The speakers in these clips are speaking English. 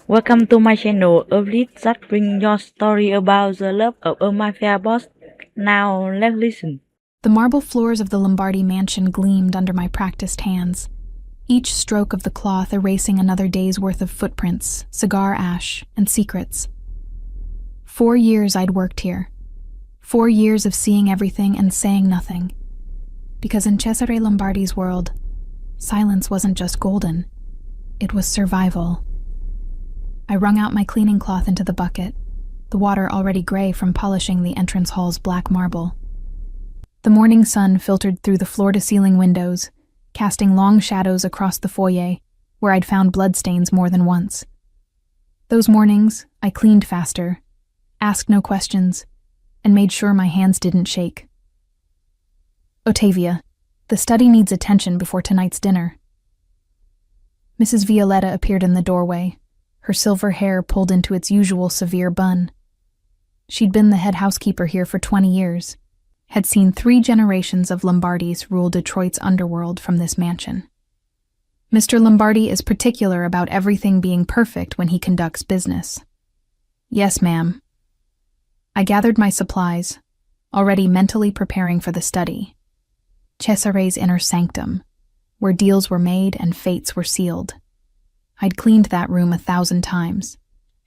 Welcome to my channel, a list that brings your story about the love of a mafia boss. Now let's listen. The marble floors of the Lombardi mansion gleamed under my practiced hands, each stroke of the cloth erasing another day's worth of footprints, cigar ash, and secrets. 4 years I'd worked here. 4 years of seeing everything and saying nothing. Because in Cesare Lombardi's world, silence wasn't just golden, it was survival. I wrung out my cleaning cloth into the bucket, the water already gray from polishing the entrance hall's black marble. The morning sun filtered through the floor-to-ceiling windows, casting long shadows across the foyer, where I'd found bloodstains more than once. Those mornings, I cleaned faster, asked no questions, and made sure my hands didn't shake. Ottavia, the study needs attention before tonight's dinner. Mrs. Violetta appeared in the doorway, her silver hair pulled into its usual severe bun. She'd been the head housekeeper here for 20 years, had seen 3 generations of Lombardis rule Detroit's underworld from this mansion. Mr. Lombardi is particular about everything being perfect when he conducts business. Yes, ma'am. I gathered my supplies, already mentally preparing for the study. Cesare's inner sanctum, where deals were made and fates were sealed. I'd cleaned that room 1,000 times,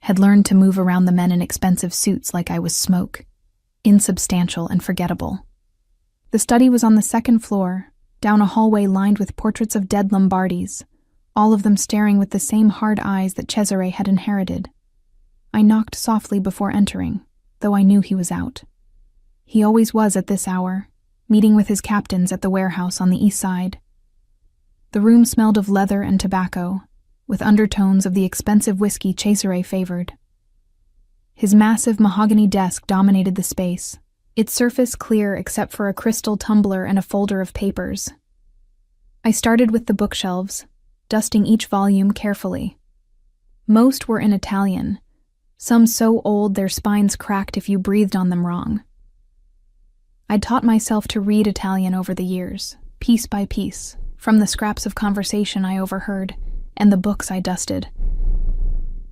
had learned to move around the men in expensive suits like I was smoke, insubstantial and forgettable. The study was on the 2nd floor, down a hallway lined with portraits of dead Lombardis, all of them staring with the same hard eyes that Cesare had inherited. I knocked softly before entering, though I knew he was out. He always was at this hour, meeting with his captains at the warehouse on the east side. The room smelled of leather and tobacco, with undertones of the expensive whiskey Cesare favored. His massive mahogany desk dominated the space, its surface clear except for a crystal tumbler and a folder of papers. I started with the bookshelves, dusting each volume carefully. Most were in Italian, some so old their spines cracked if you breathed on them wrong. I'd taught myself to read Italian over the years, piece by piece, from the scraps of conversation I overheard and the books I dusted.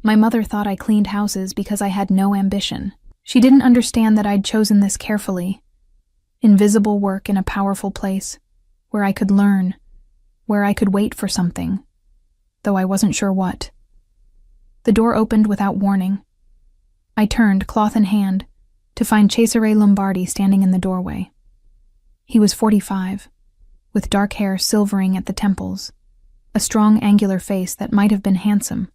My mother thought I cleaned houses because I had no ambition. She didn't understand that I'd chosen this carefully. Invisible work in a powerful place, where I could learn, where I could wait for something, though I wasn't sure what. The door opened without warning. I turned, cloth in hand, to find Cesare Lombardi standing in the doorway. He was 45, with dark hair silvering at the temples, a strong angular face that might have been handsome,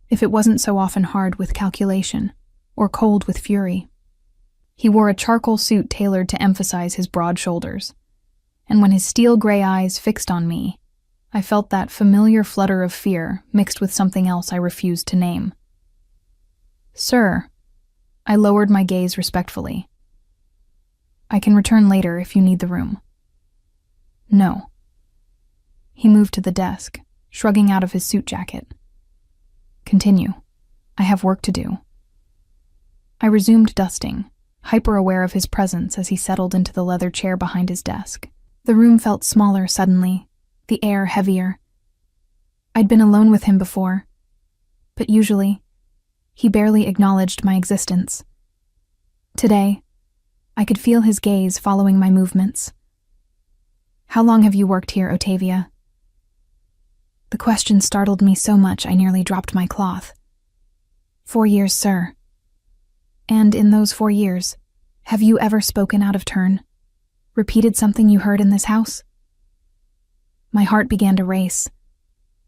if it wasn't so often hard with calculation, or cold with fury. He wore a charcoal suit tailored to emphasize his broad shoulders, and when his steel-gray eyes fixed on me, I felt that familiar flutter of fear mixed with something else I refused to name. Sir, I lowered my gaze respectfully. I can return later if you need the room. No. He moved to the desk, shrugging out of his suit jacket. Continue. I have work to do. I resumed dusting, hyper-aware of his presence as he settled into the leather chair behind his desk. The room felt smaller suddenly, the air heavier. I'd been alone with him before, but usually, he barely acknowledged my existence. Today, I could feel his gaze following my movements. How long have you worked here, Ottavia? The question startled me so much I nearly dropped my cloth. 4 years, sir. And in those 4 years, have you ever spoken out of turn? Repeated something you heard in this house? My heart began to race.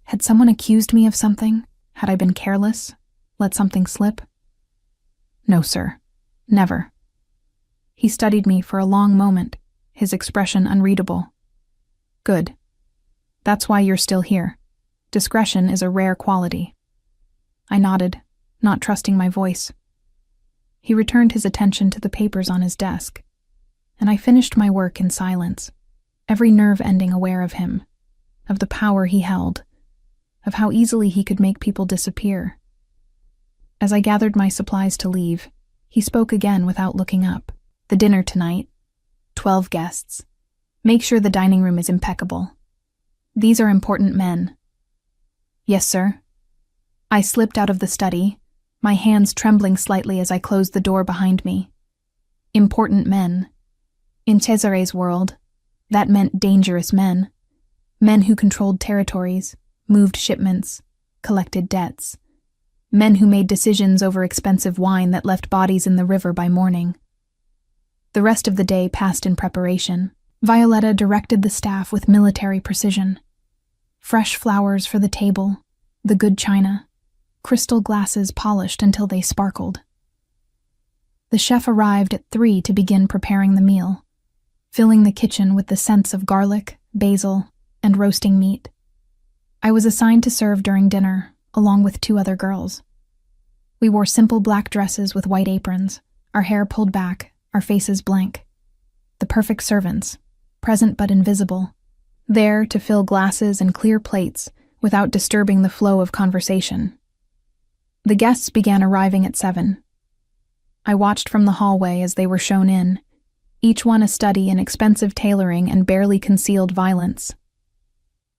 Had someone accused me of something? Had I been careless? Let something slip? No, sir. Never. He studied me for a long moment, his expression unreadable. Good. That's why you're still here. Discretion is a rare quality. I nodded, not trusting my voice. He returned his attention to the papers on his desk, and I finished my work in silence, every nerve ending aware of him, of the power he held, of how easily he could make people disappear. As I gathered my supplies to leave, he spoke again without looking up. The dinner tonight, 12 guests. Make sure the dining room is impeccable. These are important men. Yes, sir. I slipped out of the study, my hands trembling slightly as I closed the door behind me. Important men. In Cesare's world, that meant dangerous men. Men who controlled territories, moved shipments, collected debts. Men who made decisions over expensive wine that left bodies in the river by morning. The rest of the day passed in preparation. Violetta directed the staff with military precision. Fresh flowers for the table, the good china, crystal glasses polished until they sparkled. The chef arrived at 3 to begin preparing the meal, filling the kitchen with the scents of garlic, basil, and roasting meat. I was assigned to serve during dinner, along with 2 other girls. We wore simple black dresses with white aprons, our hair pulled back, our faces blank. The perfect servants, present but invisible, there to fill glasses and clear plates without disturbing the flow of conversation. The guests began arriving at 7. I watched from the hallway as they were shown in, each one a study in expensive tailoring and barely concealed violence.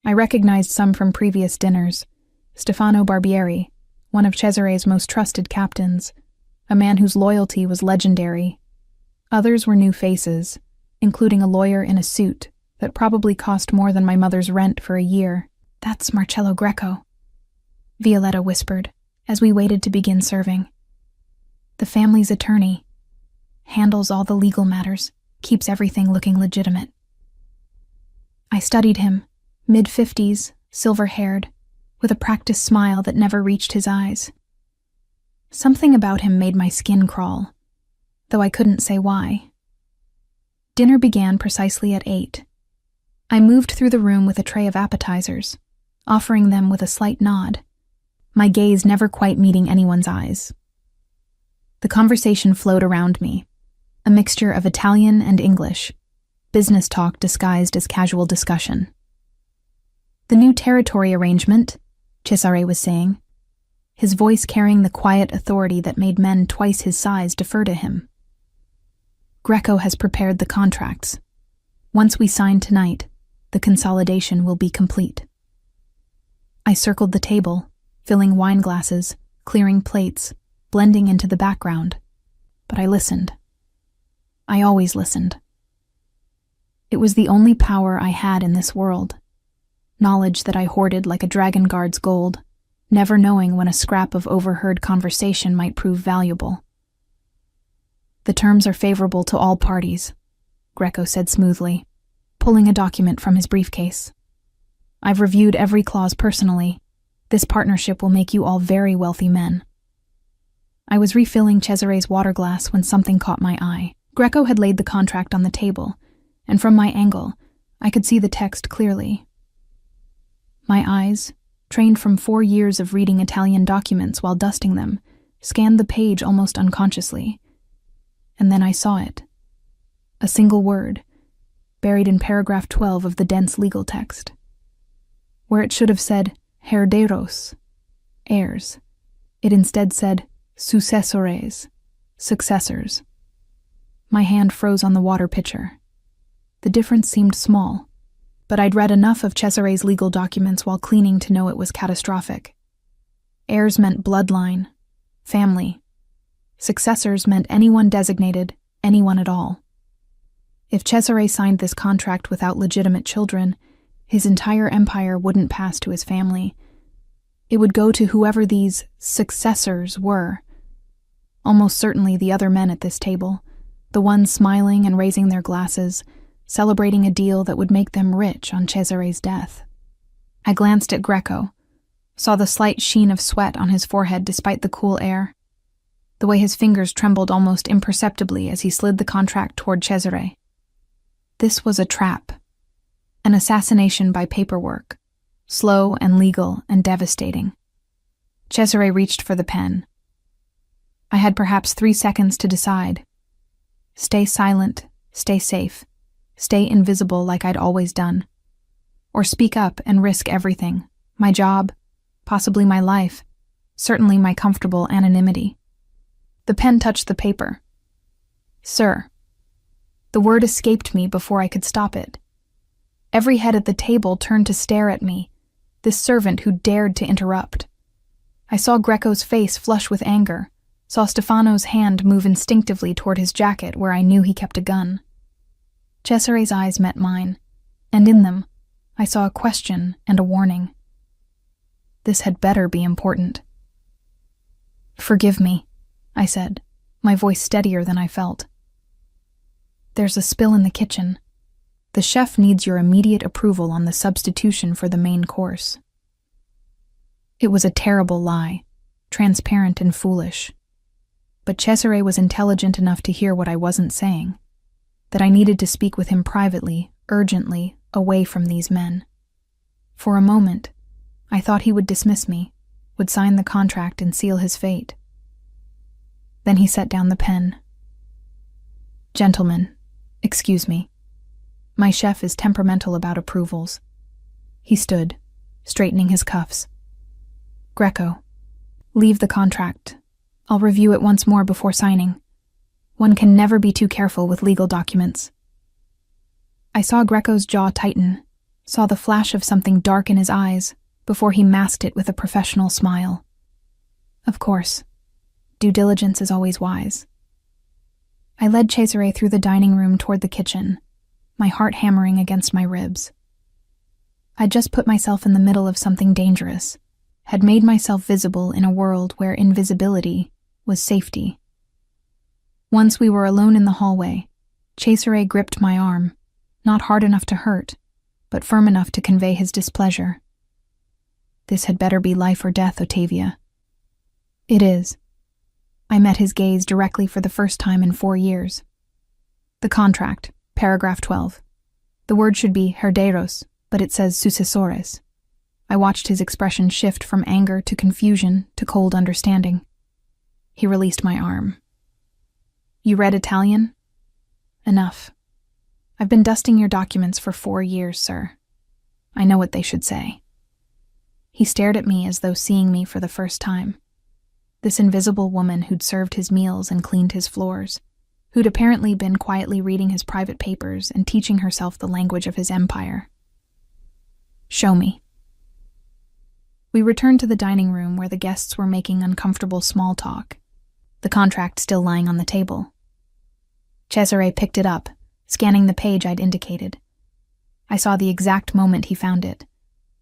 I recognized some from previous dinners. Stefano Barbieri, one of Cesare's most trusted captains, a man whose loyalty was legendary. Others were new faces, including a lawyer in a suit that probably cost more than my mother's rent for a year. "That's Marcello Greco," Violetta whispered as we waited to begin serving. "The family's attorney. Handles all the legal matters, keeps everything looking legitimate." I studied him, mid-50s, silver-haired, with a practiced smile that never reached his eyes. Something about him made my skin crawl, though I couldn't say why. Dinner began precisely at 8. I moved through the room with a tray of appetizers, offering them with a slight nod, my gaze never quite meeting anyone's eyes. The conversation flowed around me, a mixture of Italian and English, business talk disguised as casual discussion. "The new territory arrangement," Cesare was saying, his voice carrying the quiet authority that made men twice his size defer to him. "Greco has prepared the contracts. Once we sign tonight, the consolidation will be complete." I circled the table, filling wine glasses, clearing plates, blending into the background. But I listened. I always listened. It was the only power I had in this world. Knowledge that I hoarded like a dragon guard's gold, never knowing when a scrap of overheard conversation might prove valuable. "The terms are favorable to all parties," Greco said smoothly, pulling a document from his briefcase. "I've reviewed every clause personally. This partnership will make you all very wealthy men." I was refilling Cesare's water glass when something caught my eye. Greco had laid the contract on the table, and from my angle, I could see the text clearly. My eyes, trained from 4 years of reading Italian documents while dusting them, scanned the page almost unconsciously. And then I saw it. A single word, buried in paragraph 12 of the dense legal text. Where it should have said herederos, heirs, it instead said successores, successors. My hand froze on the water pitcher. The difference seemed small, but I'd read enough of Cesare's legal documents while cleaning to know it was catastrophic. Heirs meant bloodline, family. Successors meant anyone designated, anyone at all. If Cesare signed this contract without legitimate children, his entire empire wouldn't pass to his family. It would go to whoever these successors were. Almost certainly the other men at this table, the ones smiling and raising their glasses, celebrating a deal that would make them rich on Cesare's death. I glanced at Greco, saw the slight sheen of sweat on his forehead despite the cool air, the way his fingers trembled almost imperceptibly as he slid the contract toward Cesare. This was a trap, an assassination by paperwork, slow and legal and devastating. Cesare reached for the pen. I had perhaps 3 seconds to decide. Stay silent, stay safe, stay invisible like I'd always done. Or speak up and risk everything, my job, possibly my life, certainly my comfortable anonymity. The pen touched the paper. "Sir." The word escaped me before I could stop it. Every head at the table turned to stare at me, this servant who dared to interrupt. I saw Greco's face flush with anger, saw Stefano's hand move instinctively toward his jacket where I knew he kept a gun. Cesare's eyes met mine, and in them, I saw a question and a warning. This had better be important. "Forgive me," I said, my voice steadier than I felt. "There's a spill in the kitchen. The chef needs your immediate approval on the substitution for the main course." It was a terrible lie, transparent and foolish. But Cesare was intelligent enough to hear what I wasn't saying, that I needed to speak with him privately, urgently, away from these men. For a moment, I thought he would dismiss me, would sign the contract and seal his fate. Then he set down the pen. "Gentlemen, excuse me. My chef is temperamental about approvals." He stood, straightening his cuffs. "Greco, leave the contract. I'll review it once more before signing. One can never be too careful with legal documents." I saw Greco's jaw tighten, saw the flash of something dark in his eyes, before he masked it with a professional smile. Of course, due diligence is always wise. I led Cesare through the dining room toward the kitchen, my heart hammering against my ribs. I'd just put myself in the middle of something dangerous, had made myself visible in a world where invisibility was safety. Once we were alone in the hallway, Cesare gripped my arm, not hard enough to hurt, but firm enough to convey his displeasure. "This had better be life or death, Ottavia." "It is." I met his gaze directly for the first time in 4 years. "The contract, paragraph 12. The word should be herederos, but it says successores." I watched his expression shift from anger to confusion to cold understanding. He released my arm. "You read Italian?" "Enough. I've been dusting your documents for 4 years, sir. I know what they should say." He stared at me as though seeing me for the first time. This invisible woman who'd served his meals and cleaned his floors, who'd apparently been quietly reading his private papers and teaching herself the language of his empire. "Show me." We returned to the dining room where the guests were making uncomfortable small talk, the contract still lying on the table. Cesare picked it up, scanning the page I'd indicated. I saw the exact moment he found it,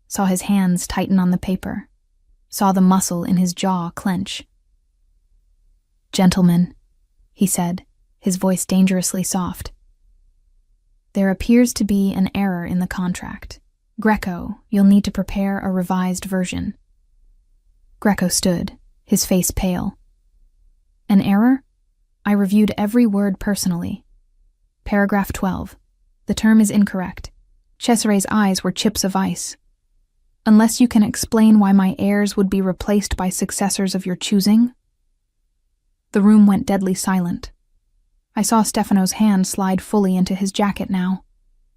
saw his hands tighten on the paper, saw the muscle in his jaw clench. "Gentlemen," he said, his voice dangerously soft. "There appears to be an error in the contract. Greco, you'll need to prepare a revised version." Greco stood, his face pale. "An error? I reviewed every word personally. Paragraph 12. The term is incorrect." Cesare's eyes were chips of ice. "Unless you can explain why my heirs would be replaced by successors of your choosing?" The room went deadly silent. I saw Stefano's hand slide fully into his jacket now,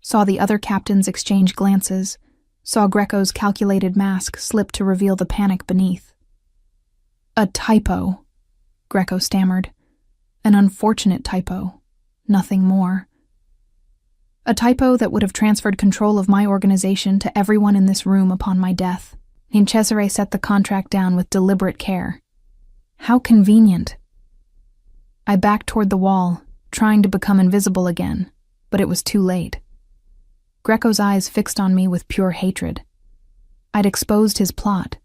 saw the other captains exchange glances, saw Greco's calculated mask slip to reveal the panic beneath. "A typo," Greco stammered. "An unfortunate typo, nothing more. A typo that would have transferred control of my organization to everyone in this room upon my death." And Cesare set the contract down with deliberate care. How convenient. I backed toward the wall, trying to become invisible again, but it was too late. Greco's eyes fixed on me with pure hatred. I'd exposed his plot,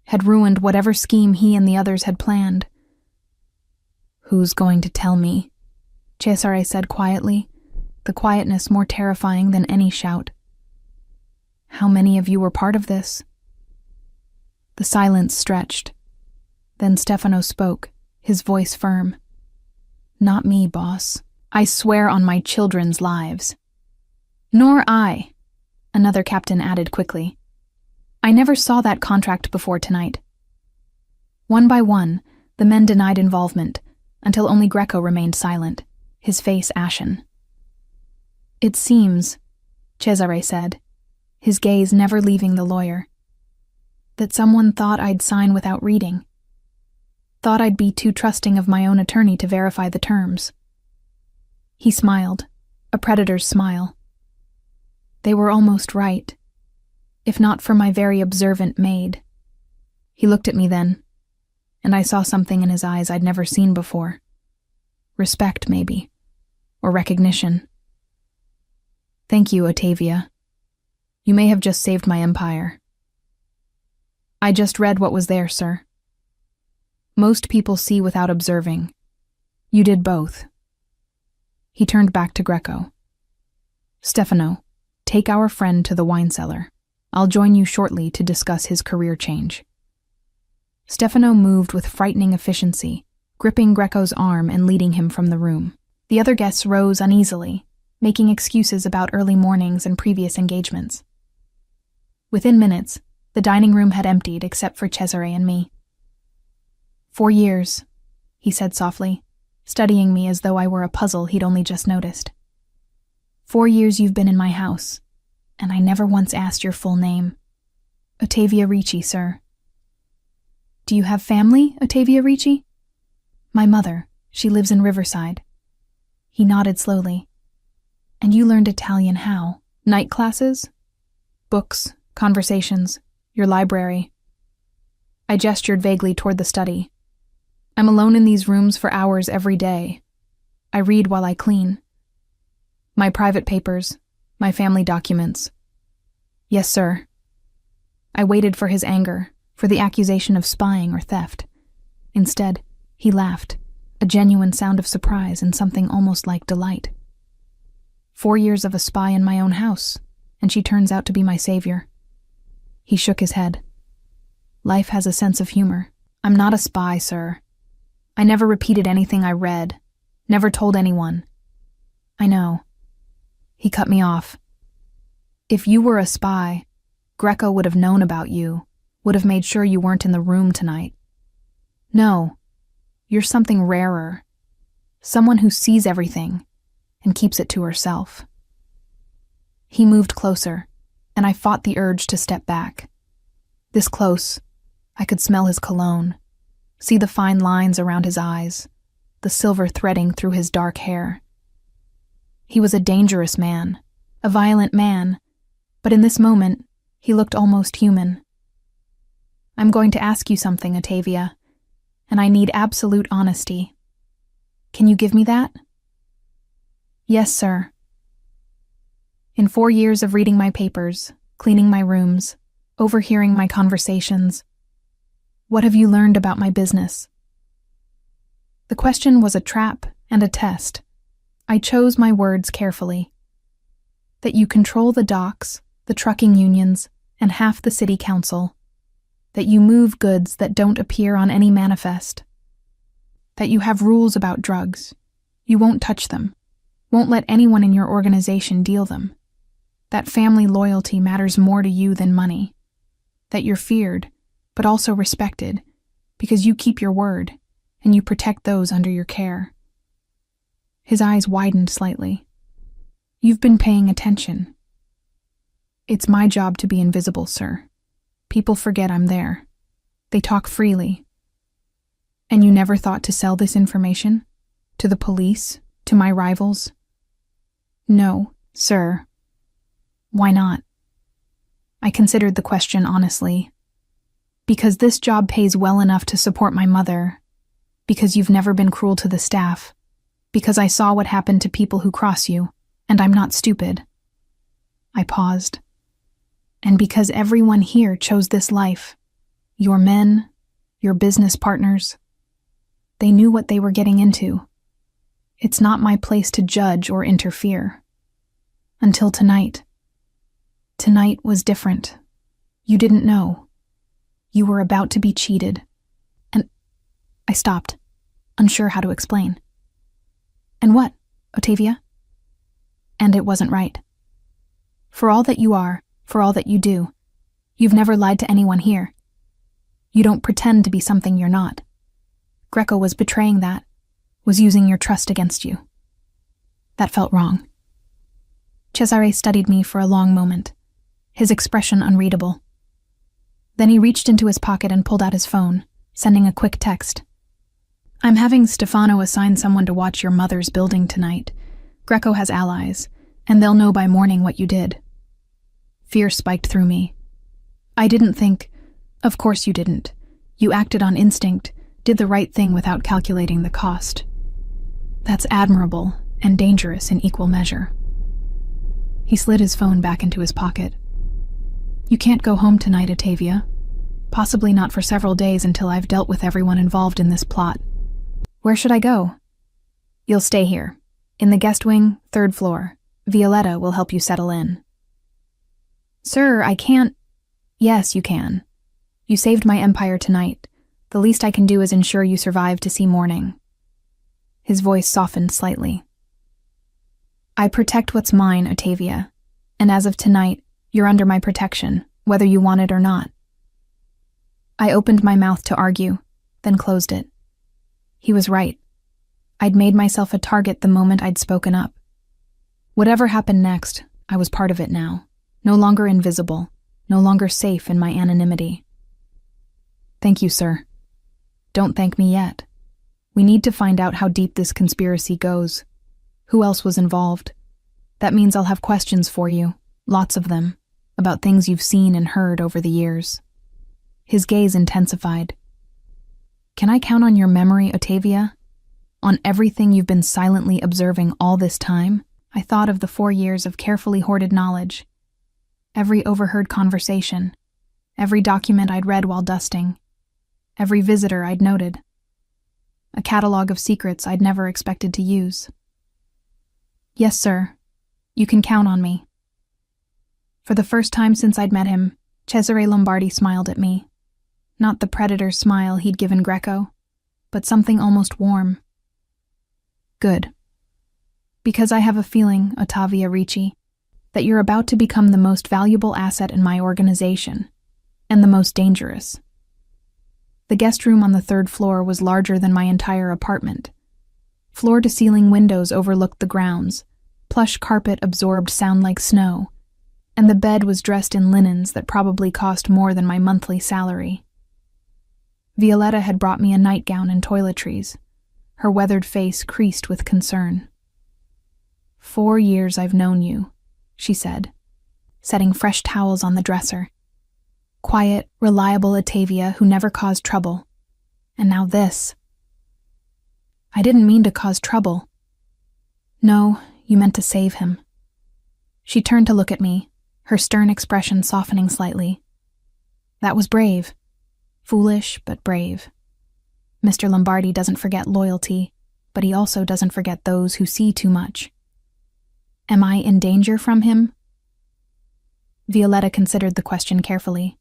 had ruined whatever scheme he and the others had planned. "Who's going to tell me?" Cesare said quietly, the quietness more terrifying than any shout. "How many of you were part of this?" The silence stretched. Then Stefano spoke, his voice firm. "Not me, boss. I swear on my children's lives." "Nor I," another captain added quickly. "I never saw that contract before tonight." One by one, the men denied involvement, until only Greco remained silent, his face ashen. "It seems," Cesare said, his gaze never leaving the lawyer, "that someone thought I'd sign without reading. Thought I'd be too trusting of my own attorney to verify the terms." He smiled, a predator's smile. "They were almost right, if not for my very observant maid." He looked at me then, and I saw something in his eyes I'd never seen before. Respect, maybe. Or recognition. Thank you, Ottavia. You may have just saved my empire. I just read what was there, sir. Most people see without observing. You did both. He turned back to Greco. Stefano, take our friend to the wine cellar. I'll join you shortly to discuss his career change. Stefano moved with frightening efficiency, gripping Greco's arm and leading him from the room. The other guests rose uneasily, making excuses about early mornings and previous engagements. Within minutes, the dining room had emptied except for Cesare and me. 4 years, he said softly, studying me as though I were a puzzle he'd only just noticed. 4 years you've been in my house, and I never once asked your full name. Ottavia Ricci, sir. Do you have family, Ottavia Ricci? My mother. She lives in Riverside. He nodded slowly. And you learned Italian how? Night classes? Books, conversations, your library. I gestured vaguely toward the study. I'm alone in these rooms for hours every day. I read while I clean. My private papers, my family documents. Yes, sir. I waited for his anger, for the accusation of spying or theft. Instead, he laughed, a genuine sound of surprise and something almost like delight. 4 years of a spy in my own house, and she turns out to be my savior. He shook his head. Life has a sense of humor. I'm not a spy, sir. I never repeated anything I read, never told anyone. I know. He cut me off. If you were a spy, Greco would have known about you, would have made sure you weren't in the room tonight. No, you're something rarer. Someone who sees everything and keeps it to herself. He moved closer, and I fought the urge to step back. This close, I could smell his cologne, see the fine lines around his eyes, the silver threading through his dark hair. He was a dangerous man, a violent man, but in this moment, he looked almost human. I'm going to ask you something, Ottavia, and I need absolute honesty. Can you give me that? Yes, sir. In 4 years of reading my papers, cleaning my rooms, overhearing my conversations, what have you learned about my business? The question was a trap and a test. I chose my words carefully. That you control the docks, the trucking unions, and half the city council. That you move goods that don't appear on any manifest. That you have rules about drugs. You won't touch them. Won't let anyone in your organization deal them. That family loyalty matters more to you than money. That you're feared, but also respected, because you keep your word, and you protect those under your care. His eyes widened slightly. You've been paying attention. It's my job to be invisible, sir. People forget I'm there. They talk freely. And you never thought to sell this information? To the police? To my rivals? No, sir. Why not? I considered the question honestly. Because this job pays well enough to support my mother. Because you've never been cruel to the staff. Because I saw what happened to people who cross you, and I'm not stupid. I paused. And because everyone here chose this life. Your men, your business partners. They knew what they were getting into. It's not my place to judge or interfere. Until tonight. Tonight was different. You didn't know. You were about to be cheated. And I stopped, unsure how to explain. And what, Ottavia? And it wasn't right. For all that you are, for all that you do, you've never lied to anyone here. You don't pretend to be something you're not. Greco was betraying that, was using your trust against you. That felt wrong. Cesare studied me for a long moment, his expression unreadable. Then he reached into his pocket and pulled out his phone, sending a quick text. I'm having Stefano assign someone to watch your mother's building tonight. Greco has allies, and they'll know by morning what you did. Fear spiked through me. I didn't think, of course you didn't. You acted on instinct, Did the right thing without calculating the cost. That's admirable and dangerous in equal measure. He slid his phone back into his pocket. You can't go home tonight, Ottavia. Possibly not for several days until I've dealt with everyone involved in this plot. Where should I go? You'll stay here. In the guest wing, 3rd floor. Violetta will help you settle in. Sir, I can't. Yes, you can. You saved my empire tonight. The least I can do is ensure you survive to see morning. His voice softened slightly. I protect what's mine, Ottavia, and as of tonight, you're under my protection, whether you want it or not. I opened my mouth to argue, then closed it. He was right. I'd made myself a target the moment I'd spoken up. Whatever happened next, I was part of it now, no longer invisible, no longer safe in my anonymity. Thank you, sir. Don't thank me yet. We need to find out how deep this conspiracy goes. Who else was involved? That means I'll have questions for you, lots of them, about things you've seen and heard over the years. His gaze intensified. Can I count on your memory, Ottavia? On everything you've been silently observing all this time? I thought of the 4 years of carefully hoarded knowledge. Every overheard conversation. Every document I'd read while dusting. Every visitor I'd noted. A catalog of secrets I'd never expected to use. Yes, sir. You can count on me. For the first time since I'd met him, Cesare Lombardi smiled at me. Not the predator smile he'd given Greco, but something almost warm. Good. Because I have a feeling, Ottavia Ricci, that you're about to become the most valuable asset in my organization, and the most dangerous. The guest room on the 3rd floor was larger than my entire apartment. Floor-to-ceiling windows overlooked the grounds, plush carpet absorbed sound like snow, and the bed was dressed in linens that probably cost more than my monthly salary. Violetta had brought me a nightgown and toiletries, her weathered face creased with concern. 4 years I've known you, she said, setting fresh towels on the dresser. Quiet, reliable Ottavia who never caused trouble. And now this. I didn't mean to cause trouble. No, you meant to save him. She turned to look at me, her stern expression softening slightly. That was brave. Foolish, but brave. Mr. Lombardi doesn't forget loyalty, but he also doesn't forget those who see too much. Am I in danger from him? Violetta considered the question carefully.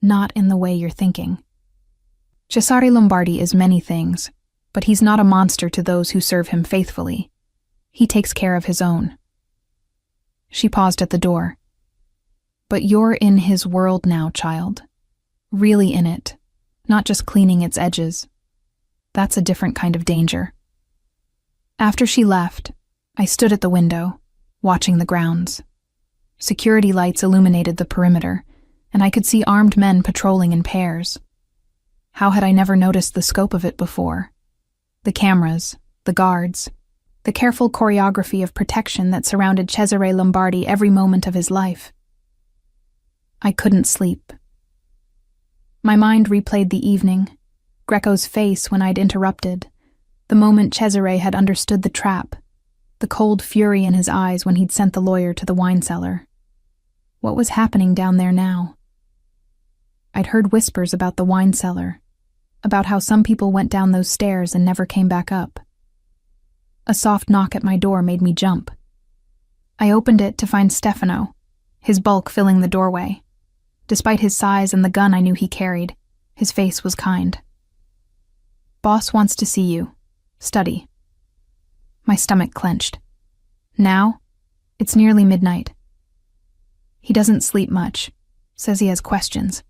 Not in the way you're thinking. Cesare Lombardi is many things, but he's not a monster to those who serve him faithfully. He takes care of his own. She paused at the door. But you're in his world now, child. Really in it, not just cleaning its edges. That's a different kind of danger. After she left, I stood at the window, watching the grounds. Security lights illuminated the perimeter, and I could see armed men patrolling in pairs. How had I never noticed the scope of it before? The cameras, the guards, the careful choreography of protection that surrounded Cesare Lombardi every moment of his life. I couldn't sleep. My mind replayed the evening, Greco's face when I'd interrupted, the moment Cesare had understood the trap, the cold fury in his eyes when he'd sent the lawyer to the wine cellar. What was happening down there now? I'd heard whispers about the wine cellar, about how some people went down those stairs and never came back up. A soft knock at my door made me jump. I opened it to find Stefano, his bulk filling the doorway. Despite his size and the gun I knew he carried, his face was kind. Boss wants to see you. Study. My stomach clenched. Now? It's nearly midnight. He doesn't sleep much. Says he has questions.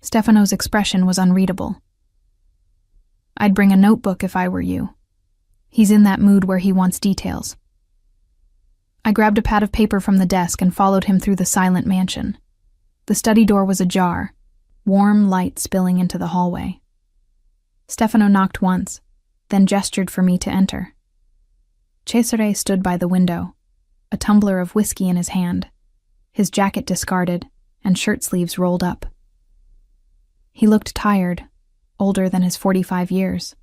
Stefano's expression was unreadable. I'd bring a notebook if I were you. He's in that mood where he wants details. I grabbed a pad of paper from the desk and followed him through the silent mansion. The study door was ajar, warm light spilling into the hallway. Stefano knocked once, then gestured for me to enter. Cesare stood by the window, a tumbler of whiskey in his hand, his jacket discarded and shirt sleeves rolled up. He looked tired, older than his 45 years,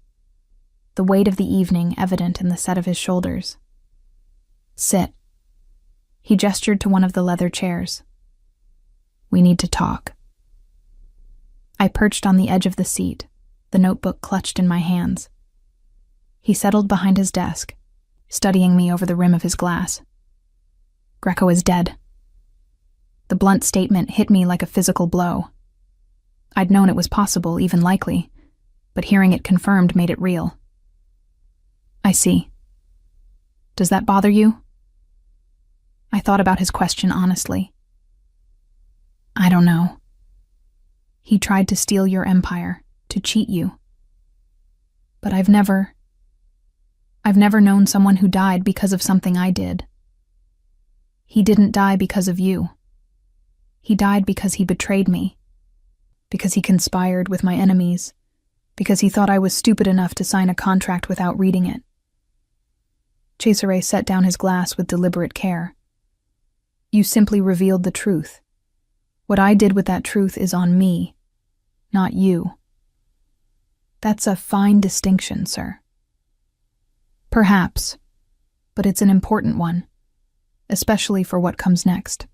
the weight of the evening evident in the set of his shoulders. "Sit." He gestured to one of the leather chairs. "We need to talk." I perched on the edge of the seat, the notebook clutched in my hands. He settled behind his desk, studying me over the rim of his glass. "Greco is dead." The blunt statement hit me like a physical blow. I'd known it was possible, even likely, but hearing it confirmed made it real. "I see. Does that bother you?" I thought about his question honestly. "I don't know. He tried to steal your empire, to cheat you. But I've never known someone who died because of something I did. He didn't die because of you. He died because he betrayed me, because he conspired with my enemies, because he thought I was stupid enough to sign a contract without reading it." Cesare set down his glass with deliberate care. "You simply revealed the truth. What I did with that truth is on me, not you." "That's a fine distinction, sir." "Perhaps, but it's an important one, especially for what comes next."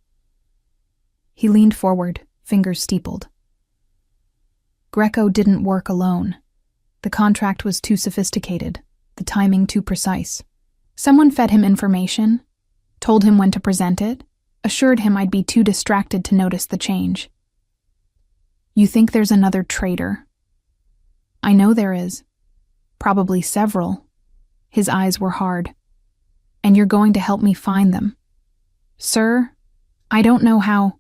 He leaned forward, fingers steepled. "Greco didn't work alone. The contract was too sophisticated, the timing too precise. Someone fed him information, told him when to present it, assured him I'd be too distracted to notice the change." "You think there's another traitor?" "I know there is. Probably several." His eyes were hard. "And you're going to help me find them." "Sir, I don't know how."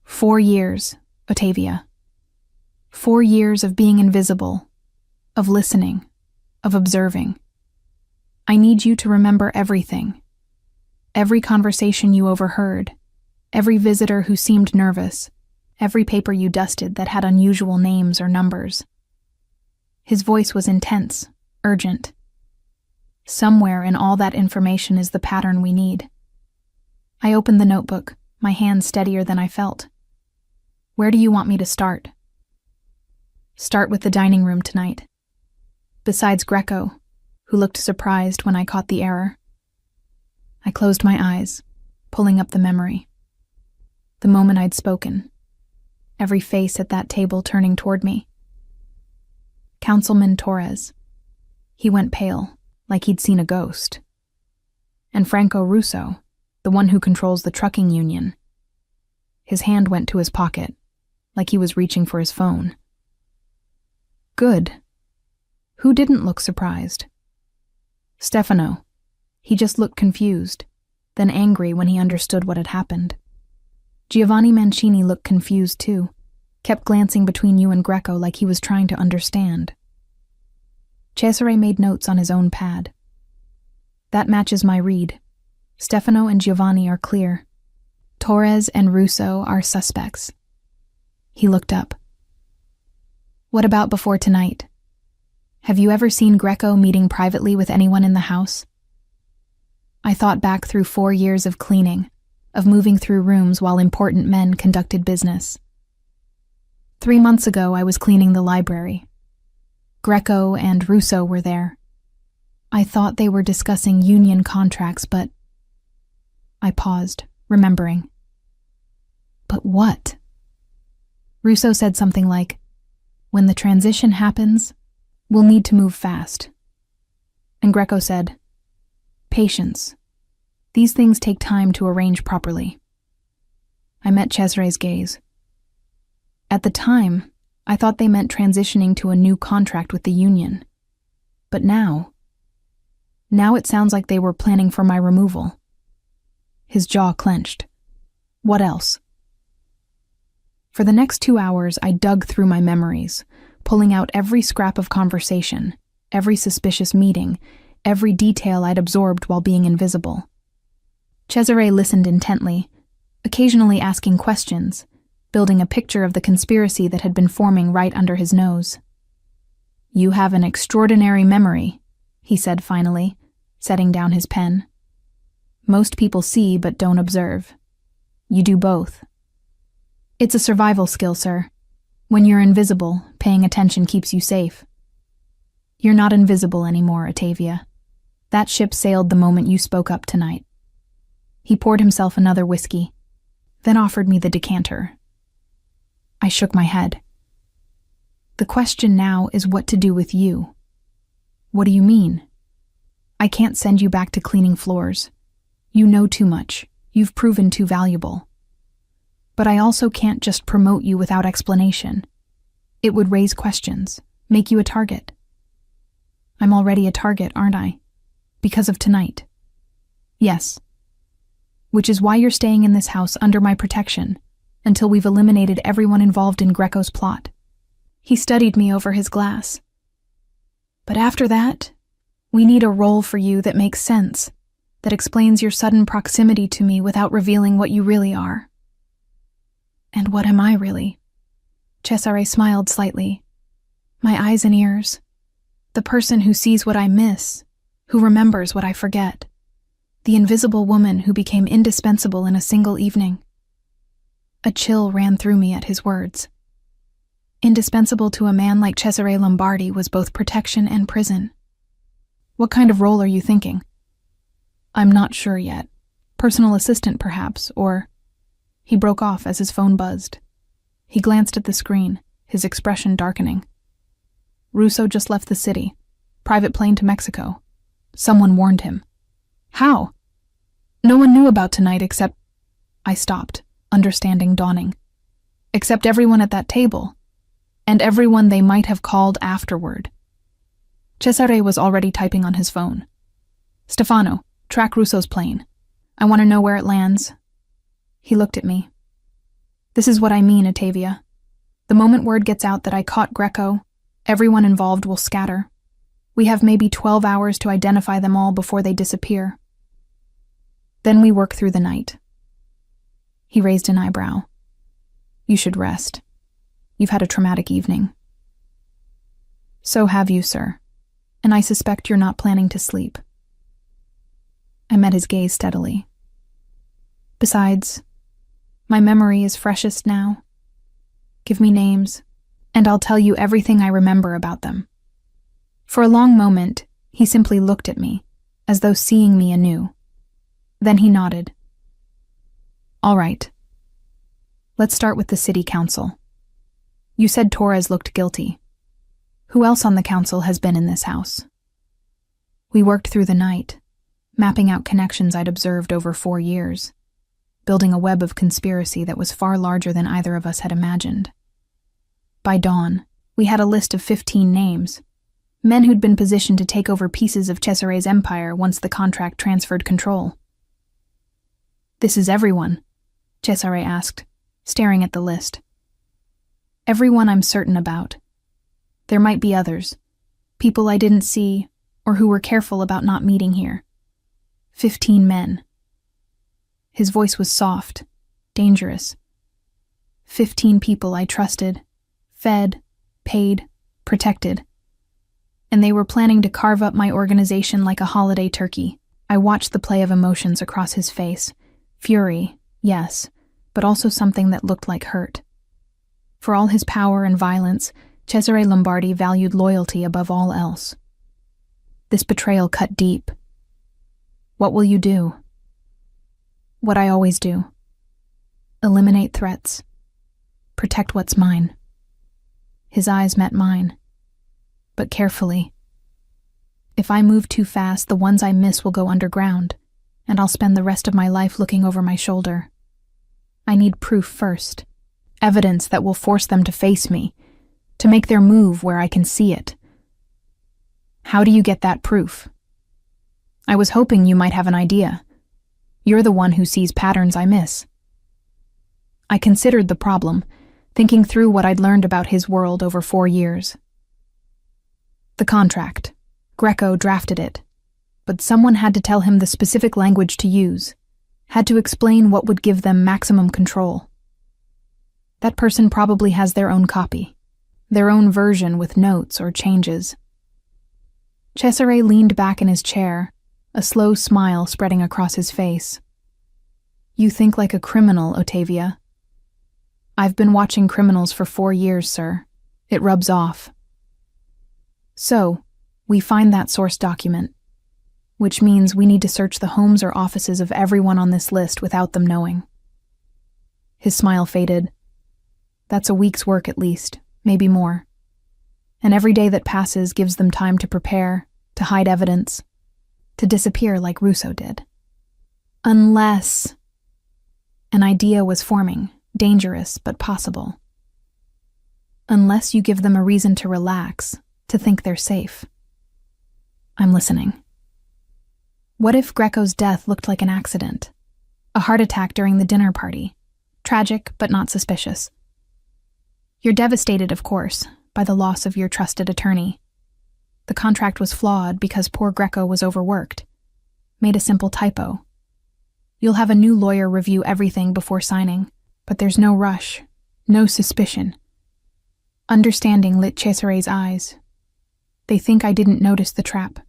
4 years, Ottavia. 4 years of being invisible, of listening, of observing. I need you to remember everything. Every conversation you overheard, every visitor who seemed nervous, every paper you dusted that had unusual names or numbers. His voice was intense, urgent. Somewhere in all that information is the pattern we need. I opened the notebook, my hand steadier than I felt. "Where do you want me to start?" "Start with the dining room tonight." Besides Greco, who looked surprised when I caught the error. I closed my eyes, pulling up the memory. The moment I'd spoken, every face at that table turning toward me. Councilman Torres. He went pale, like he'd seen a ghost. And Franco Russo, the one who controls the trucking union. His hand went to his pocket, like he was reaching for his phone. Good. Who didn't look surprised? Stefano. He just looked confused, then angry when he understood what had happened. Giovanni Mancini looked confused too, kept glancing between you and Greco like he was trying to understand. Cesare made notes on his own pad. "That matches my read. Stefano and Giovanni are clear. Torres and Russo are suspects." He looked up. "What about before tonight? Have you ever seen Greco meeting privately with anyone in the house?" I thought back through 4 years of cleaning, of moving through rooms while important men conducted business. 3 months ago, I was cleaning the library. Greco and Russo were there. I thought they were discussing union contracts, but... I paused, remembering. But what? Russo said something like, "When the transition happens, we'll need to move fast." And Greco said, "Patience. These things take time to arrange properly." I met Cesare's gaze. At the time, I thought they meant transitioning to a new contract with the union. But now it sounds like they were planning for my removal. His jaw clenched. What else? For the next 2 hours, I dug through my memories, pulling out every scrap of conversation, every suspicious meeting, every detail I'd absorbed while being invisible. Cesare listened intently, occasionally asking questions, building a picture of the conspiracy that had been forming right under his nose. "You have an extraordinary memory," he said finally, setting down his pen. "Most people see but don't observe. You do both." "It's a survival skill, sir. When you're invisible, paying attention keeps you safe. You're not invisible anymore, Ottavia. That ship sailed the moment you spoke up tonight. He poured himself another whiskey, then offered me the decanter. I shook my head. The question now is what to do with you. What do you mean? I can't send you back to cleaning floors. You know too much. You've proven too valuable. But I also can't just promote you without explanation. It would raise questions, make you a target. I'm already a target, aren't I? Because of tonight. Yes. Which is why you're staying in this house under my protection, until we've eliminated everyone involved in Greco's plot. He studied me over his glass. But after that, we need a role for you that makes sense, that explains your sudden proximity to me without revealing what you really are. And what am I really? Cesare smiled slightly. My eyes and ears. The person who sees what I miss, who remembers what I forget. The invisible woman who became indispensable in a single evening. A chill ran through me at his words. Indispensable to a man like Cesare Lombardi was both protection and prison. What kind of role are you thinking? I'm not sure yet. Personal assistant, perhaps, or... He broke off as his phone buzzed. He glanced at the screen, his expression darkening. Russo just left the city. Private plane to Mexico. Someone warned him. How? No one knew about tonight except... I stopped, understanding dawning. Except everyone at that table. And everyone they might have called afterward. Cesare was already typing on his phone. Stefano, track Russo's plane. I want to know where it lands. He looked at me. This is what I mean, Ottavia. The moment word gets out that I caught Greco, everyone involved will scatter. We have maybe 12 hours to identify them all before they disappear. Then we work through the night. He raised an eyebrow. You should rest. You've had a traumatic evening. So have you, sir. And I suspect you're not planning to sleep. I met his gaze steadily. Besides, my memory is freshest now. Give me names, and I'll tell you everything I remember about them. For a long moment, he simply looked at me, as though seeing me anew. Then he nodded. All right. Let's start with the city council. You said Torres looked guilty. Who else on the council has been in this house? We worked through the night, mapping out connections I'd observed over 4 years, building a web of conspiracy that was far larger than either of us had imagined. By dawn, we had a list of 15 names, men who'd been positioned to take over pieces of Cesare's empire once the contract transferred control. This is everyone? Cesare asked, staring at the list. Everyone I'm certain about. There might be others, people I didn't see or who were careful about not meeting here. 15 men. His voice was soft, dangerous. 15 people I trusted, fed, paid, protected. And they were planning to carve up my organization like a holiday turkey. I watched the play of emotions across his face. Fury, yes, but also something that looked like hurt. For all his power and violence, Cesare Lombardi valued loyalty above all else. This betrayal cut deep. What will you do? What I always do. Eliminate threats. Protect what's mine. His eyes met mine, but carefully. If I move too fast, the ones I miss will go underground, and I'll spend the rest of my life looking over my shoulder. I need proof first. Evidence that will force them to face me, to make their move where I can see it. How do you get that proof? I was hoping you might have an idea. You're the one who sees patterns I miss. I considered the problem, thinking through what I'd learned about his world over 4 years. The contract. Greco drafted it, but someone had to tell him the specific language to use, had to explain what would give them maximum control. That person probably has their own copy, their own version with notes or changes. Cesare leaned back in his chair, a slow smile spreading across his face. You think like a criminal, Ottavia. I've been watching criminals for 4 years, sir. It rubs off. So, we find that source document, which means we need to search the homes or offices of everyone on this list without them knowing. His smile faded. That's a week's work at least, maybe more. And every day that passes gives them time to prepare, to hide evidence, to disappear like Russo did. Unless an idea was forming, dangerous but possible. Unless you give them a reason to relax, to think they're safe. I'm listening. What if Greco's death looked like an accident? A heart attack during the dinner party. Tragic, but not suspicious. You're devastated, of course, by the loss of your trusted attorney. The contract was flawed because poor Greco was overworked. Made a simple typo. You'll have a new lawyer review everything before signing, but there's no rush, no suspicion. Understanding lit Cesare's eyes. They think I didn't notice the trap.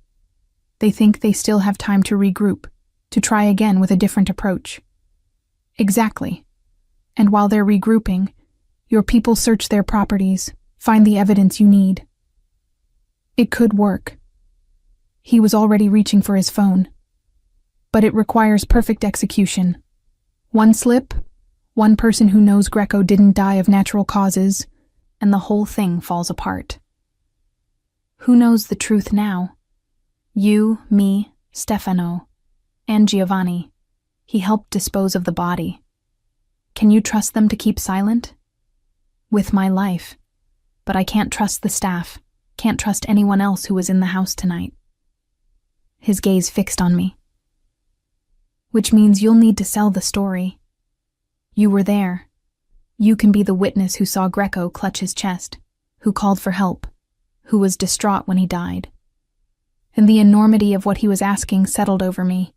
They think they still have time to regroup, to try again with a different approach. Exactly. And while they're regrouping, your people search their properties, find the evidence you need. It could work. He was already reaching for his phone. But it requires perfect execution. One slip, one person who knows Greco didn't die of natural causes, and the whole thing falls apart. Who knows the truth now? You, me, Stefano, and Giovanni. He helped dispose of the body. Can you trust them to keep silent? With my life. But I can't trust the staff, can't trust anyone else who was in the house tonight. His gaze fixed on me. Which means you'll need to sell the story. You were there. You can be the witness who saw Greco clutch his chest, who called for help, who was distraught when he died. And the enormity of what he was asking settled over me.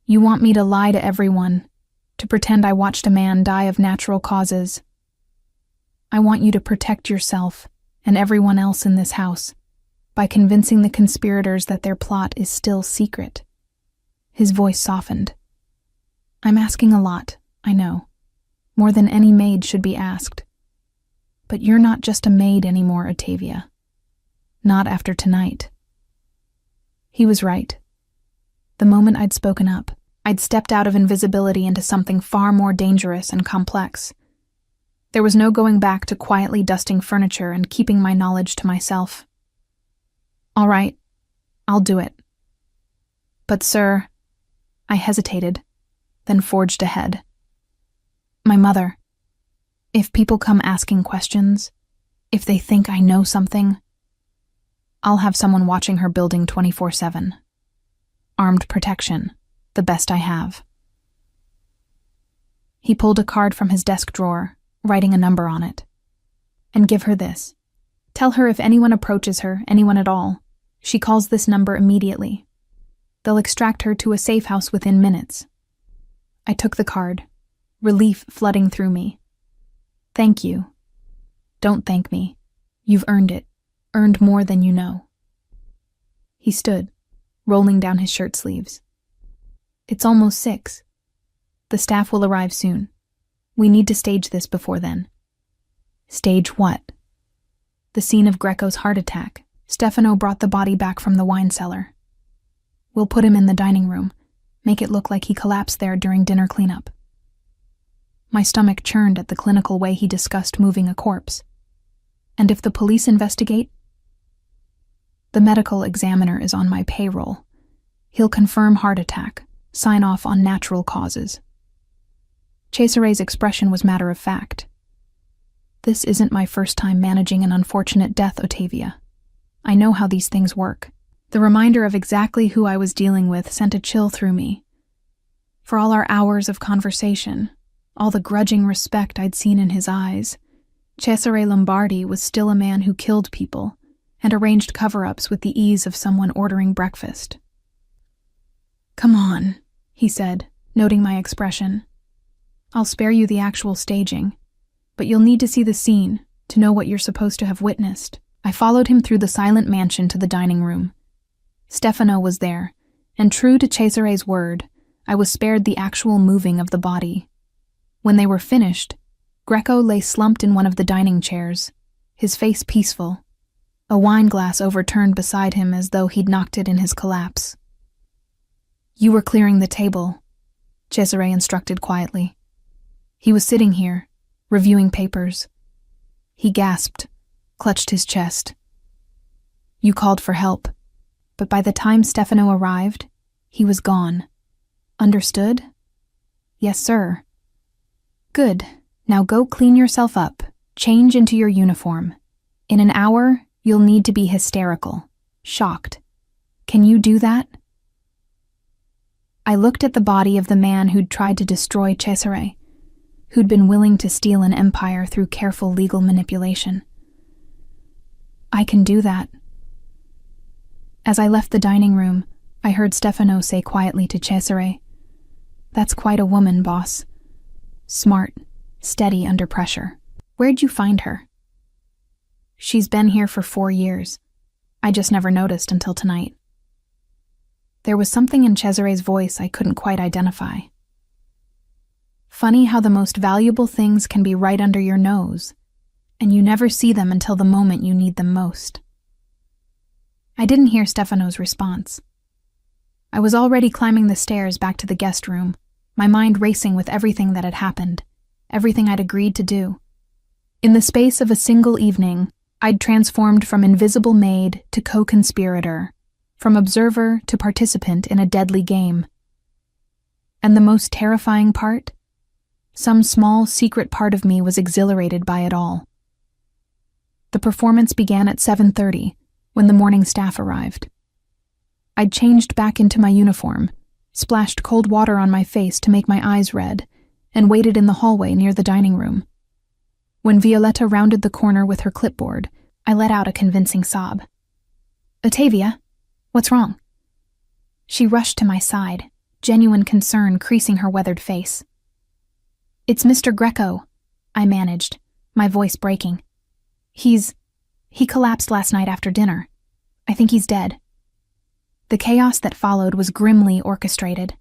You want me to lie to everyone, to pretend I watched a man die of natural causes. I want you to protect yourself and everyone else in this house by convincing the conspirators that their plot is still secret. His voice softened. I'm asking a lot, I know. More than any maid should be asked. But you're not just a maid anymore, Ottavia. Not after tonight. He was right. The moment I'd spoken up, I'd stepped out of invisibility into something far more dangerous and complex. There was no going back to quietly dusting furniture and keeping my knowledge to myself. All right, I'll do it. But sir, I hesitated, then forged ahead. My mother. If people come asking questions, if they think I know something, I'll have someone watching her building 24/7. Armed protection, the best I have. He pulled a card from his desk drawer, writing a number on it. And give her this. Tell her if anyone approaches her, anyone at all, she calls this number immediately. They'll extract her to a safe house within minutes. I took the card, relief flooding through me. Thank you. Don't thank me. You've earned it, earned more than you know. He stood, rolling down his shirt sleeves. It's almost 6. The staff will arrive soon. We need to stage this before then. Stage what? The scene of Greco's heart attack. Stefano brought the body back from the wine cellar. We'll put him in the dining room, make it look like he collapsed there during dinner cleanup. My stomach churned at the clinical way he discussed moving a corpse. And if the police investigate? The medical examiner is on my payroll. He'll confirm heart attack, sign off on natural causes. Cesare's expression was matter of fact. This isn't my first time managing an unfortunate death, Ottavia. I know how these things work. The reminder of exactly who I was dealing with sent a chill through me. For all our hours of conversation, all the grudging respect I'd seen in his eyes, Cesare Lombardi was still a man who killed people and arranged cover-ups with the ease of someone ordering breakfast. Come on, he said, noting my expression. I'll spare you the actual staging, but you'll need to see the scene to know what you're supposed to have witnessed. I followed him through the silent mansion to the dining room. Stefano was there, and true to Cesare's word, I was spared the actual moving of the body. When they were finished, Greco lay slumped in one of the dining chairs, his face peaceful, a wine glass overturned beside him as though he'd knocked it in his collapse. "You were clearing the table," Cesare instructed quietly. He was sitting here, reviewing papers. He gasped, clutched his chest. "You called for help, but by the time Stefano arrived, he was gone. Understood?" "Yes, sir." "Good. Now go clean yourself up. Change into your uniform. In an hour, you'll need to be hysterical, shocked. Can you do that?" I looked at the body of the man who'd tried to destroy Cesare, who'd been willing to steal an empire through careful legal manipulation. "I can do that." As I left the dining room, I heard Stefano say quietly to Cesare, "That's quite a woman, boss. Smart, steady under pressure. Where'd you find her?" "She's been here for 4 years. I just never noticed until tonight." There was something in Cesare's voice I couldn't quite identify. Funny how the most valuable things can be right under your nose, and you never see them until the moment you need them most. I didn't hear Stefano's response. I was already climbing the stairs back to the guest room, my mind racing with everything that had happened, everything I'd agreed to do. In the space of a single evening, I'd transformed from invisible maid to co-conspirator, from observer to participant in a deadly game. And the most terrifying part? Some small, secret part of me was exhilarated by it all. The performance began at 7:30, when the morning staff arrived. I'd changed back into my uniform, splashed cold water on my face to make my eyes red, and waited in the hallway near the dining room. When Violetta rounded the corner with her clipboard, I let out a convincing sob. "Ottavia, what's wrong?" She rushed to my side, genuine concern creasing her weathered face. "It's Mr. Greco," I managed, my voice breaking. He collapsed last night after dinner. I think he's dead." The chaos that followed was grimly orchestrated.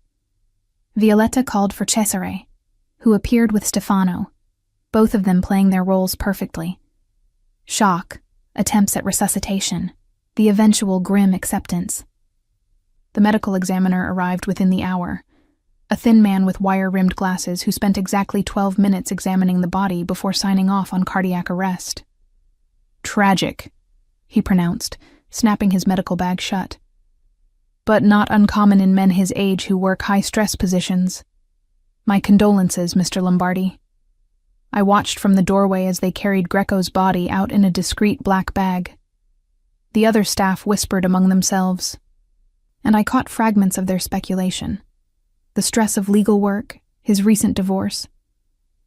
Violetta called for Cesare, who appeared with Stefano, both of them playing their roles perfectly. Shock, attempts at resuscitation, the eventual grim acceptance. The medical examiner arrived within the hour, a thin man with wire-rimmed glasses who spent exactly 12 minutes examining the body before signing off on cardiac arrest. "Tragic," he pronounced, snapping his medical bag shut. "But not uncommon in men his age who work high-stress positions. My condolences, Mr. Lombardi." I watched from the doorway as they carried Greco's body out in a discreet black bag. The other staff whispered among themselves, and I caught fragments of their speculation. The stress of legal work, his recent divorce.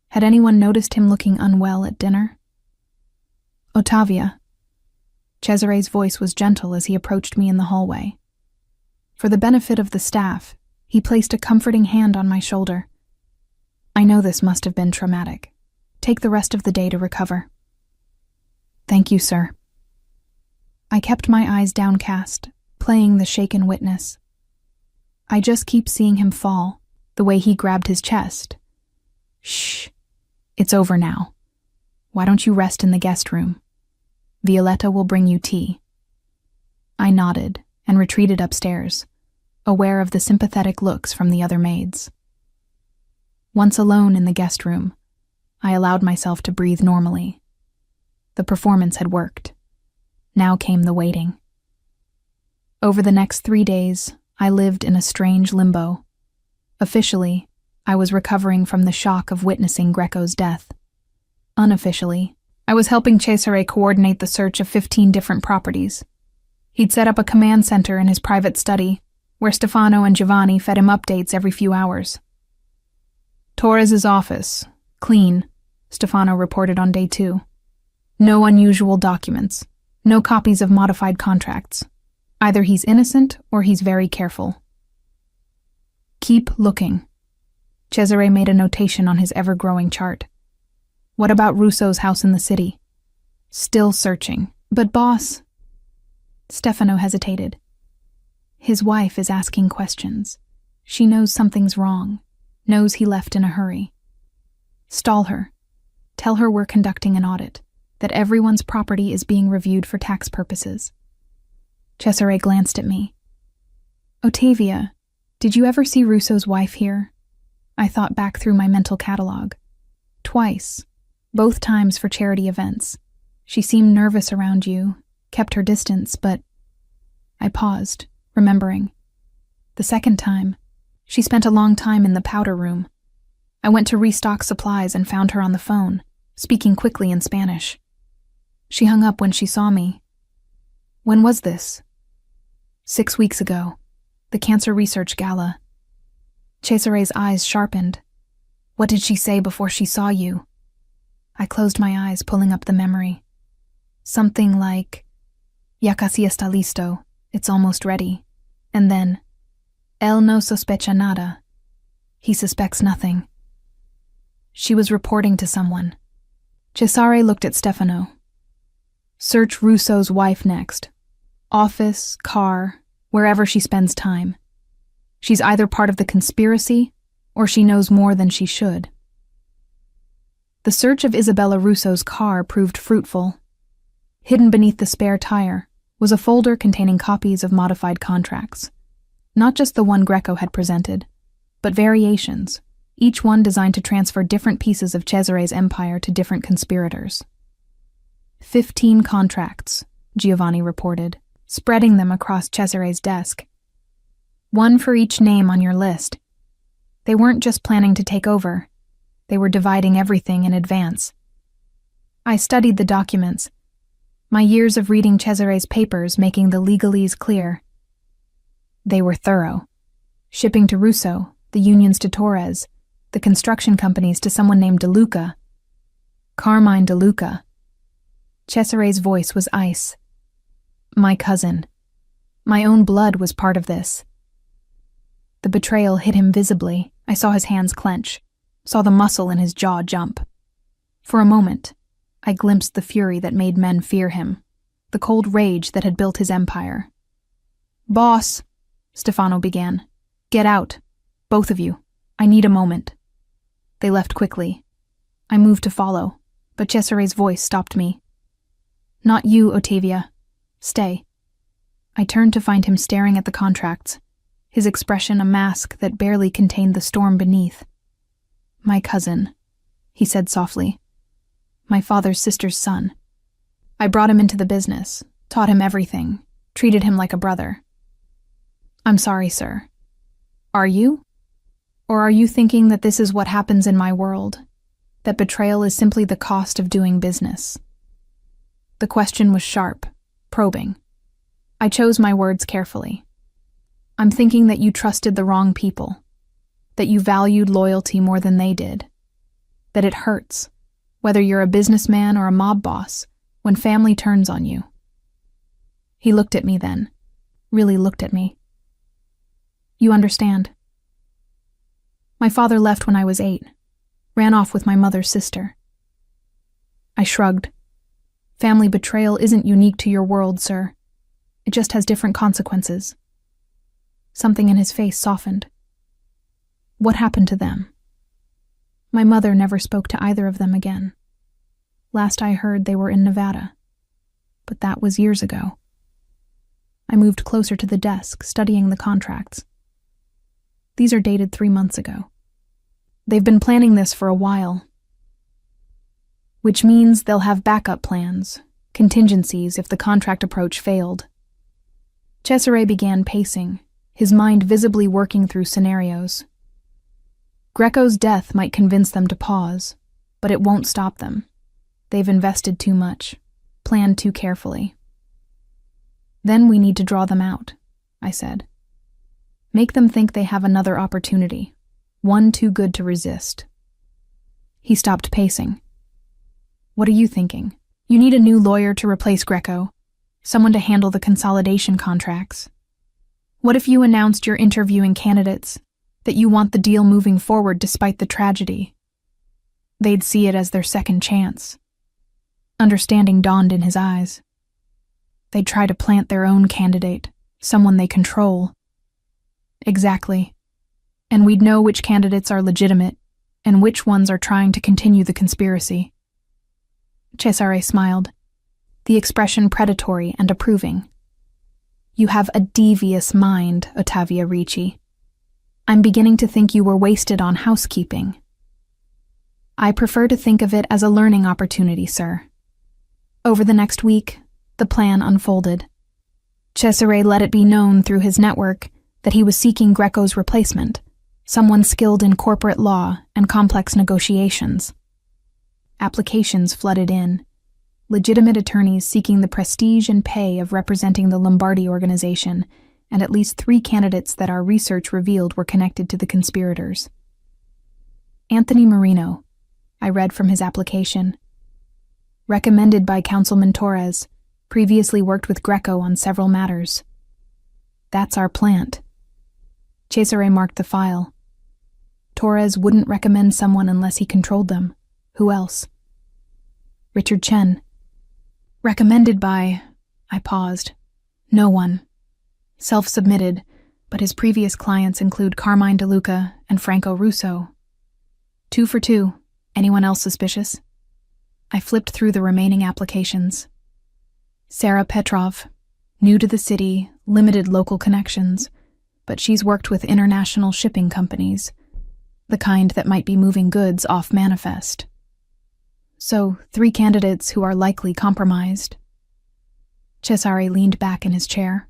Had anyone noticed him looking unwell at dinner? "Ottavia." Cesare's voice was gentle as he approached me in the hallway. For the benefit of the staff, he placed a comforting hand on my shoulder. "I know this must have been traumatic. Take the rest of the day to recover." "Thank you, sir." I kept my eyes downcast, playing the shaken witness. I just keep seeing him fall, the way he grabbed his chest. "Shh. It's over now. Why don't you rest in the guest room? Violetta will bring you tea." I nodded and retreated upstairs, aware of the sympathetic looks from the other maids. Once alone in the guest room, I allowed myself to breathe normally. The performance had worked. Now came the waiting. Over the next 3 days, I lived in a strange limbo. Officially, I was recovering from the shock of witnessing Greco's death. Unofficially, I was helping Cesare coordinate the search of 15 different properties. He'd set up a command center in his private study, where Stefano and Giovanni fed him updates every few hours. "Torres's office. Clean," Stefano reported on day 2. "No unusual documents. No copies of modified contracts. Either he's innocent or he's very careful." "Keep looking." Cesare made a notation on his ever-growing chart. "What about Russo's house in the city?" "Still searching. But boss..." Stefano hesitated. His wife is asking questions. She knows something's wrong, knows he left in a hurry. "Stall her. Tell her we're conducting an audit, that everyone's property is being reviewed for tax purposes. Cesare glanced at me. Ottavia, did you ever see Russo's wife here? I thought back through my mental catalog. Twice, both times for charity events. She seemed nervous around you, kept her distance, but... I paused, remembering. The second time, she spent a long time in the powder room. I went to restock supplies and found her on the phone, speaking quickly in Spanish. She hung up when she saw me. When was this? 6 weeks ago. The Cancer Research Gala. Cesare's eyes sharpened. What did she say before she saw you? I closed my eyes, pulling up the memory. Something like, Ya casi está listo, it's almost ready. And then, Él no sospecha nada. He suspects nothing. She was reporting to someone. Cesare looked at Stefano. Search Russo's wife next. Office, car, wherever she spends time. She's either part of the conspiracy, or she knows more than she should. The search of Isabella Russo's car proved fruitful. Hidden beneath the spare tire was a folder containing copies of modified contracts. Not just the one Greco had presented, but variations, each one designed to transfer different pieces of Cesare's empire to different conspirators. 15 contracts, Giovanni reported, spreading them across Cesare's desk. One for each name on your list. They weren't just planning to take over. They were dividing everything in advance. I studied the documents, my years of reading Cesare's papers making the legalese clear. They were thorough. Shipping to Russo, the unions to Torres, the construction companies to someone named De Luca. Carmine De Luca. Cesare's voice was ice. My cousin. My own blood was part of this. The betrayal hit him visibly. I saw his hands clench, saw the muscle in his jaw jump. For a moment, I glimpsed the fury that made men fear him, the cold rage that had built his empire. Boss, Stefano began. Get out. Both of you. I need a moment. They left quickly. I moved to follow, but Cesare's voice stopped me. Not you, Ottavia. Stay. I turned to find him staring at the contracts, his expression a mask that barely contained the storm beneath. My cousin, he said softly. My father's sister's son. I brought him into the business, taught him everything, treated him like a brother. I'm sorry, sir. Are you? Or are you thinking that this is what happens in my world, that betrayal is simply the cost of doing business? The question was sharp, probing. I chose my words carefully. I'm thinking that you trusted the wrong people, that you valued loyalty more than they did, that it hurts, whether you're a businessman or a mob boss, when family turns on you. He looked at me then, really looked at me. You understand. My father left when I was 8, ran off with my mother's sister. I shrugged. Family betrayal isn't unique to your world, sir. It just has different consequences. Something in his face softened. What happened to them? My mother never spoke to either of them again. Last I heard, they were in Nevada. But that was years ago. I moved closer to the desk, studying the contracts. These are dated 3 months ago. They've been planning this for a while. Which means they'll have backup plans, contingencies if the contract approach failed. Cesare began pacing, his mind visibly working through scenarios. Greco's death might convince them to pause, but it won't stop them. They've invested too much, planned too carefully. Then we need to draw them out, I said. Make them think they have another opportunity, one too good to resist. He stopped pacing. What are you thinking? You need a new lawyer to replace Greco, someone to handle the consolidation contracts. What if you announced you're interviewing candidates, that you want the deal moving forward despite the tragedy? They'd see it as their second chance. Understanding dawned in his eyes. They'd try to plant their own candidate, someone they control. Exactly. And we'd know which candidates are legitimate, and which ones are trying to continue the conspiracy. Cesare smiled, the expression predatory and approving. You have a devious mind, Ottavia Ricci. I'm beginning to think you were wasted on housekeeping. I prefer to think of it as a learning opportunity, sir. Over the next week, the plan unfolded. Cesare let it be known through his network that he was seeking Greco's replacement, someone skilled in corporate law and complex negotiations. Applications flooded in, legitimate attorneys seeking the prestige and pay of representing the Lombardi organization, and at least 3 candidates that our research revealed were connected to the conspirators. Anthony Marino, I read from his application. Recommended by Councilman Torres, previously worked with Greco on several matters. That's our plant. Cesare marked the file. Torres wouldn't recommend someone unless he controlled them. Who else? Richard Chen. Recommended by... I paused. No one. Self-submitted, but his previous clients include Carmine DeLuca and Franco Russo. 2 for 2. Anyone else suspicious? I flipped through the remaining applications. Sarah Petrov. New to the city, limited local connections, but she's worked with international shipping companies, the kind that might be moving goods off manifest. So, 3 candidates who are likely compromised. Cesare leaned back in his chair.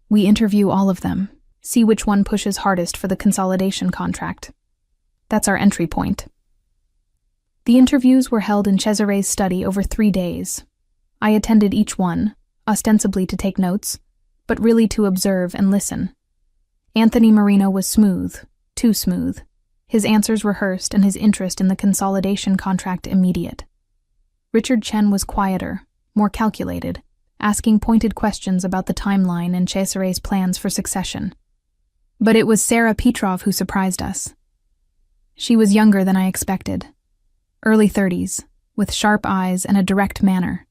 We interview all of them, see which one pushes hardest for the consolidation contract. That's our entry point. The interviews were held in Cesare's study over 3 days. I attended each one, ostensibly to take notes, but really to observe and listen. Anthony Marino was smooth, too smooth. His answers rehearsed and his interest in the consolidation contract immediate. Richard Chen was quieter, more calculated, asking pointed questions about the timeline and Cesare's plans for succession. But it was Sarah Petrov who surprised us. She was younger than I expected. Early 30s, with sharp eyes and a direct manner.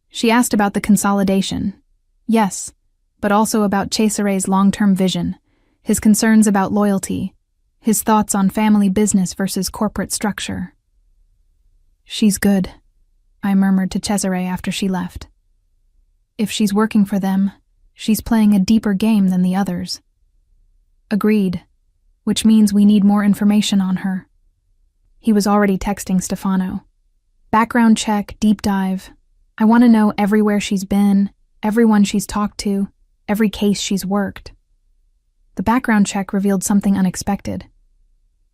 She asked about the consolidation. Yes, but also about Cesare's long-term vision, his concerns about loyalty, his thoughts on family business versus corporate structure. She's good, I murmured to Cesare after she left. If she's working for them, she's playing a deeper game than the others. Agreed, which means we need more information on her. He was already texting Stefano. Background check, deep dive. I want to know everywhere she's been, everyone she's talked to, every case she's worked. The background check revealed something unexpected.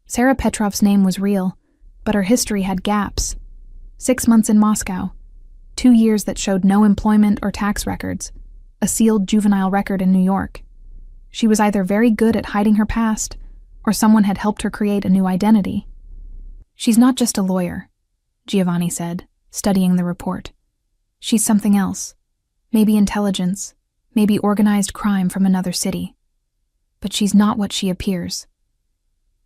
Sarah Petrov's name was real, but her history had gaps. 6 months in Moscow, 2 years that showed no employment or tax records, a sealed juvenile record in New York. She was either very good at hiding her past, or someone had helped her create a new identity. She's not just a lawyer, Giovanni said, studying the report. She's something else. Maybe intelligence, maybe organized crime from another city. But she's not what she appears.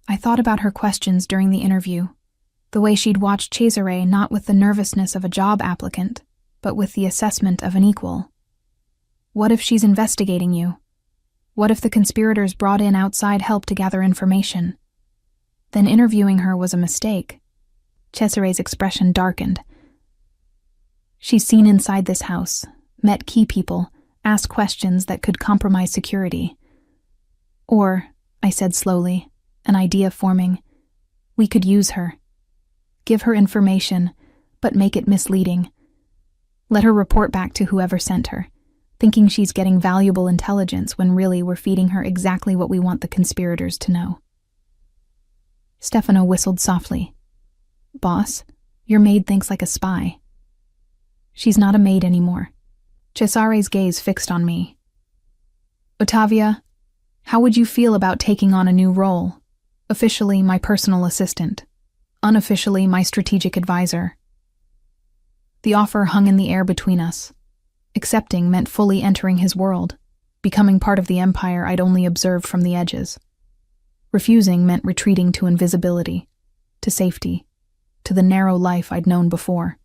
I thought about her questions during the interview, the way she'd watched Cesare not with the nervousness of a job applicant, but with the assessment of an equal. What if she's investigating you? What if the conspirators brought in outside help to gather information? Then interviewing her was a mistake. Cesare's expression darkened. She's seen inside this house, met key people, asked questions that could compromise security. Or, I said slowly, an idea forming, we could use her. Give her information, but make it misleading. Let her report back to whoever sent her, thinking she's getting valuable intelligence when really we're feeding her exactly what we want the conspirators to know. Stefano whistled softly. Boss, your maid thinks like a spy. She's not a maid anymore. Cesare's gaze fixed on me. Ottavia, how would you feel about taking on a new role? Officially my personal assistant. Unofficially my strategic advisor. The offer hung in the air between us. Accepting meant fully entering his world, becoming part of the empire I'd only observed from the edges. Refusing meant retreating to invisibility, to safety, to the narrow life I'd known before.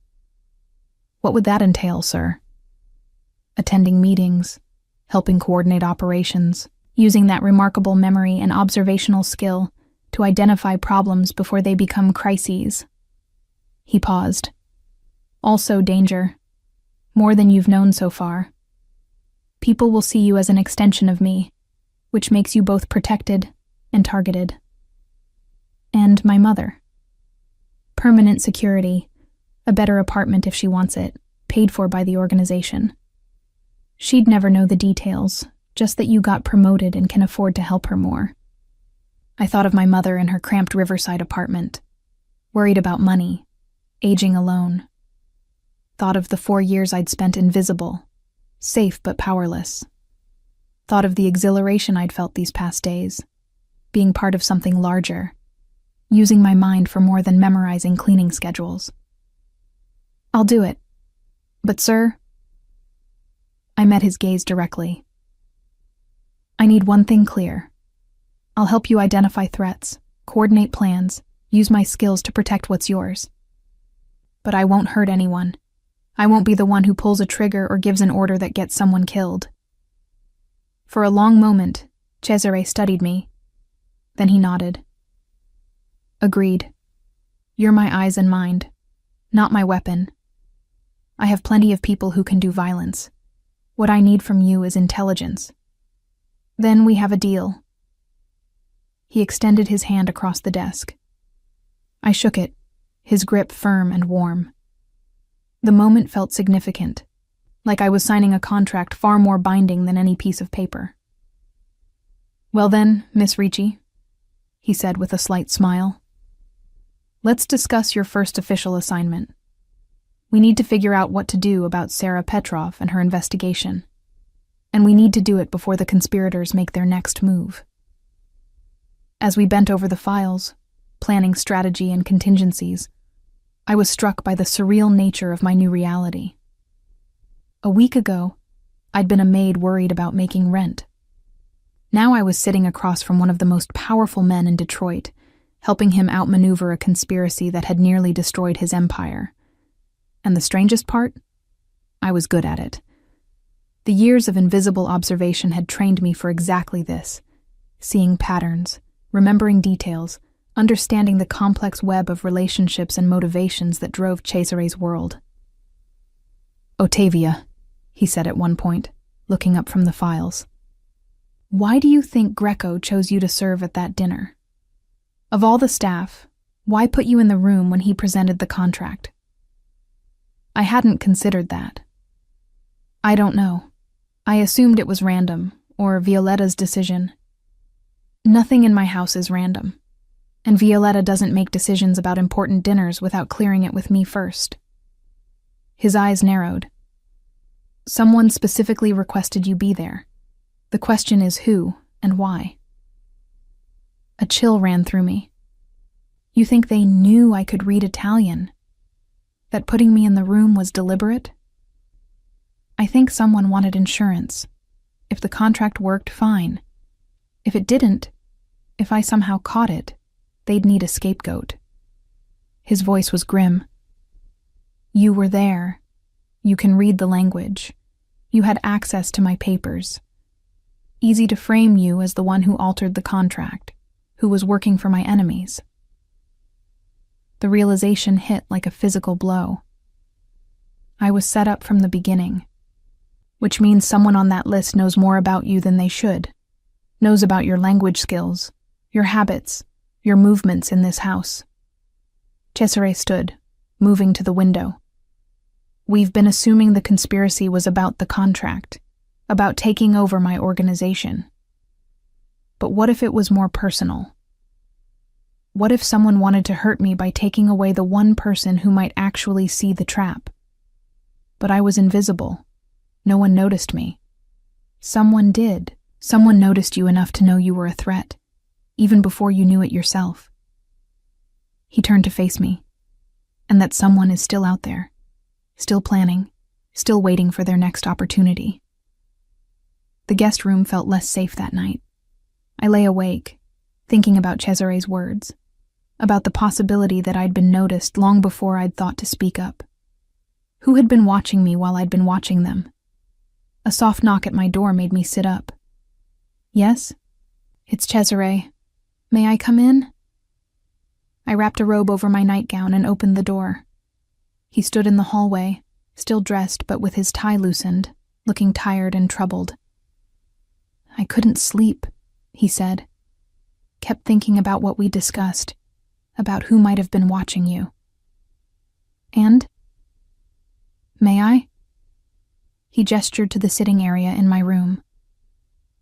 What would that entail, sir? Attending meetings, helping coordinate operations, using that remarkable memory and observational skill to identify problems before they become crises. He paused, Also danger. More than you've known so far. People will see you as an extension of me, which makes you both protected and targeted. And my mother. Permanent security, a better apartment if she wants it, paid for by the organization. She'd never know the details, just that you got promoted and can afford to help her more. I thought of my mother in her cramped Riverside apartment, worried about money, aging alone. Thought of the 4 years I'd spent invisible, safe but powerless. Thought of the exhilaration I'd felt these past days, being part of something larger, using my mind for more than memorizing cleaning schedules. I'll do it. But sir, I met his gaze directly. I need one thing clear. I'll help you identify threats, coordinate plans, use my skills to protect what's yours. But I won't hurt anyone. I won't be the one who pulls a trigger or gives an order that gets someone killed. For a long moment, Cesare studied me. Then he nodded. Agreed. You're my eyes and mind, not my weapon. I have plenty of people who can do violence. What I need from you is intelligence. Then we have a deal. He extended his hand across the desk. I shook it, his grip firm and warm. The moment felt significant, like I was signing a contract far more binding than any piece of paper. Well then, Miss Ricci, he said with a slight smile. Let's discuss your first official assignment. We need to figure out what to do about Sarah Petrov and her investigation. And we need to do it before the conspirators make their next move. As we bent over the files, planning strategy and contingencies, I was struck by the surreal nature of my new reality. A week ago, I'd been a maid worried about making rent. Now I was sitting across from one of the most powerful men in Detroit, helping him outmaneuver a conspiracy that had nearly destroyed his empire. And the strangest part? I was good at it. The years of invisible observation had trained me for exactly this, seeing patterns, remembering details, understanding the complex web of relationships and motivations that drove Cesare's world. Ottavia, he said at one point, looking up from the files. Why do you think Greco chose you to serve at that dinner? Of all the staff, why put you in the room when he presented the contract? I hadn't considered that. I don't know. I assumed it was random, or Violetta's decision. Nothing in my house is random, and Violetta doesn't make decisions about important dinners without clearing it with me first. His eyes narrowed. Someone specifically requested you be there. The question is who and why. A chill ran through me. You think they knew I could read Italian? That putting me in the room was deliberate? I think someone wanted insurance. If the contract worked, fine. If it didn't, if I somehow caught it, they'd need a scapegoat. His voice was grim. You were there. You can read the language. You had access to my papers. Easy to frame you as the one who altered the contract, who was working for my enemies. The realization hit like a physical blow. I was set up from the beginning, which means someone on that list knows more about you than they should, knows about your language skills, your habits, your movements in this house. Cesare stood, moving to the window. We've been assuming the conspiracy was about the contract, about taking over my organization. But what if it was more personal? What if someone wanted to hurt me by taking away the one person who might actually see the trap? But I was invisible. No one noticed me. Someone did. Someone noticed you enough to know you were a threat, even before you knew it yourself. He turned to face me, and that someone is still out there, still planning, still waiting for their next opportunity. The guest room felt less safe that night. I lay awake, thinking about Cesare's words, about the possibility that I'd been noticed long before I'd thought to speak up. Who had been watching me while I'd been watching them? A soft knock at my door made me sit up. Yes? It's Cesare. May I come in? I wrapped a robe over my nightgown and opened the door. He stood in the hallway, still dressed but with his tie loosened, looking tired and troubled. "I couldn't sleep," he said. "Kept thinking about what we discussed, about who might have been watching you." "And? May I?" He gestured to the sitting area in my room.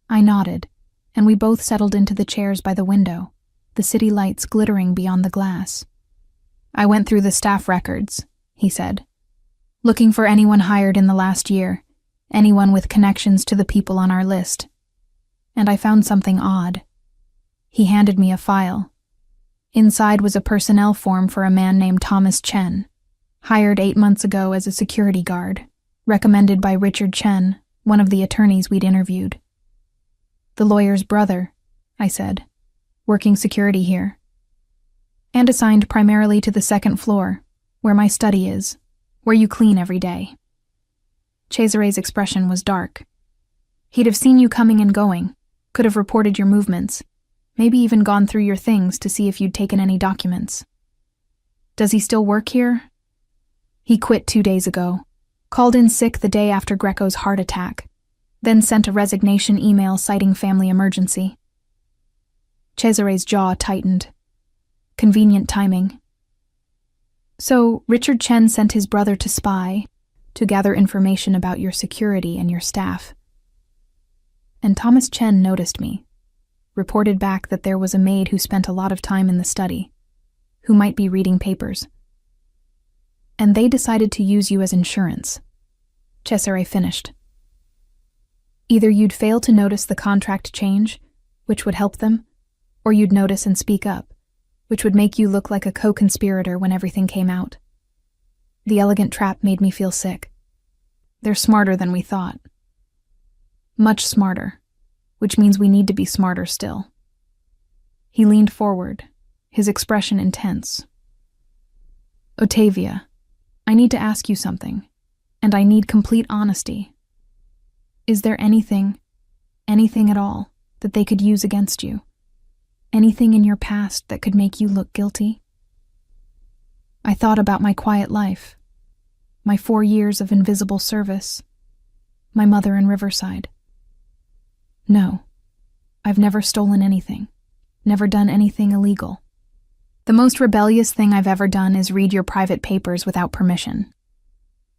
I nodded, and we both settled into the chairs by the window, the city lights glittering beyond the glass. "I went through the staff records," he said, "looking for anyone hired in the last year, anyone with connections to the people on our list. And I found something odd." He handed me a file. Inside was a personnel form for a man named Thomas Chen, hired 8 months ago as a security guard, recommended by Richard Chen, one of the attorneys we'd interviewed. "The lawyer's brother," I said, "working security here. And assigned primarily to the second floor, where my study is, where you clean every day." Cesare's expression was dark. "He'd have seen you coming and going, could have reported your movements, maybe even gone through your things to see if you'd taken any documents." "Does he still work here?" "He quit 2 days ago, called in sick the day after Greco's heart attack, then sent a resignation email citing family emergency." Cesare's jaw tightened. Convenient timing. "So, Richard Chen sent his brother to spy, to gather information about your security and your staff. And Thomas Chen noticed me, reported back that there was a maid who spent a lot of time in the study, who might be reading papers. And they decided to use you as insurance." Cesare finished. "Either you'd fail to notice the contract change, which would help them, or you'd notice and speak up, which would make you look like a co-conspirator when everything came out. The elegant trap made me feel sick. They're smarter than we thought. Much smarter, which means we need to be smarter still." He leaned forward, his expression intense. "Ottavia, I need to ask you something, and I need complete honesty. Is there anything at all, that they could use against you? Anything in your past that could make you look guilty?" I thought about my quiet life, my 4 years of invisible service, my mother in Riverside. "No, I've never stolen anything, never done anything illegal. The most rebellious thing I've ever done is read your private papers without permission.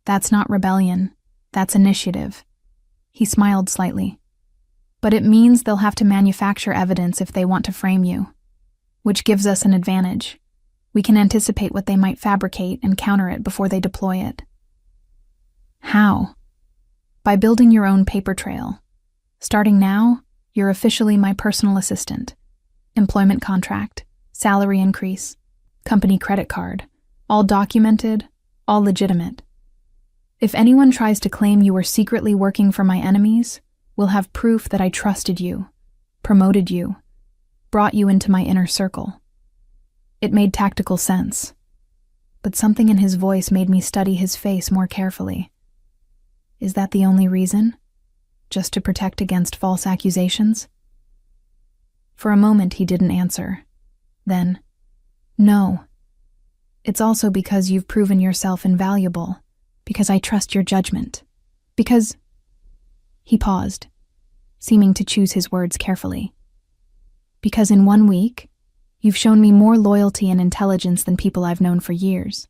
That's not rebellion, that's initiative." He smiled slightly. "But it means they'll have to manufacture evidence if they want to frame you, which gives us an advantage. We can anticipate what they might fabricate and counter it before they deploy it." "How?" "By building your own paper trail. Starting now, you're officially my personal assistant. Employment contract, salary increase, company credit card, all documented, all legitimate. If anyone tries to claim you were secretly working for my enemies, we'll have proof that I trusted you, promoted you, brought you into my inner circle." It made tactical sense, but something in his voice made me study his face more carefully. "Is that the only reason? Just to protect against false accusations?" For a moment he didn't answer. Then, "No. It's also because you've proven yourself invaluable, because I trust your judgment, because—" He paused, seeming to choose his words carefully. "Because in 1 week, you've shown me more loyalty and intelligence than people I've known for years.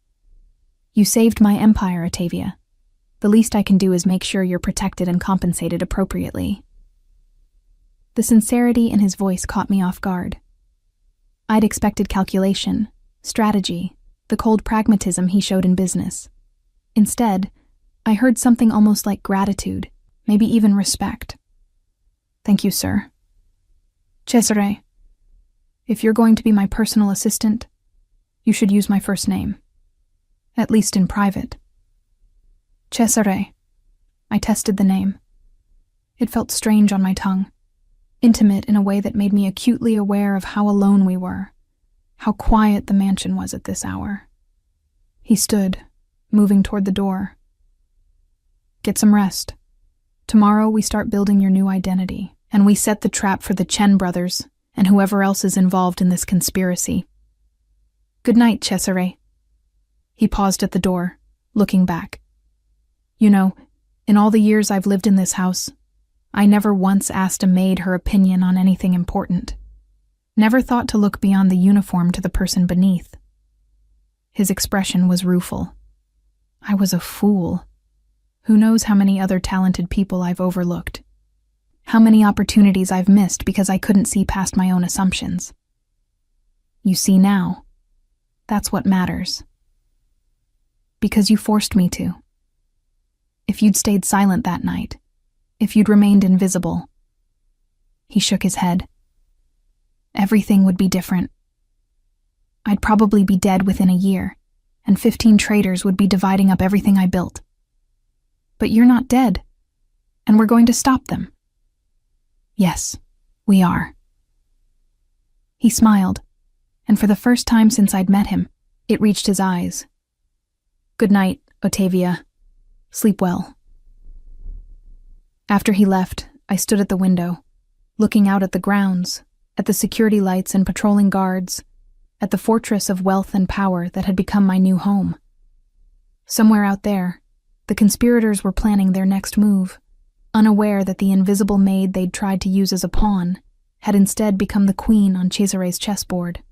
You saved my empire, Ottavia. The least I can do is make sure you're protected and compensated appropriately." The sincerity in his voice caught me off guard. I'd expected calculation, strategy, the cold pragmatism he showed in business. Instead, I heard something almost like gratitude, maybe even respect. "Thank you, sir. Cesare, if you're going to be my personal assistant, you should use my first name, at least in private." "Cesare." I tested the name. It felt strange on my tongue, intimate in a way that made me acutely aware of how alone we were, how quiet the mansion was at this hour. He stood, moving toward the door. "Get some rest. Tomorrow we start building your new identity, and we set the trap for the Chen brothers and whoever else is involved in this conspiracy. Good night, Cesare." He paused at the door, looking back. You know, in all the years I've lived in this house, I never once asked a maid her opinion on anything important. Never thought to look beyond the uniform to the person beneath. His expression was rueful. I was a fool. Who knows how many other talented people I've overlooked? How many opportunities I've missed because I couldn't see past my own assumptions? You see now. That's what matters. Because you forced me to. If you'd stayed silent that night, if you'd remained invisible. He shook his head. Everything would be different. I'd probably be dead within a year, and 15 traitors would be dividing up everything I built. But you're not dead, and we're going to stop them. Yes, we are. He smiled, and for the first time since I'd met him, it reached his eyes. Good night, Octavia. Sleep well. After he left, I stood at the window, looking out at the grounds, at the security lights and patrolling guards, at the fortress of wealth and power that had become my new home. Somewhere out there, the conspirators were planning their next move, unaware that the invisible maid they'd tried to use as a pawn had instead become the queen on Cesare's chessboard.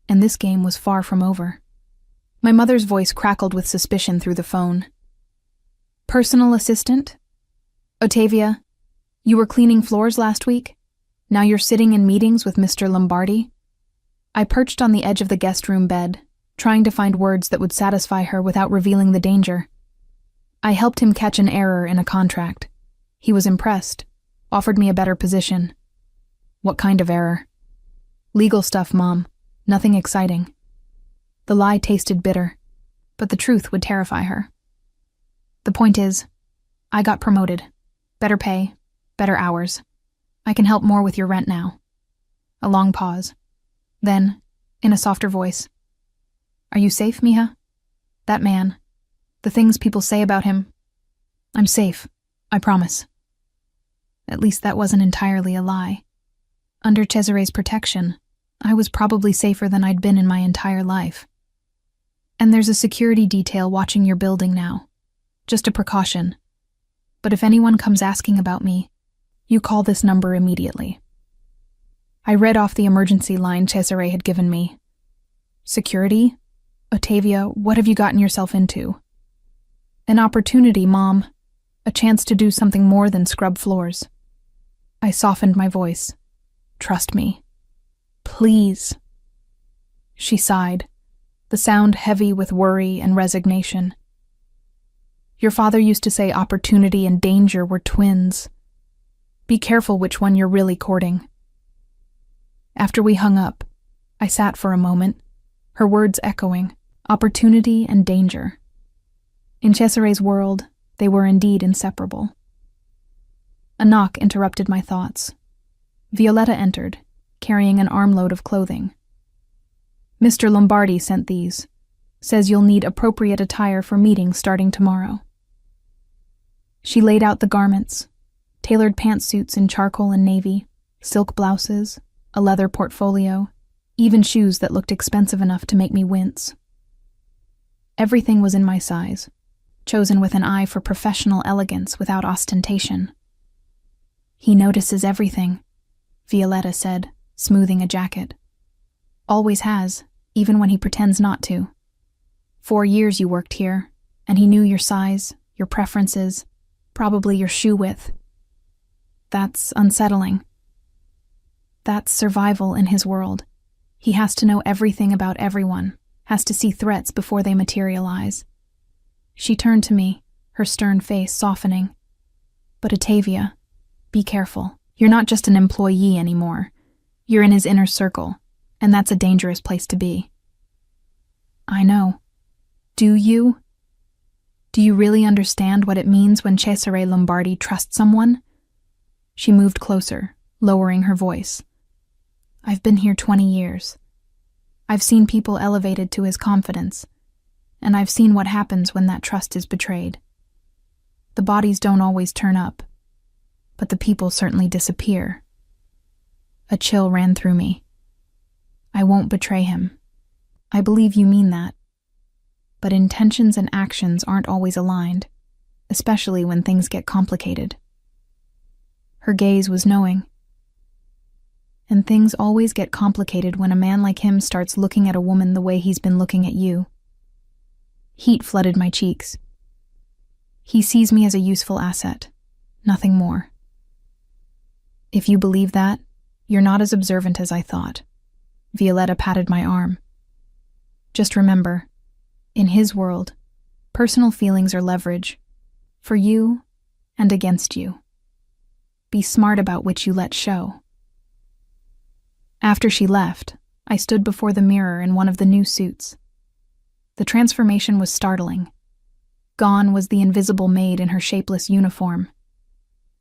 And this game was far from over. My mother's voice crackled with suspicion through the phone. Personal assistant? Octavia, you were cleaning floors last week? Now you're sitting in meetings with Mr. Lombardi? I perched on the edge of the guest room bed, trying to find words that would satisfy her without revealing the danger. I helped him catch an error in a contract. He was impressed, offered me a better position. What kind of error? Legal stuff, Mom. Nothing exciting. The lie tasted bitter, but the truth would terrify her. The point is, I got promoted. Better pay, better hours. I can help more with your rent now. A long pause. Then, in a softer voice, Are you safe, Mija? That man, the things people say about him. I'm safe, I promise. At least that wasn't entirely a lie. Under Cesare's protection, I was probably safer than I'd been in my entire life. And there's a security detail watching your building now. Just a precaution. But if anyone comes asking about me, you call this number immediately. I read off the emergency line Cesare had given me. Security? Octavia, what have you gotten yourself into? An opportunity, Mom. A chance to do something more than scrub floors. I softened my voice. Trust me. Please. She sighed, the sound heavy with worry and resignation. Your father used to say opportunity and danger were twins. Be careful which one you're really courting. After we hung up, I sat for a moment, her words echoing, opportunity and danger. In Cesare's world, they were indeed inseparable. A knock interrupted my thoughts. Violetta entered, carrying an armload of clothing. Mr. Lombardi sent these. Says you'll need appropriate attire for meetings starting tomorrow. She laid out the garments, tailored pantsuits in charcoal and navy, silk blouses, a leather portfolio, even shoes that looked expensive enough to make me wince. Everything was in my size, chosen with an eye for professional elegance without ostentation. He notices everything, Violetta said, smoothing a jacket. Always has, even when he pretends not to. 4 years you worked here, and he knew your size, your preferences, probably your shoe width. That's unsettling. That's survival in his world. He has to know everything about everyone, has to see threats before they materialize. She turned to me, her stern face softening. But Octavia, be careful. You're not just an employee anymore. You're in his inner circle, and that's a dangerous place to be. I know. Do you? Do you really understand what it means when Cesare Lombardi trusts someone? She moved closer, lowering her voice. I've been here 20 years. I've seen people elevated to his confidence, and I've seen what happens when that trust is betrayed. The bodies don't always turn up, but the people certainly disappear. A chill ran through me. I won't betray him. I believe you mean that. but intentions and actions aren't always aligned, especially when things get complicated. Her gaze was knowing. And things always get complicated when a man like him starts looking at a woman the way he's been looking at you. Heat flooded my cheeks. He sees me as a useful asset, nothing more. If you believe that, you're not as observant as I thought. Violetta patted my arm. Just remember, in his world, personal feelings are leverage, for you and against you. Be smart about which you let show. After she left, I stood before the mirror in one of the new suits. The transformation was startling. Gone was the invisible maid in her shapeless uniform.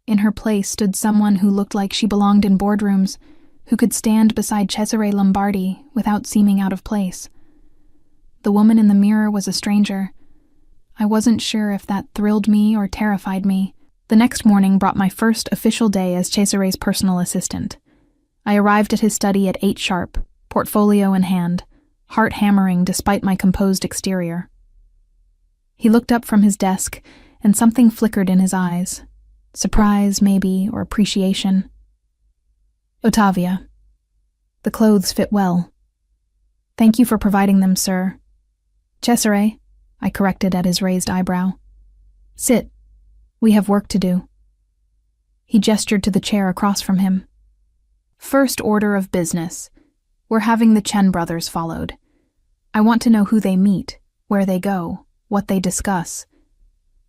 In her place stood someone who looked like she belonged in boardrooms, who could stand beside Cesare Lombardi without seeming out of place. The woman in the mirror was a stranger. I wasn't sure if that thrilled me or terrified me. The next morning brought my first official day as Cesare's personal assistant. I arrived at his study at 8 sharp, portfolio in hand, heart hammering despite my composed exterior. He looked up from his desk, and something flickered in his eyes. Surprise, maybe, or appreciation. Ottavia. The clothes fit well. Thank you for providing them, sir. Cesare, I corrected at his raised eyebrow. Sit. We have work to do. He gestured to the chair across from him. First order of business. We're having the Chen brothers followed. I want to know who they meet, where they go, what they discuss.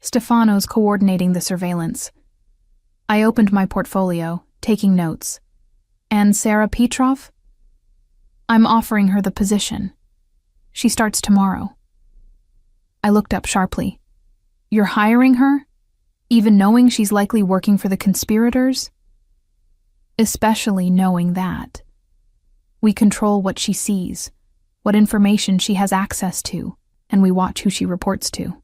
Stefano's coordinating the surveillance. I opened my portfolio, taking notes. And Sarah Petrov? I'm offering her the position. She starts tomorrow. I looked up sharply. You're hiring her? Even knowing she's likely working for the conspirators? Especially knowing that. We control what she sees, what information she has access to, and we watch who she reports to.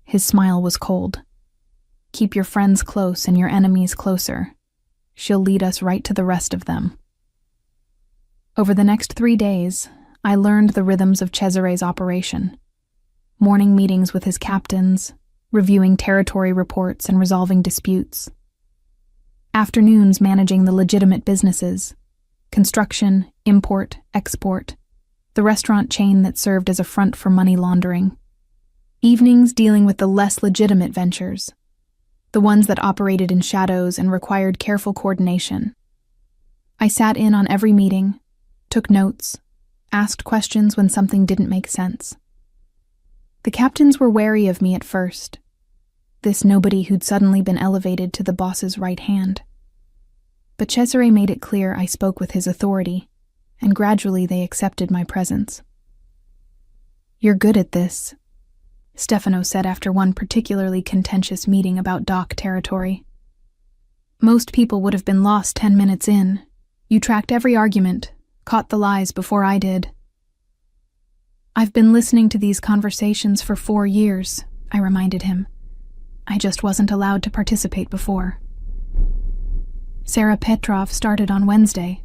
His smile was cold. Keep your friends close and your enemies closer. She'll lead us right to the rest of them. Over the next 3 days, I learned the rhythms of Cesare's operation. Morning meetings with his captains, reviewing territory reports and resolving disputes. Afternoons managing the legitimate businesses, construction, import, export, the restaurant chain that served as a front for money laundering. Evenings dealing with the less legitimate ventures, the ones that operated in shadows and required careful coordination. I sat in on every meeting, took notes, asked questions when something didn't make sense. The captains were wary of me at first, this nobody who'd suddenly been elevated to the boss's right hand. But Cesare made it clear I spoke with his authority, and gradually they accepted my presence. You're good at this, Stefano said after one particularly contentious meeting about dock territory. Most people would have been lost 10 minutes in. You tracked every argument, caught the lies before I did. I've been listening to these conversations for 4 years, I reminded him. I just wasn't allowed to participate before. Sarah Petrov started on Wednesday.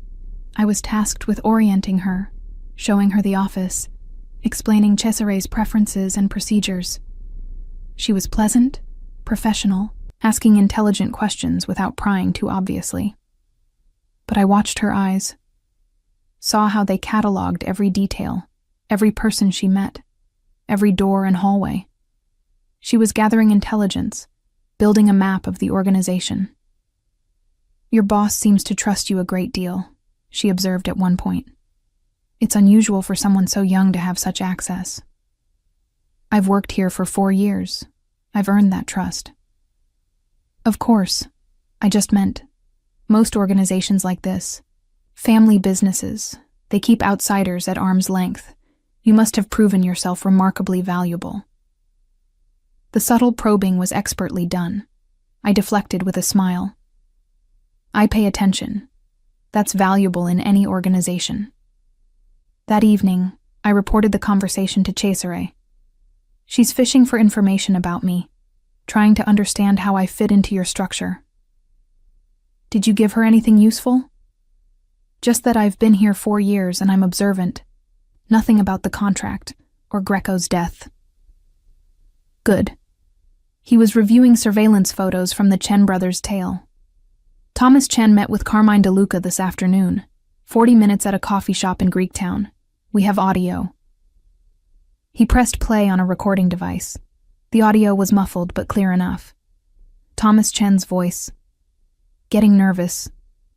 I was tasked with orienting her, showing her the office, explaining Cesare's preferences and procedures. She was pleasant, professional, asking intelligent questions without prying too obviously. But I watched her eyes, saw how they cataloged every detail, every person she met, every door and hallway. She was gathering intelligence, building a map of the organization. Your boss seems to trust you a great deal, she observed at one point. It's unusual for someone so young to have such access. I've worked here for 4 years. I've earned that trust. Of course, I just meant, most organizations like this, family businesses, they keep outsiders at arm's length. You must have proven yourself remarkably valuable. The subtle probing was expertly done. I deflected with a smile. I pay attention. That's valuable in any organization. That evening, I reported the conversation to Cesare. She's fishing for information about me, trying to understand how I fit into your structure. Did you give her anything useful? Just that I've been here 4 years and I'm observant. Nothing about the contract, or Greco's death. Good. He was reviewing surveillance photos from the Chen brothers' tale. Thomas Chen met with Carmine DeLuca this afternoon, 40 minutes at a coffee shop in Greektown. We have audio. He pressed play on a recording device. The audio was muffled but clear enough. Thomas Chen's voice. Getting nervous.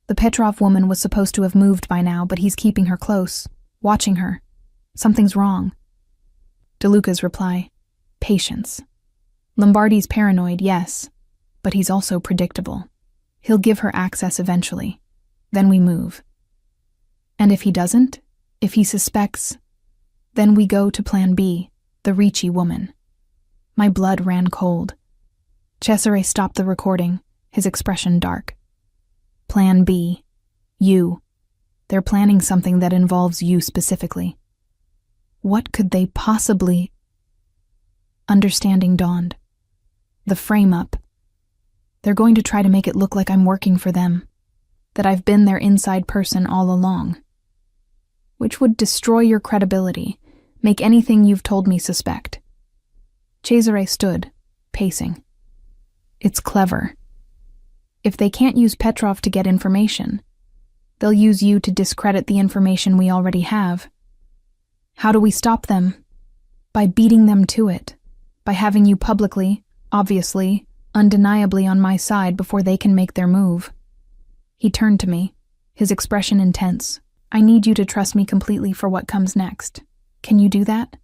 The Petrov woman was supposed to have moved by now, but he's keeping her close, watching her. Something's wrong. DeLuca's reply. Patience. Lombardi's paranoid, yes, but he's also predictable. He'll give her access eventually. Then we move. And if he doesn't, if he suspects, then we go to plan B, the Ricci woman. My blood ran cold. Cesare stopped the recording, his expression dark. Plan B. You. They're planning something that involves you specifically. What could they possibly... Understanding dawned. The frame-up. They're going to try to make it look like I'm working for them, that I've been their inside person all along. Which would destroy your credibility, make anything you've told me suspect. Cesare stood, pacing. It's clever. If they can't use Petrov to get information, they'll use you to discredit the information we already have. How do we stop them? By beating them to it. By having you publicly, obviously, undeniably on my side before they can make their move. He turned to me, his expression intense. I need you to trust me completely for what comes next. Can you do that?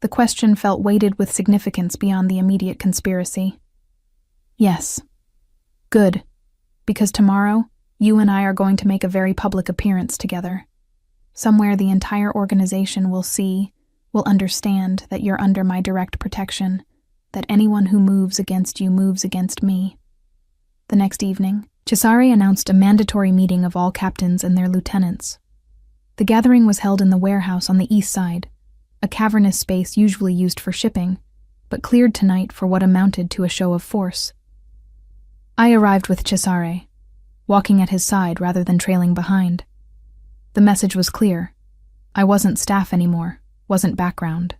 The question felt weighted with significance beyond the immediate conspiracy. Yes. Good. Because tomorrow, you and I are going to make a very public appearance together. Somewhere the entire organization will see, will understand that you're under my direct protection, that anyone who moves against you moves against me. The next evening, Cesare announced a mandatory meeting of all captains and their lieutenants. The gathering was held in the warehouse on the east side, a cavernous space usually used for shipping, but cleared tonight for what amounted to a show of force. I arrived with Cesare, walking at his side rather than trailing behind. The message was clear. I wasn't staff anymore, wasn't background.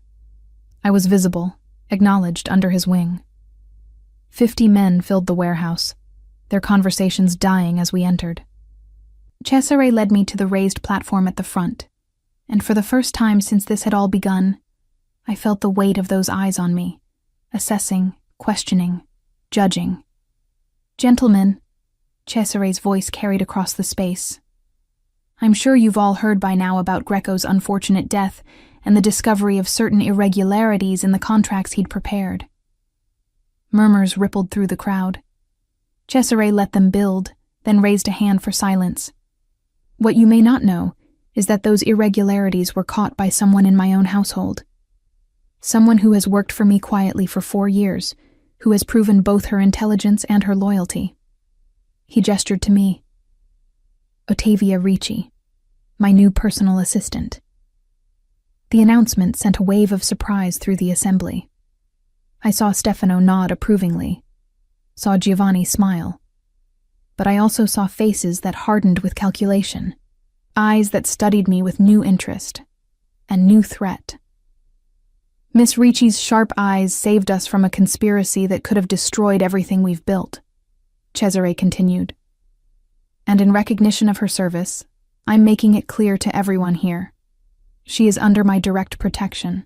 I was visible, acknowledged under his wing. 50 men filled the warehouse, their conversations dying as we entered. Cesare led me to the raised platform at the front, and for the first time since this had all begun, I felt the weight of those eyes on me, assessing, questioning, judging. Gentlemen, Cesare's voice carried across the space. I'm sure you've all heard by now about Greco's unfortunate death and the discovery of certain irregularities in the contracts he'd prepared. Murmurs rippled through the crowd. Cesare let them build, then raised a hand for silence. What you may not know is that those irregularities were caught by someone in my own household. Someone who has worked for me quietly for 4 years, who has proven both her intelligence and her loyalty. He gestured to me. Ottavia Ricci, my new personal assistant. The announcement sent a wave of surprise through the assembly. I saw Stefano nod approvingly, saw Giovanni smile. But I also saw faces that hardened with calculation, eyes that studied me with new interest and new threat. Miss Ricci's sharp eyes saved us from a conspiracy that could have destroyed everything we've built, Cesare continued. And in recognition of her service, I'm making it clear to everyone here. She is under my direct protection.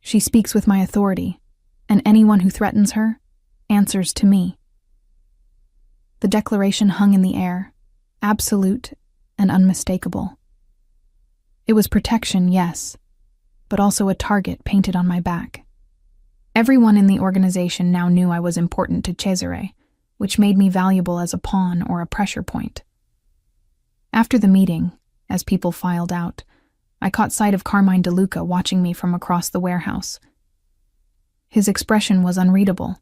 She speaks with my authority, and anyone who threatens her answers to me. The declaration hung in the air, absolute and unmistakable. It was protection, yes, but also a target painted on my back. Everyone in the organization now knew I was important to Cesare, which made me valuable as a pawn or a pressure point. After the meeting, as people filed out, I caught sight of Carmine DeLuca watching me from across the warehouse. His expression was unreadable,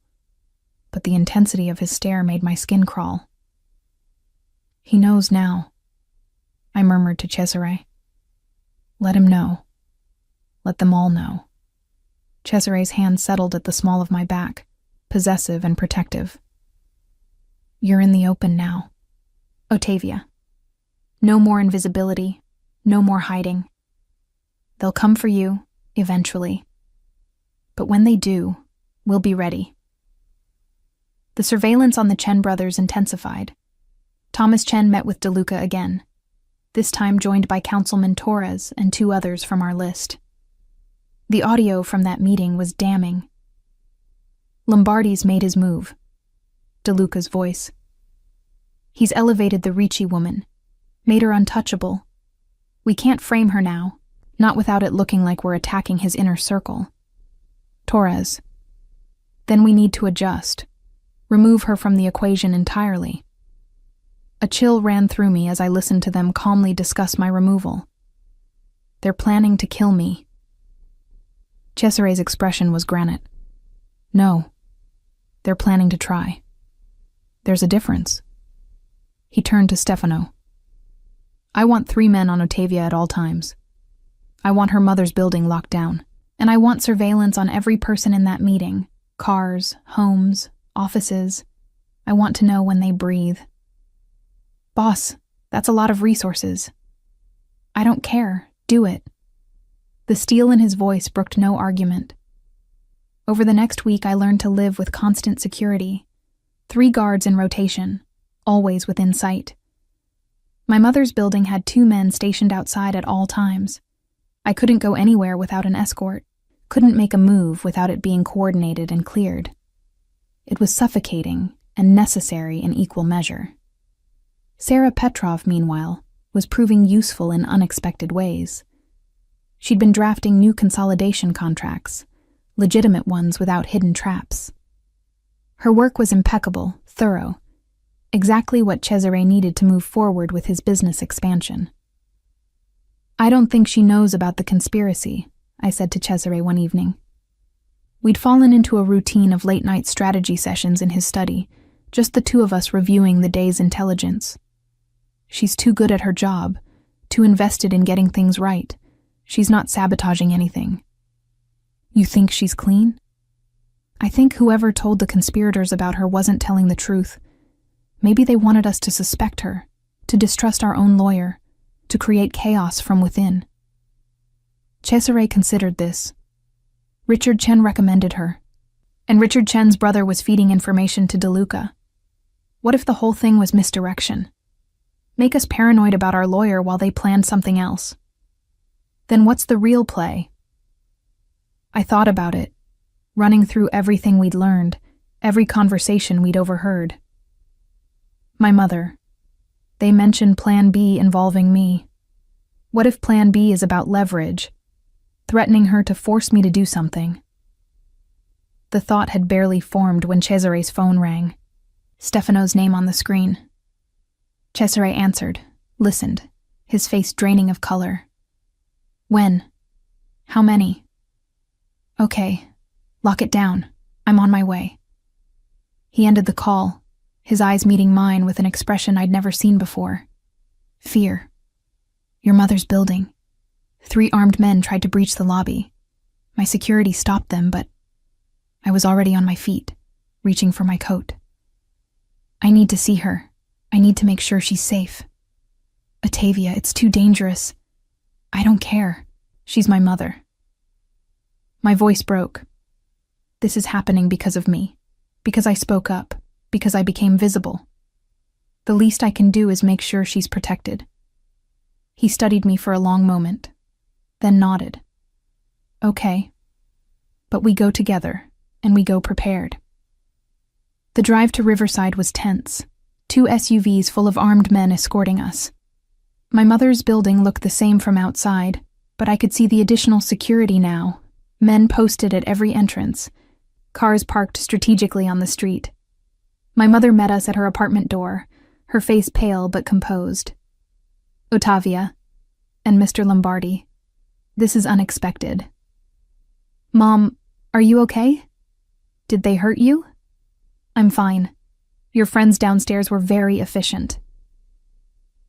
but the intensity of his stare made my skin crawl. He knows now, I murmured to Cesare. Let him know. Let them all know. Cesare's hand settled at the small of my back, possessive and protective. You're in the open now. Ottavia. No more invisibility, no more hiding. They'll come for you, eventually. But when they do, we'll be ready. The surveillance on the Chen brothers intensified. Thomas Chen met with DeLuca again, this time joined by Councilman Torres and 2 others from our list. The audio from that meeting was damning. Lombardi's made his move. DeLuca's voice. He's elevated the Ricci woman, made her untouchable. We can't frame her now, not without it looking like we're attacking his inner circle. Torres. Then we need to adjust. Remove her from the equation entirely. A chill ran through me as I listened to them calmly discuss my removal. They're planning to kill me. Cesare's expression was granite. No. They're planning to try. There's a difference. He turned to Stefano. I want 3 men on Ottavia at all times. I want her mother's building locked down, and I want surveillance on every person in that meeting. Cars, homes, offices. I want to know when they breathe. Boss, that's a lot of resources. I don't care. Do it. The steel in his voice brooked no argument. Over the next week, I learned to live with constant security. 3 guards in rotation, always within sight. My mother's building had 2 men stationed outside at all times. I couldn't go anywhere without an escort, couldn't make a move without it being coordinated and cleared. It was suffocating and necessary in equal measure. Sarah Petrov, meanwhile, was proving useful in unexpected ways. She'd been drafting new consolidation contracts, legitimate ones without hidden traps. Her work was impeccable, thorough, exactly what Cesare needed to move forward with his business expansion. I don't think she knows about the conspiracy, I said to Cesare one evening. We'd fallen into a routine of late-night strategy sessions in his study, just the 2 of us reviewing the day's intelligence. She's too good at her job, too invested in getting things right. She's not sabotaging anything. You think she's clean? I think whoever told the conspirators about her wasn't telling the truth. Maybe they wanted us to suspect her, to distrust our own lawyer, to create chaos from within. Cesare considered this. Richard Chen recommended her, and Richard Chen's brother was feeding information to DeLuca. What if the whole thing was misdirection? Make us paranoid about our lawyer while they planned something else. Then what's the real play? I thought about it, running through everything we'd learned, every conversation we'd overheard. My mother. They mentioned Plan B involving me. What if Plan B is about leverage, threatening her to force me to do something? The thought had barely formed when Cesare's phone rang. Stefano's name on the screen. Cesare answered, listened, his face draining of color. When? How many? Okay, lock it down. I'm on my way. He ended the call, his eyes meeting mine with an expression I'd never seen before. Fear. Your mother's building. 3 armed men tried to breach the lobby. My security stopped them, but I was already on my feet, reaching for my coat. I need to see her. I need to make sure she's safe. Ottavia, it's too dangerous. I don't care. She's my mother. My voice broke. This is happening because of me, because I spoke up, because I became visible. The least I can do is make sure she's protected. He studied me for a long moment, then nodded. Okay. But we go together, and we go prepared. The drive to Riverside was tense. 2 SUVs full of armed men escorting us. My mother's building looked the same from outside, but I could see the additional security now. Men posted at every entrance. Cars parked strategically on the street. My mother met us at her apartment door, her face pale but composed. Ottavia, and Mr. Lombardi. This is unexpected. Mom, are you okay? Did they hurt you? I'm fine. Your friends downstairs were very efficient.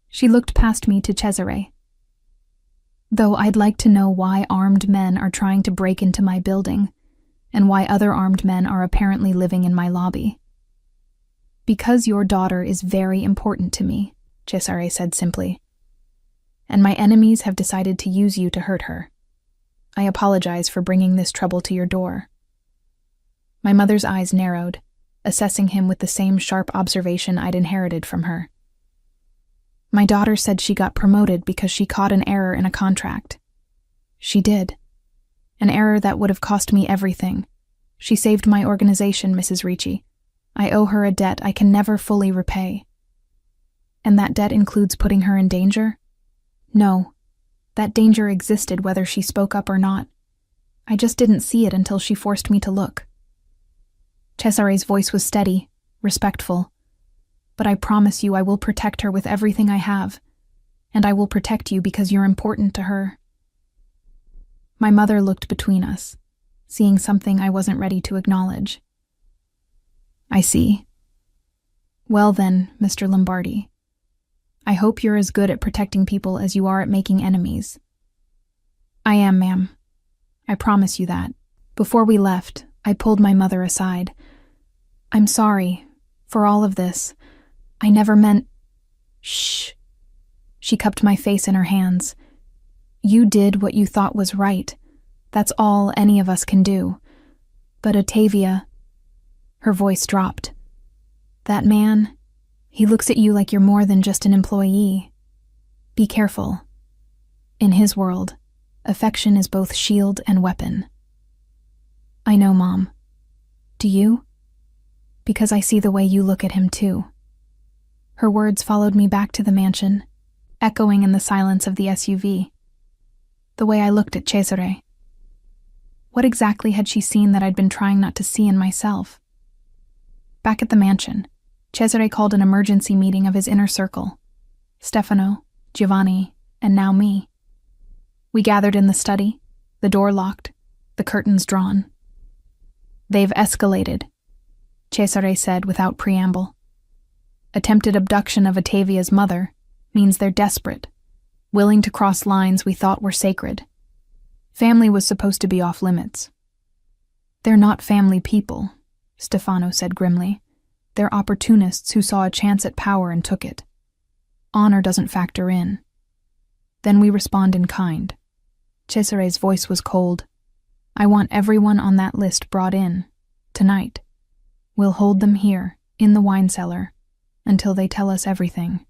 She looked past me to Cesare. Though I'd like to know why armed men are trying to break into my building, and why other armed men are apparently living in my lobby. Because your daughter is very important to me, Cesare said simply. And my enemies have decided to use you to hurt her. I apologize for bringing this trouble to your door." My mother's eyes narrowed, assessing him with the same sharp observation I'd inherited from her. "My daughter said she got promoted because she caught an error in a contract. She did. An error that would have cost me everything. She saved my organization, Mrs. Ricci. I owe her a debt I can never fully repay." "And that debt includes putting her in danger?" "No. That danger existed whether she spoke up or not. I just didn't see it until she forced me to look." Cesare's voice was steady, respectful. "But I promise you I will protect her with everything I have, and I will protect you because you're important to her." My mother looked between us, seeing something I wasn't ready to acknowledge. "I see. Well then, Mr. Lombardi, I hope you're as good at protecting people as you are at making enemies." "I am, ma'am. I promise you that." Before we left, I pulled my mother aside. "I'm sorry for all of this. I never meant—" "Shh." She cupped my face in her hands. "You did what you thought was right. That's all any of us can do. But Ottavia—" Her voice dropped. "That man, he looks at you like you're more than just an employee. Be careful. In his world, affection is both shield and weapon." "I know, Mom. Do you? Because I see the way you look at him too." Her words followed me back to the mansion, echoing in the silence of the SUV. The way I looked at Cesare. What exactly had she seen that I'd been trying not to see in myself? Back at the mansion, Cesare called an emergency meeting of his inner circle. Stefano, Giovanni, and now me. We gathered in the study, the door locked, the curtains drawn. "They've escalated," Cesare said without preamble. "Attempted abduction of Ottavia's mother means they're desperate, willing to cross lines we thought were sacred. Family was supposed to be off limits." "They're not family people," Stefano said grimly. "They're opportunists who saw a chance at power and took it. Honor doesn't factor in. Then we respond in kind." Cesare's voice was cold. "I want everyone on that list brought in, tonight. We'll hold them here, in the wine cellar, until they tell us everything.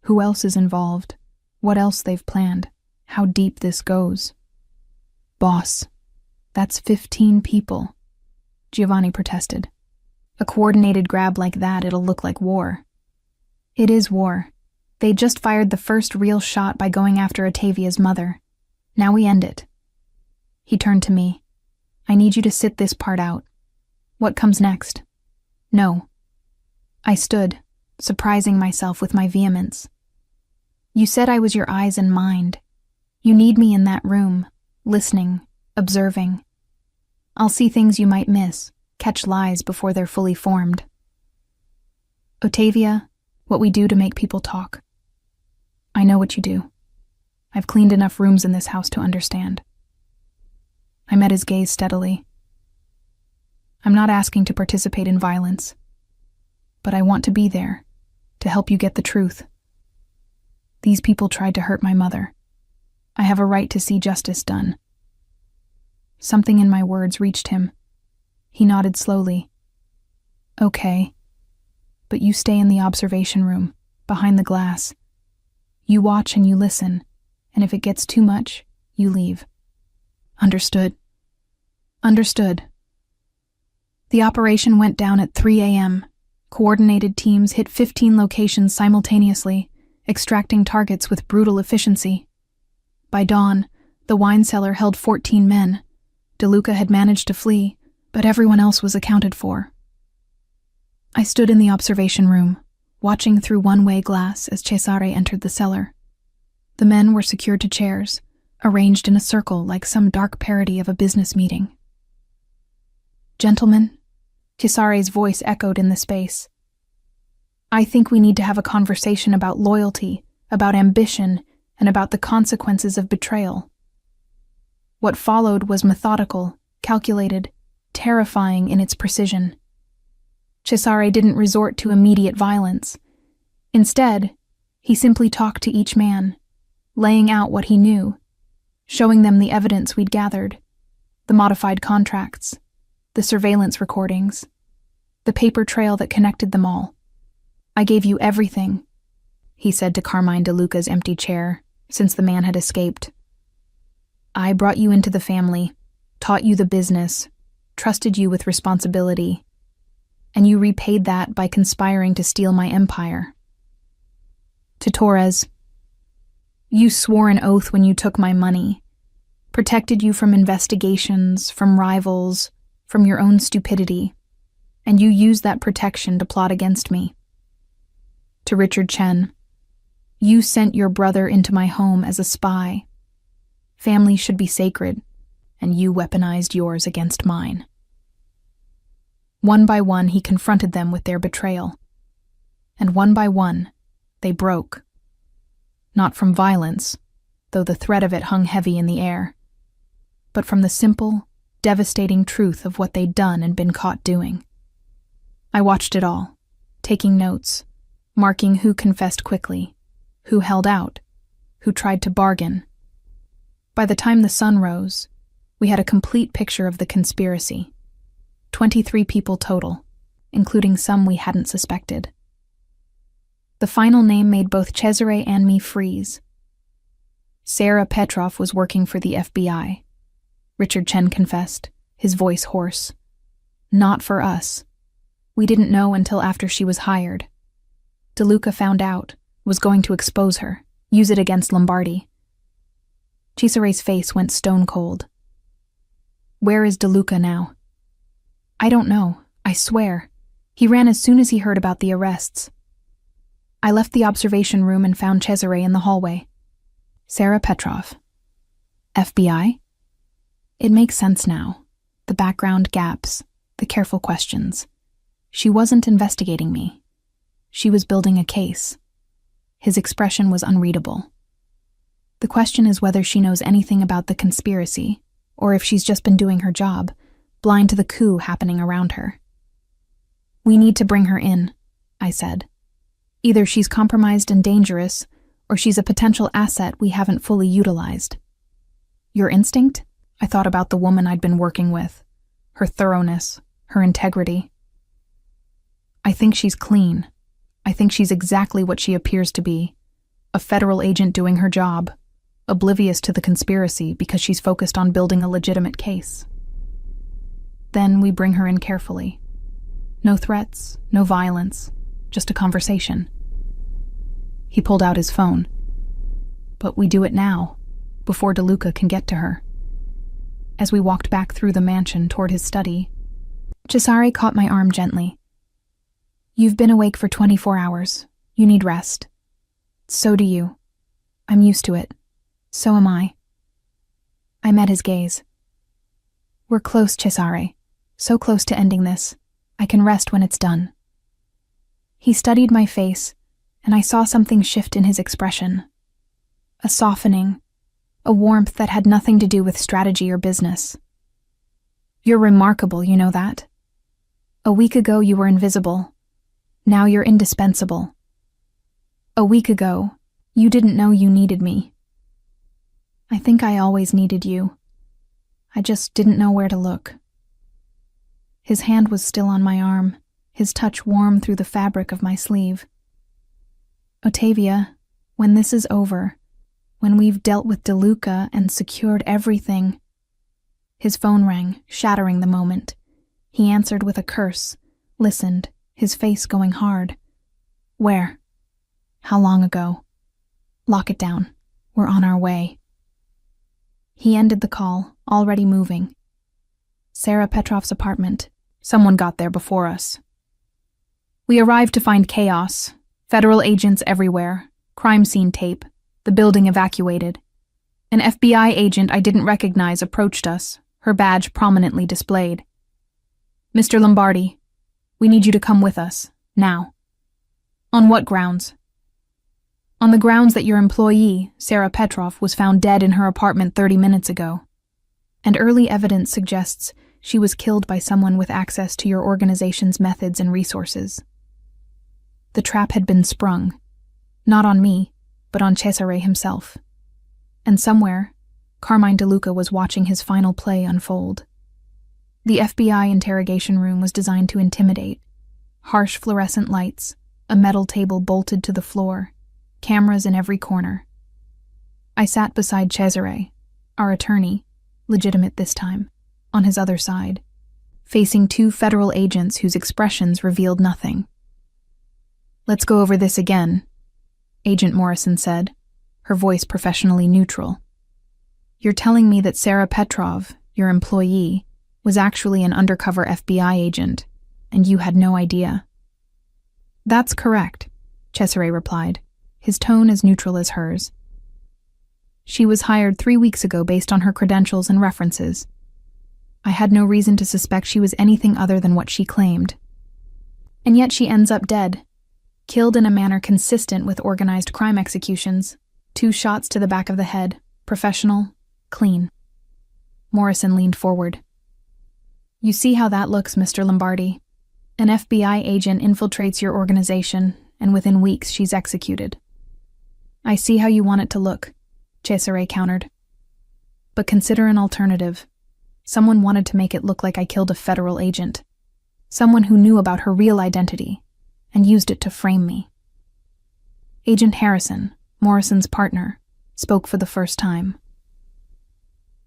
Who else is involved, what else they've planned, how deep this goes." "Boss, that's 15 people," Giovanni protested. "A coordinated grab like that, it'll look like war." "It is war. They just fired the first real shot by going after Ottavia's mother. Now we end it." He turned to me. "I need you to sit this part out. What comes next?" "No." I stood, surprising myself with my vehemence. "You said I was your eyes and mind. You need me in that room, listening, observing. I'll see things you might miss, catch lies before they're fully formed." "Ottavia, what we do to make people talk. I know what you do. I've cleaned enough rooms in this house to understand." I met his gaze steadily. "I'm not asking to participate in violence, but I want to be there, to help you get the truth. These people tried to hurt my mother. I have a right to see justice done." Something in my words reached him. He nodded slowly. "Okay, but you stay in the observation room, behind the glass. You watch and you listen, and if it gets too much, you leave." "Understood." "Understood." The operation went down at 3 a.m. Coordinated teams hit 15 locations simultaneously, extracting targets with brutal efficiency. By dawn, the wine cellar held 14 men. DeLuca had managed to flee, but everyone else was accounted for. I stood in the observation room, watching through one-way glass as Cesare entered the cellar. The men were secured to chairs, arranged in a circle like some dark parody of a business meeting. "Gentlemen," Cesare's voice echoed in the space. "I think we need to have a conversation about loyalty, about ambition, and about the consequences of betrayal." What followed was methodical, calculated, terrifying in its precision. Cesare didn't resort to immediate violence. Instead, he simply talked to each man, laying out what he knew, showing them the evidence we'd gathered, the modified contracts, the surveillance recordings, the paper trail that connected them all. I gave you everything, he said to Carmine DeLuca's empty chair, since the man had escaped. I brought you into the family, taught you the business, trusted you with responsibility, and you repaid that by conspiring to steal my empire. To Torres, you swore an oath when you took my money, protected you from investigations, from rivals, from your own stupidity, and you used that protection to plot against me. To Richard Chen, you sent your brother into my home as a spy. Family should be sacred, and you weaponized yours against mine. One by one, he confronted them with their betrayal. And one by one, they broke. Not from violence, though the threat of it hung heavy in the air, but from the simple, devastating truth of what they'd done and been caught doing. I watched it all, taking notes, marking who confessed quickly, who held out, who tried to bargain. By the time the sun rose, we had a complete picture of the conspiracy. 23 people total, including some we hadn't suspected. The final name made both Cesare and me freeze. Sarah Petrov was working for the FBI. Richard Chen confessed, his voice hoarse. Not for us. We didn't know until after she was hired. DeLuca found out, was going to expose her, use it against Lombardi. Cesare's face went stone cold. Where is DeLuca now? I don't know, I swear. He ran as soon as he heard about the arrests. I left the observation room and found Cesare in the hallway. Sarah Petrov. FBI? It makes sense now. The background gaps, the careful questions. She wasn't investigating me. She was building a case. His expression was unreadable. The question is whether she knows anything about the conspiracy, or if she's just been doing her job, blind to the coup happening around her. We need to bring her in, I said. Either she's compromised and dangerous, or she's a potential asset we haven't fully utilized. Your instinct? I thought about the woman I'd been working with, her thoroughness, her integrity. I think she's clean. I think she's exactly what she appears to be, a federal agent doing her job, oblivious to the conspiracy because she's focused on building a legitimate case. Then we bring her in carefully. No threats, no violence, just a conversation. He pulled out his phone. But we do it now, before DeLuca can get to her. As we walked back through the mansion toward his study, Cesare caught my arm gently. You've been awake for 24 hours. You need rest. So do you. I'm used to it. So am I. I met his gaze. We're close, Cesare. So close to ending this. I can rest when it's done. He studied my face, and I saw something shift in his expression. A softening, a warmth that had nothing to do with strategy or business. You're remarkable, you know that? A week ago you were invisible. Now you're indispensable. A week ago, you didn't know you needed me. I think I always needed you. I just didn't know where to look. His hand was still on my arm, his touch warm through the fabric of my sleeve. Ottavia, when this is over, when we've dealt with DeLuca and secured everything... His phone rang, shattering the moment. He answered with a curse, listened, his face going hard. Where? How long ago? Lock it down. We're on our way. He ended the call, already moving. Sarah Petrov's apartment. Someone got there before us. We arrived to find chaos. Federal agents everywhere. Crime scene tape. The building evacuated. An FBI agent I didn't recognize approached us, her badge prominently displayed. Mr. Lombardi, we need you to come with us, now. On what grounds? On the grounds that your employee, Sarah Petrov, was found dead in her apartment 30 minutes ago. And early evidence suggests she was killed by someone with access to your organization's methods and resources. The trap had been sprung, not on me, but on Cesare himself. And somewhere, Carmine DeLuca was watching his final play unfold. The FBI interrogation room was designed to intimidate. Harsh fluorescent lights, a metal table bolted to the floor, cameras in every corner. I sat beside Cesare, our attorney, legitimate this time, on his other side, facing two federal agents whose expressions revealed nothing. "Let's go over this again," Agent Morrison said, her voice professionally neutral. "You're telling me that Sarah Petrov, your employee, was actually an undercover FBI agent, and you had no idea?" "That's correct," Cesare replied, his tone as neutral as hers. "She was hired 3 weeks ago based on her credentials and references. I had no reason to suspect she was anything other than what she claimed. And yet she ends up dead, killed in a manner consistent with organized crime executions. 2 shots to the back of the head, professional, clean." Morrison leaned forward. "You see how that looks, Mr. Lombardi. An FBI agent infiltrates your organization, and within weeks she's executed." "I see how you want it to look," Cesare countered. "But consider an alternative. Someone wanted to make it look like I killed a federal agent. Someone who knew about her real identity, and used it to frame me." Agent Harrison, Morrison's partner, spoke for the first time.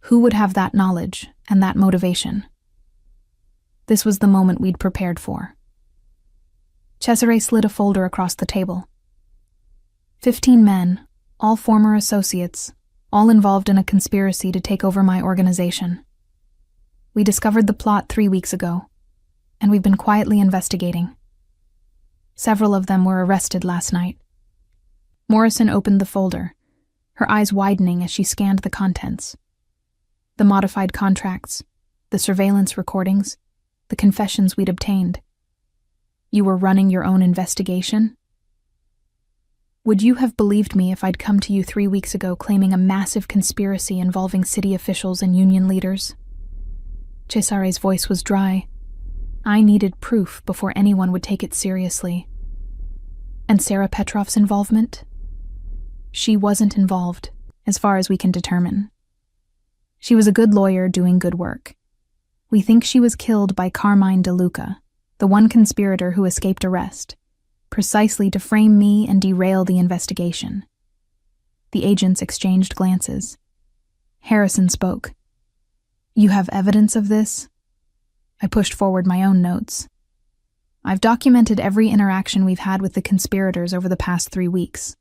Who would have that knowledge and that motivation? This was the moment we'd prepared for. Cesare slid a folder across the table. 15 men, all former associates, all involved in a conspiracy to take over my organization. We discovered the plot 3 weeks ago, and we've been quietly investigating. Several of them were arrested last night. Morrison opened the folder, her eyes widening as she scanned the contents. The modified contracts, the surveillance recordings, the confessions we'd obtained. "You were running your own investigation?" "Would you have believed me if I'd come to you 3 weeks ago claiming a massive conspiracy involving city officials and union leaders?" Cesare's voice was dry. I needed proof before anyone would take it seriously. "And Sarah Petrov's involvement?" "She wasn't involved, as far as we can determine. She was a good lawyer doing good work. We think she was killed by Carmine DeLuca, the one conspirator who escaped arrest, precisely to frame me and derail the investigation." The agents exchanged glances. Harrison spoke. "You have evidence of this?" I pushed forward my own notes. "I've documented every interaction we've had with the conspirators over the past 3 weeks.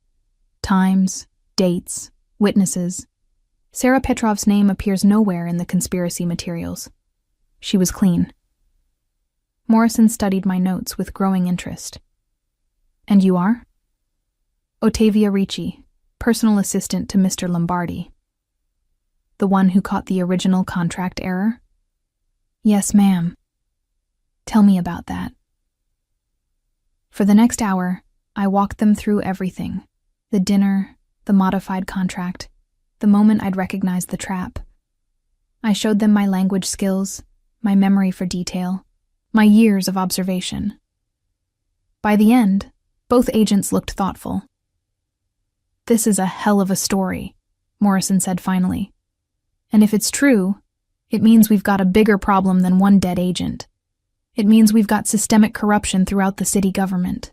Times, dates, witnesses. Sarah Petrov's name appears nowhere in the conspiracy materials. She was clean." Morrison studied my notes with growing interest. "And you are?" "Ottavia Ricci, personal assistant to Mr. Lombardi." "The one who caught the original contract error?" "Yes, ma'am." "Tell me about that." For the next hour, I walked them through everything. The dinner, the modified contract, the moment I'd recognized the trap. I showed them my language skills, my memory for detail, my years of observation. By the end, both agents looked thoughtful. "This is a hell of a story," Morrison said finally. "And if it's true, it means we've got a bigger problem than one dead agent. It means we've got systemic corruption throughout the city government."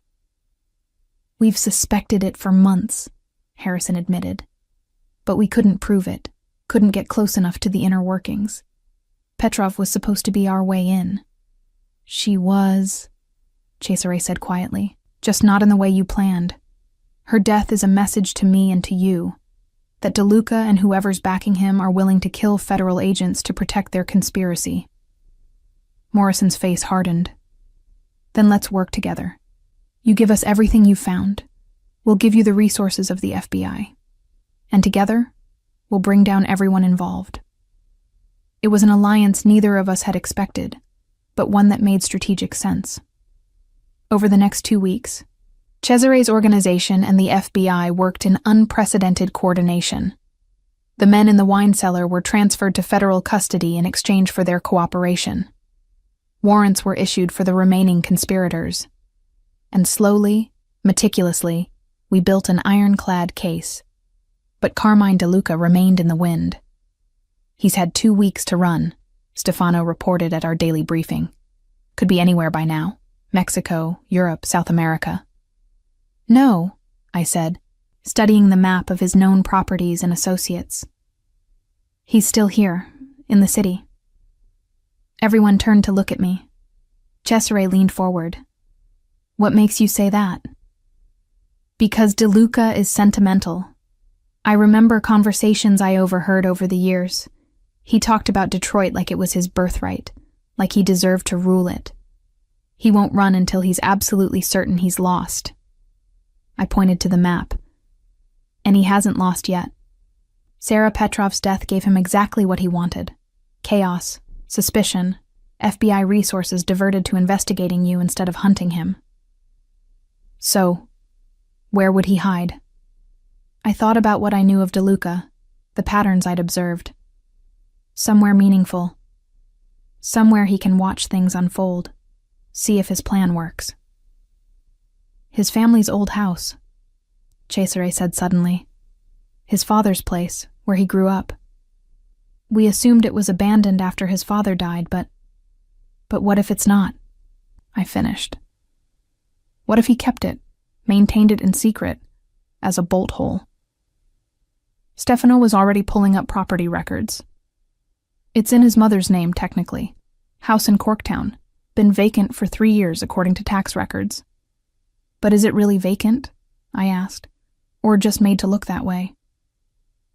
"We've suspected it for months," Harrison admitted. "But we couldn't prove it, couldn't get close enough to the inner workings. Petrov was supposed to be our way in." "She was," Cesare said quietly, "just not in the way you planned. Her death is a message to me and to you, that DeLuca and whoever's backing him are willing to kill federal agents to protect their conspiracy." Morrison's face hardened. "Then let's work together. You give us everything you've found. We'll give you the resources of the FBI. And together, we'll bring down everyone involved." It was an alliance neither of us had expected, but one that made strategic sense. Over the next 2 weeks, Cesare's organization and the FBI worked in unprecedented coordination. The men in the wine cellar were transferred to federal custody in exchange for their cooperation. Warrants were issued for the remaining conspirators. And slowly, meticulously, we built an ironclad case. But Carmine DeLuca remained in the wind. He's had 2 weeks to run, Stefano reported at our daily briefing. Could be anywhere by now. Mexico, Europe, South America. No, I said, studying the map of his known properties and associates. He's still here, in the city. Everyone turned to look at me. Cesare leaned forward. What makes you say that? Because De Luca is sentimental. I remember conversations I overheard over the years. He talked about Detroit like it was his birthright, like he deserved to rule it. He won't run until he's absolutely certain he's lost. I pointed to the map. And he hasn't lost yet. Sarah Petrov's death gave him exactly what he wanted. Chaos, suspicion, FBI resources diverted to investigating you instead of hunting him. So, where would he hide? I thought about what I knew of De Luca, the patterns I'd observed. Somewhere meaningful. Somewhere he can watch things unfold, see if his plan works. His family's old house, Cesare said suddenly. His father's place, where he grew up. We assumed it was abandoned after his father died, but what if it's not? I finished. What if he kept it, maintained it in secret, as a bolt hole? Stefano was already pulling up property records. It's in his mother's name, technically. House in Corktown. Been vacant for 3 years, according to tax records. But is it really vacant? I asked. Or just made to look that way?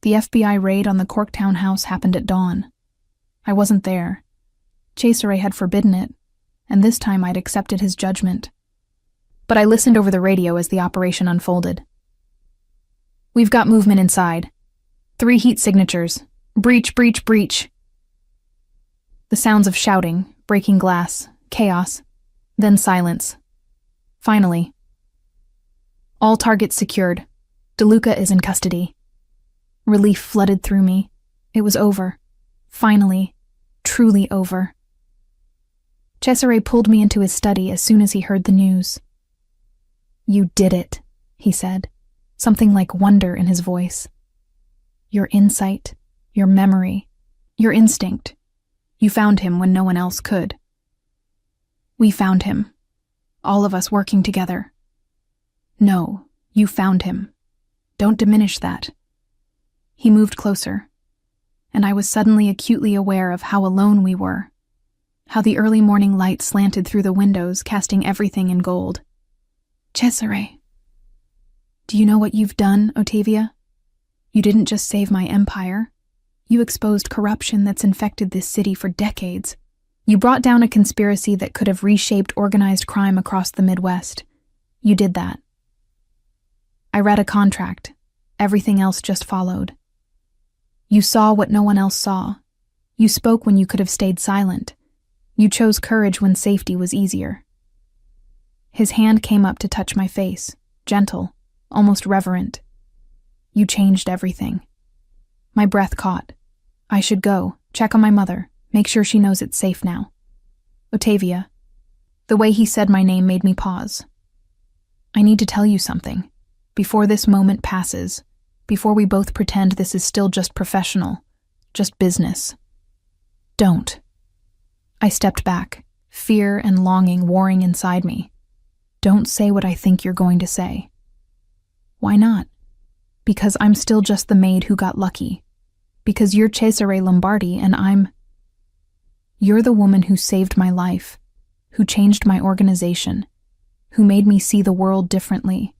The FBI raid on the Corktown house happened at dawn. I wasn't there. Cesare had forbidden it, and this time I'd accepted his judgment. But I listened over the radio as the operation unfolded. We've got movement inside. 3 heat signatures. Breach, breach, breach. The sounds of shouting, breaking glass, chaos, then silence. Finally. All targets secured. De Luca is in custody. Relief flooded through me. It was over. Finally. Truly over. Cesare pulled me into his study as soon as he heard the news. You did it, he said, something like wonder in his voice. Your insight, your memory, your instinct. You found him when no one else could. We found him. All of us working together. No, you found him. Don't diminish that. He moved closer, and I was suddenly acutely aware of how alone we were, how the early morning light slanted through the windows, casting everything in gold. Cesare. Do you know what you've done, Ottavia? You didn't just save my empire. You exposed corruption that's infected this city for decades. You brought down a conspiracy that could have reshaped organized crime across the Midwest. You did that. I read a contract. Everything else just followed. You saw what no one else saw. You spoke when you could have stayed silent. You chose courage when safety was easier. His hand came up to touch my face, gentle, almost reverent. You changed everything. My breath caught. I should go, check on my mother, make sure she knows it's safe now. Ottavia. The way he said my name made me pause. I need to tell you something. Before this moment passes, before we both pretend this is still just professional, just business. Don't. I stepped back, fear and longing warring inside me. Don't say what I think you're going to say. Why not? Because I'm still just the maid who got lucky. Because you're Cesare Lombardi and You're the woman who saved my life, who changed my organization, who made me see the world differently.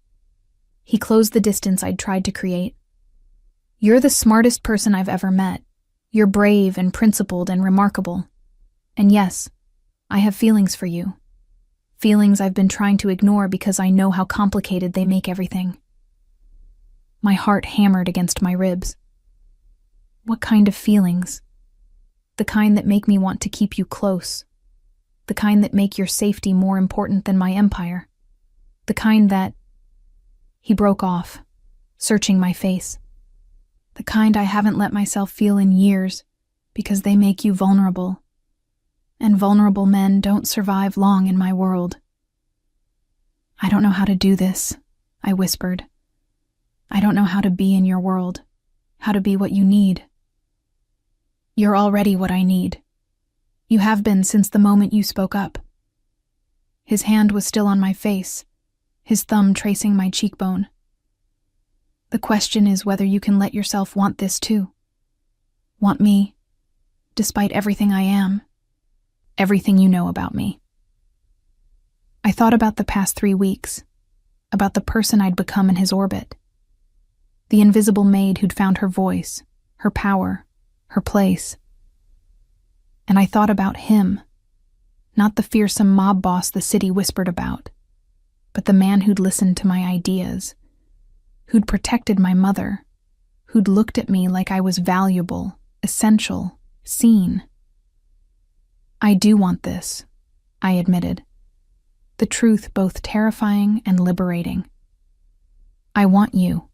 He closed the distance I'd tried to create. You're the smartest person I've ever met. You're brave and principled and remarkable. And yes, I have feelings for you. Feelings I've been trying to ignore because I know how complicated they make everything. My heart hammered against my ribs. What kind of feelings? The kind that make me want to keep you close. The kind that make your safety more important than my empire. The kind that... He broke off, searching my face. The kind I haven't let myself feel in years, because they make you vulnerable. And vulnerable men don't survive long in my world. I don't know how to do this, I whispered. I don't know how to be in your world, how to be what you need. You're already what I need. You have been since the moment you spoke up. His hand was still on my face, his thumb tracing my cheekbone. The question is whether you can let yourself want this too. Want me, despite everything I am, everything you know about me. I thought about the past 3 weeks, about the person I'd become in his orbit. The invisible maid who'd found her voice, her power, her place. And I thought about him, not the fearsome mob boss the city whispered about, but the man who'd listened to my ideas, who'd protected my mother, who'd looked at me like I was valuable, essential, seen. I do want this, I admitted, the truth both terrifying and liberating. I want you,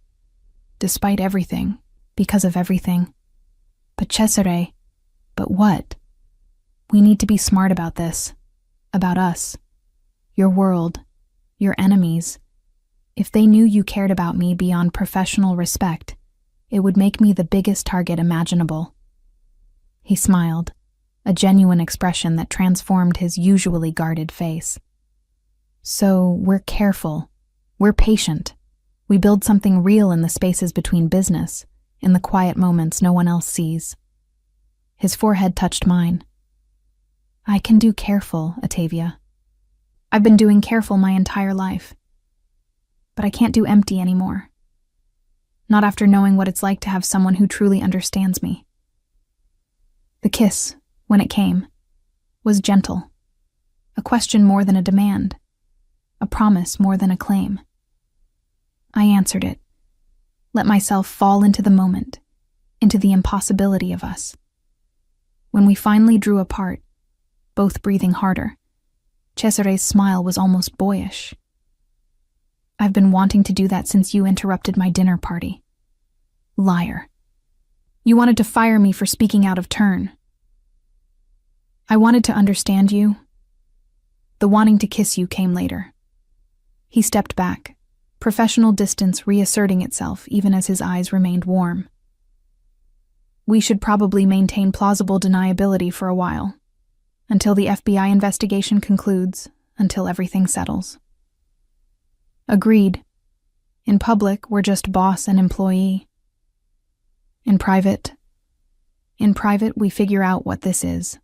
despite everything, because of everything. But Cesare, but what? We need to be smart about this, about us, your world, your enemies. If they knew you cared about me beyond professional respect, it would make me the biggest target imaginable. He smiled, a genuine expression that transformed his usually guarded face. So we're careful, we're patient. We build something real in the spaces between business, in the quiet moments no one else sees. His forehead touched mine. I can do careful, Atavia. I've been doing careful my entire life. But I can't do empty anymore. Not after knowing what it's like to have someone who truly understands me. The kiss, when it came, was gentle. A question more than a demand. A promise more than a claim. I answered it. Let myself fall into the moment, into the impossibility of us. When we finally drew apart, both breathing harder, Cesare's smile was almost boyish. I've been wanting to do that since you interrupted my dinner party. Liar. You wanted to fire me for speaking out of turn. I wanted to understand you. The wanting to kiss you came later. He stepped back, professional distance reasserting itself even as his eyes remained warm. We should probably maintain plausible deniability for a while. Until the FBI investigation concludes, until everything settles. Agreed. In public, we're just boss and employee. In private, we figure out what this is.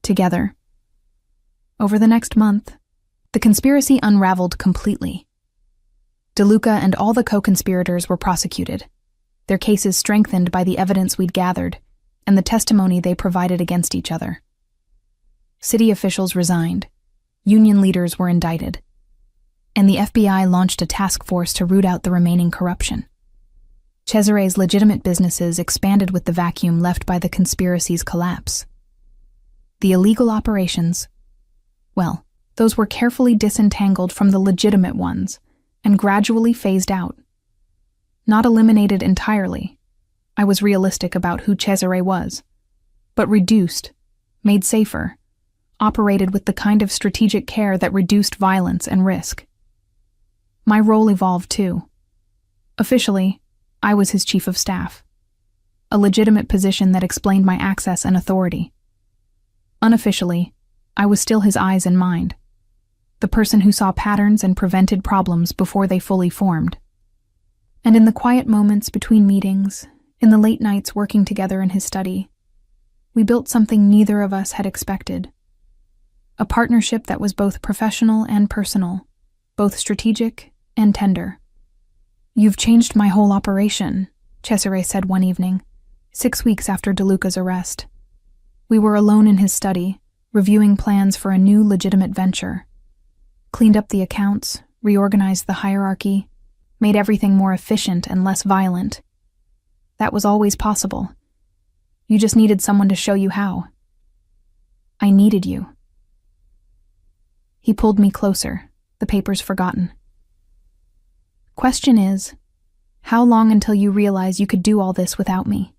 Together. Over the next month, the conspiracy unraveled completely. DeLuca and all the co-conspirators were prosecuted, their cases strengthened by the evidence we'd gathered and the testimony they provided against each other. City officials resigned, union leaders were indicted, and the FBI launched a task force to root out the remaining corruption. Cesare's legitimate businesses expanded with the vacuum left by the conspiracy's collapse. The illegal operations, well, those were carefully disentangled from the legitimate ones and gradually phased out. Not eliminated entirely. I was realistic about who Cesare was, but reduced, made safer, operated with the kind of strategic care that reduced violence and risk. My role evolved too. Officially, I was his chief of staff, a legitimate position that explained my access and authority. Unofficially, I was still his eyes and mind, the person who saw patterns and prevented problems before they fully formed. And in the quiet moments between meetings, in the late nights working together in his study, we built something neither of us had expected. A partnership that was both professional and personal, both strategic and tender. You've changed my whole operation, Cesare said one evening, 6 weeks after DeLuca's arrest. We were alone in his study, reviewing plans for a new legitimate venture. Cleaned up the accounts, reorganized the hierarchy, made everything more efficient and less violent. That was always possible. You just needed someone to show you how. I needed you. He pulled me closer, the papers forgotten. Question is, how long until you realize you could do all this without me?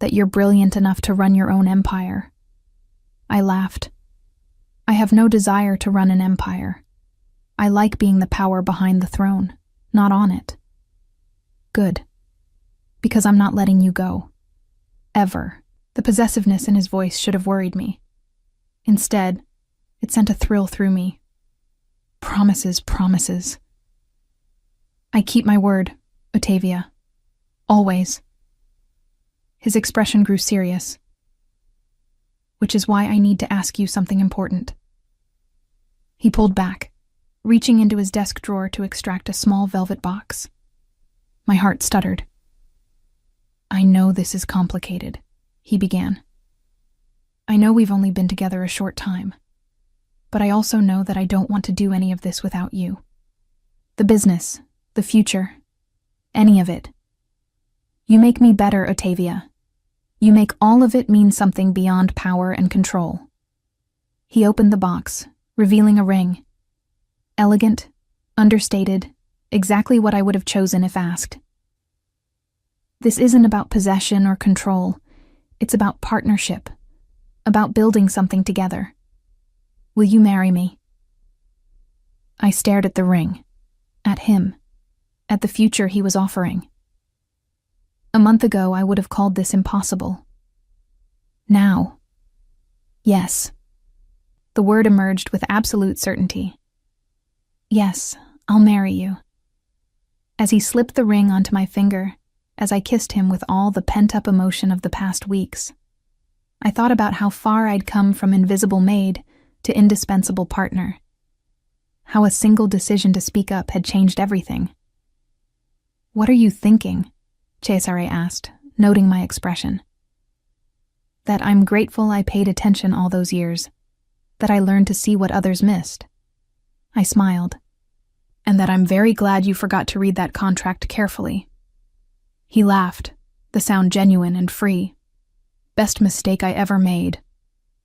That you're brilliant enough to run your own empire? I laughed. I have no desire to run an empire. I like being the power behind the throne, not on it. Good. Because I'm not letting you go. Ever. The possessiveness in his voice should have worried me. Instead, it sent a thrill through me. Promises, promises. I keep my word, Ottavia. Always. His expression grew serious. Which is why I need to ask you something important. He pulled back, reaching into his desk drawer to extract a small velvet box. My heart stuttered. I know this is complicated, he began. I know we've only been together a short time, but I also know that I don't want to do any of this without you. The business, the future, any of it. You make me better, Ottavia. You make all of it mean something beyond power and control. He opened the box, revealing a ring. Elegant, understated, exactly what I would have chosen if asked. This isn't about possession or control. It's about partnership, about building something together. Will you marry me? I stared at the ring, at him, at the future he was offering. A month ago, I would have called this impossible. Now, yes. The word emerged with absolute certainty. Yes, I'll marry you. As he slipped the ring onto my finger, as I kissed him with all the pent-up emotion of the past weeks, I thought about how far I'd come from invisible maid to indispensable partner. How a single decision to speak up had changed everything. What are you thinking? Cesare asked, noting my expression. That I'm grateful I paid attention all those years, that I learned to see what others missed. I smiled. And that I'm very glad you forgot to read that contract carefully. He laughed, the sound genuine and free. Best mistake I ever made.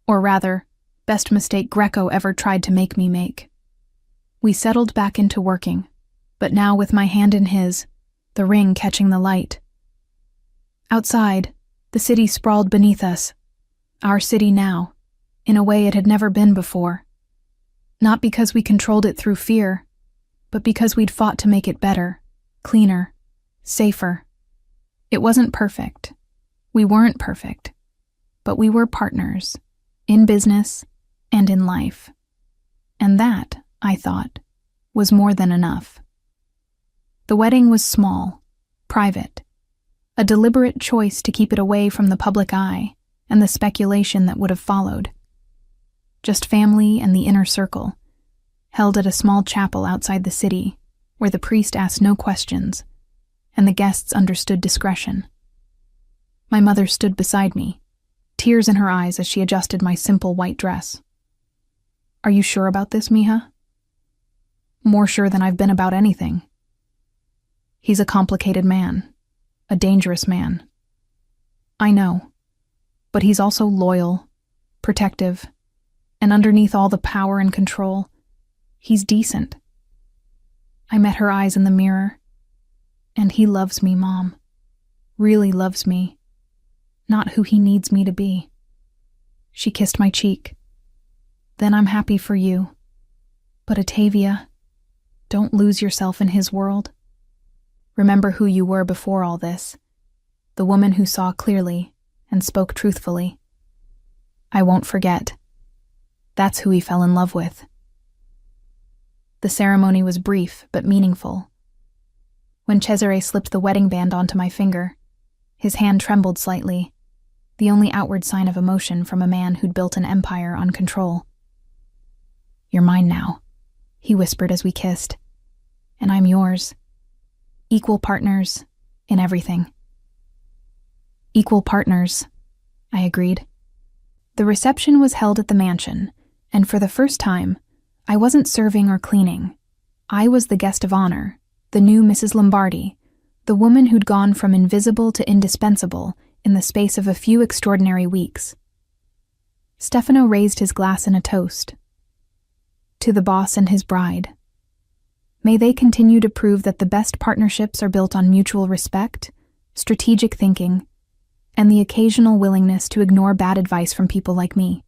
Or rather, best mistake Greco ever tried to make me make. We settled back into working, but now with my hand in his, the ring catching the light. Outside, the city sprawled beneath us. Our city now, in a way it had never been before. Not because we controlled it through fear, but because we'd fought to make it better, cleaner, safer. It wasn't perfect. We weren't perfect. But we were partners, in business and in life. And that, I thought, was more than enough. The wedding was small, private, a deliberate choice to keep it away from the public eye and the speculation that would have followed. Just family and the inner circle, held at a small chapel outside the city, where the priest asked no questions, and the guests understood discretion. My mother stood beside me, tears in her eyes as she adjusted my simple white dress. Are you sure about this, Mija? More sure than I've been about anything. He's a complicated man, a dangerous man. I know, but he's also loyal, protective, and underneath all the power and control, he's decent. I met her eyes in the mirror, and he loves me, Mom. Really loves me. Not who he needs me to be. She kissed my cheek. Then I'm happy for you. But Ottavia, don't lose yourself in his world. Remember who you were before all this, the woman who saw clearly and spoke truthfully. I won't forget. That's who he fell in love with. The ceremony was brief but meaningful. When Cesare slipped the wedding band onto my finger, his hand trembled slightly, the only outward sign of emotion from a man who'd built an empire on control. You're mine now, he whispered as we kissed. And I'm yours. Equal partners in everything. Equal partners, I agreed. The reception was held at the mansion, and for the first time, I wasn't serving or cleaning. I was the guest of honor, the new Mrs. Lombardi, the woman who'd gone from invisible to indispensable in the space of a few extraordinary weeks. Stefano raised his glass in a toast. To the boss and his bride. May they continue to prove that the best partnerships are built on mutual respect, strategic thinking, and the occasional willingness to ignore bad advice from people like me.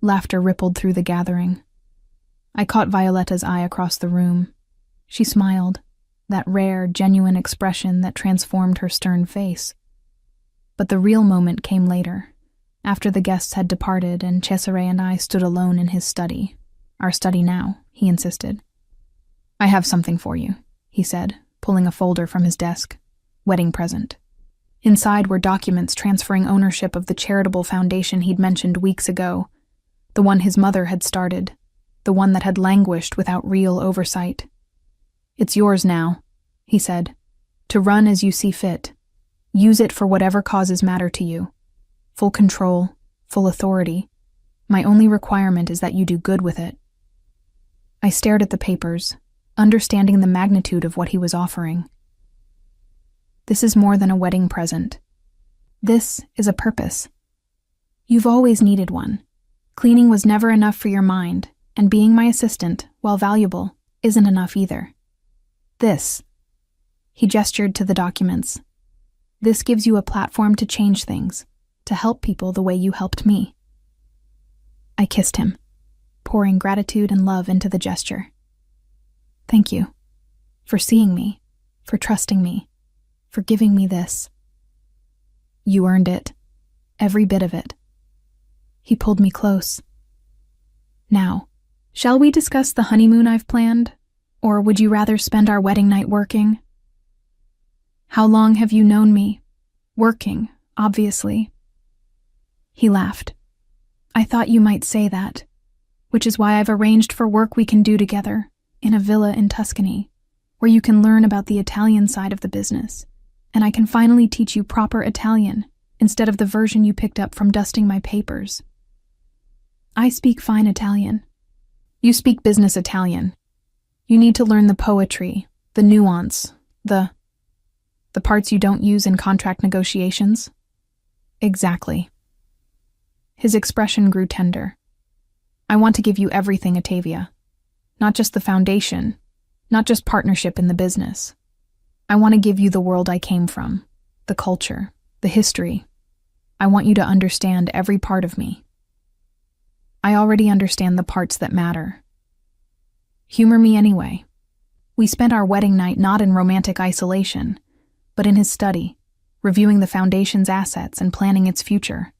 Laughter rippled through the gathering. I caught Violetta's eye across the room. She smiled, that rare, genuine expression that transformed her stern face. But the real moment came later, after the guests had departed and Cesare and I stood alone in his study. Our study now, he insisted. I have something for you, he said, pulling a folder from his desk. Wedding present. Inside were documents transferring ownership of the charitable foundation he'd mentioned weeks ago, the one his mother had started, the one that had languished without real oversight. It's yours now, he said, to run as you see fit. Use it for whatever causes matter to you. Full control, full authority. My only requirement is that you do good with it. I stared at the papers, understanding the magnitude of what he was offering. This is more than a wedding present. This is a purpose. You've always needed one. Cleaning was never enough for your mind, and being my assistant, while valuable, isn't enough either. This, he gestured to the documents. This gives you a platform to change things, to help people the way you helped me. I kissed him, pouring gratitude and love into the gesture. Thank you, for seeing me, for trusting me, for giving me this. You earned it, every bit of it. He pulled me close. Now, shall we discuss the honeymoon I've planned, or would you rather spend our wedding night working? How long have you known me? Working, obviously. He laughed. I thought you might say that, which is why I've arranged for work we can do together, in a villa in Tuscany, where you can learn about the Italian side of the business, and I can finally teach you proper Italian, instead of the version you picked up from dusting my papers. I speak fine Italian. You speak business Italian. You need to learn the poetry, the nuance, the parts you don't use in contract negotiations? Exactly. His expression grew tender. I want to give you everything, Ottavia. Not just the foundation, not just partnership in the business. I want to give you the world I came from, the culture, the history. I want you to understand every part of me. I already understand the parts that matter. Humor me anyway. We spent our wedding night not in romantic isolation, but in his study, reviewing the foundation's assets and planning its future.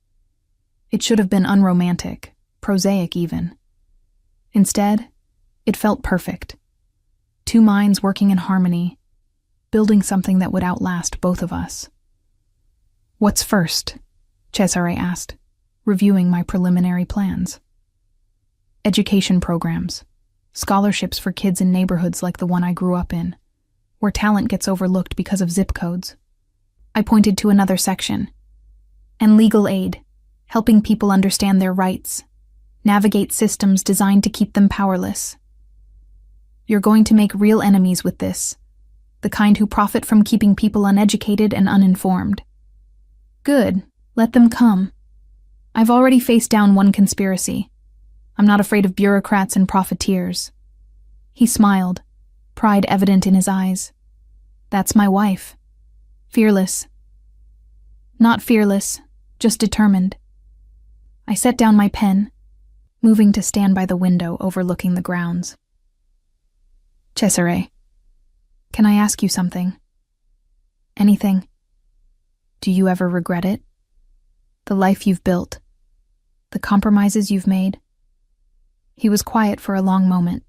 It should have been unromantic, prosaic even. Instead, it felt perfect. Two minds working in harmony, building something that would outlast both of us. What's first? Cesare asked, reviewing my preliminary plans. Education programs, scholarships for kids in neighborhoods like the one I grew up in, where talent gets overlooked because of zip codes. I pointed to another section. And legal aid, helping people understand their rights, navigate systems designed to keep them powerless. You're going to make real enemies with this, the kind who profit from keeping people uneducated and uninformed. Good, let them come. I've already faced down one conspiracy. I'm not afraid of bureaucrats and profiteers. He smiled, pride evident in his eyes. That's my wife. Fearless. Not fearless, just determined. I set down my pen, moving to stand by the window overlooking the grounds. Cesare, can I ask you something? Anything? Do you ever regret it? The life you've built? The compromises you've made? He was quiet for a long moment,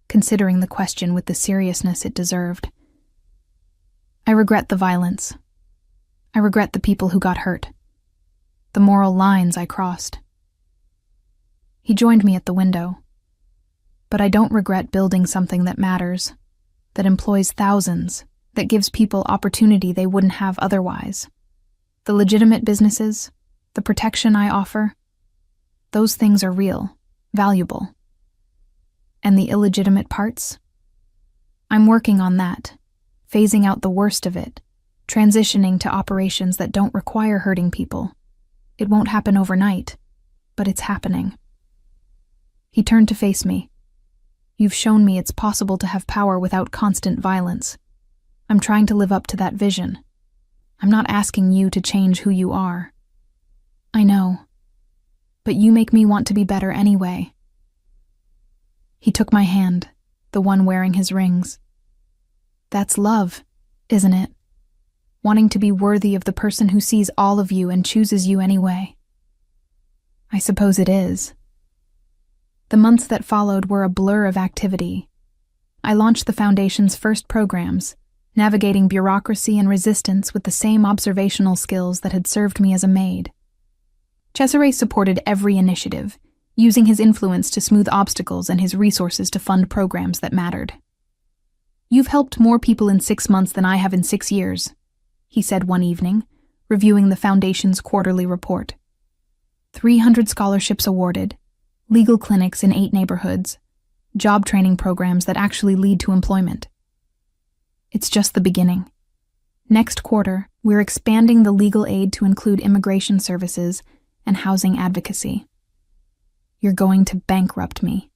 considering the question with the seriousness it deserved. I regret the violence. I regret the people who got hurt. The moral lines I crossed. He joined me at the window. But I don't regret building something that matters, that employs thousands, that gives people opportunity they wouldn't have otherwise. The legitimate businesses, the protection I offer, those things are real, valuable. And the illegitimate parts? I'm working on that, phasing out the worst of it, transitioning to operations that don't require hurting people. It won't happen overnight, but it's happening. He turned to face me. You've shown me it's possible to have power without constant violence. I'm trying to live up to that vision. I'm not asking you to change who you are. I know. But you make me want to be better anyway. He took my hand, the one wearing his rings. That's love, isn't it? wanting to be worthy of the person who sees all of you and chooses you anyway. I suppose it is. The months that followed were a blur of activity. I launched the Foundation's first programs, navigating bureaucracy and resistance with the same observational skills that had served me as a maid. Cesare supported every initiative, using his influence to smooth obstacles and his resources to fund programs that mattered. "You've helped more people in 6 months than I have in 6 years," he said one evening, reviewing the Foundation's quarterly report. 300 scholarships awarded, legal clinics in 8 neighborhoods, job training programs that actually lead to employment. It's just the beginning. Next quarter, we're expanding the legal aid to include immigration services and housing advocacy. You're going to bankrupt me.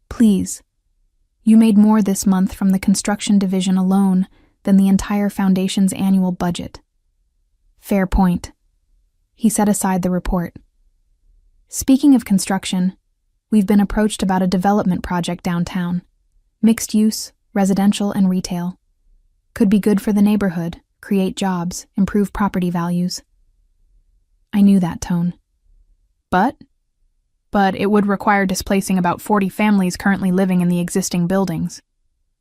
Please. You made more this month from the construction division alone than the entire Foundation's annual budget. Fair point. He set aside the report. Speaking of construction, we've been approached about a development project downtown. Mixed use, residential, and retail. Could be good for the neighborhood, create jobs, improve property values. I knew that tone. But it would require displacing about 40 families currently living in the existing buildings.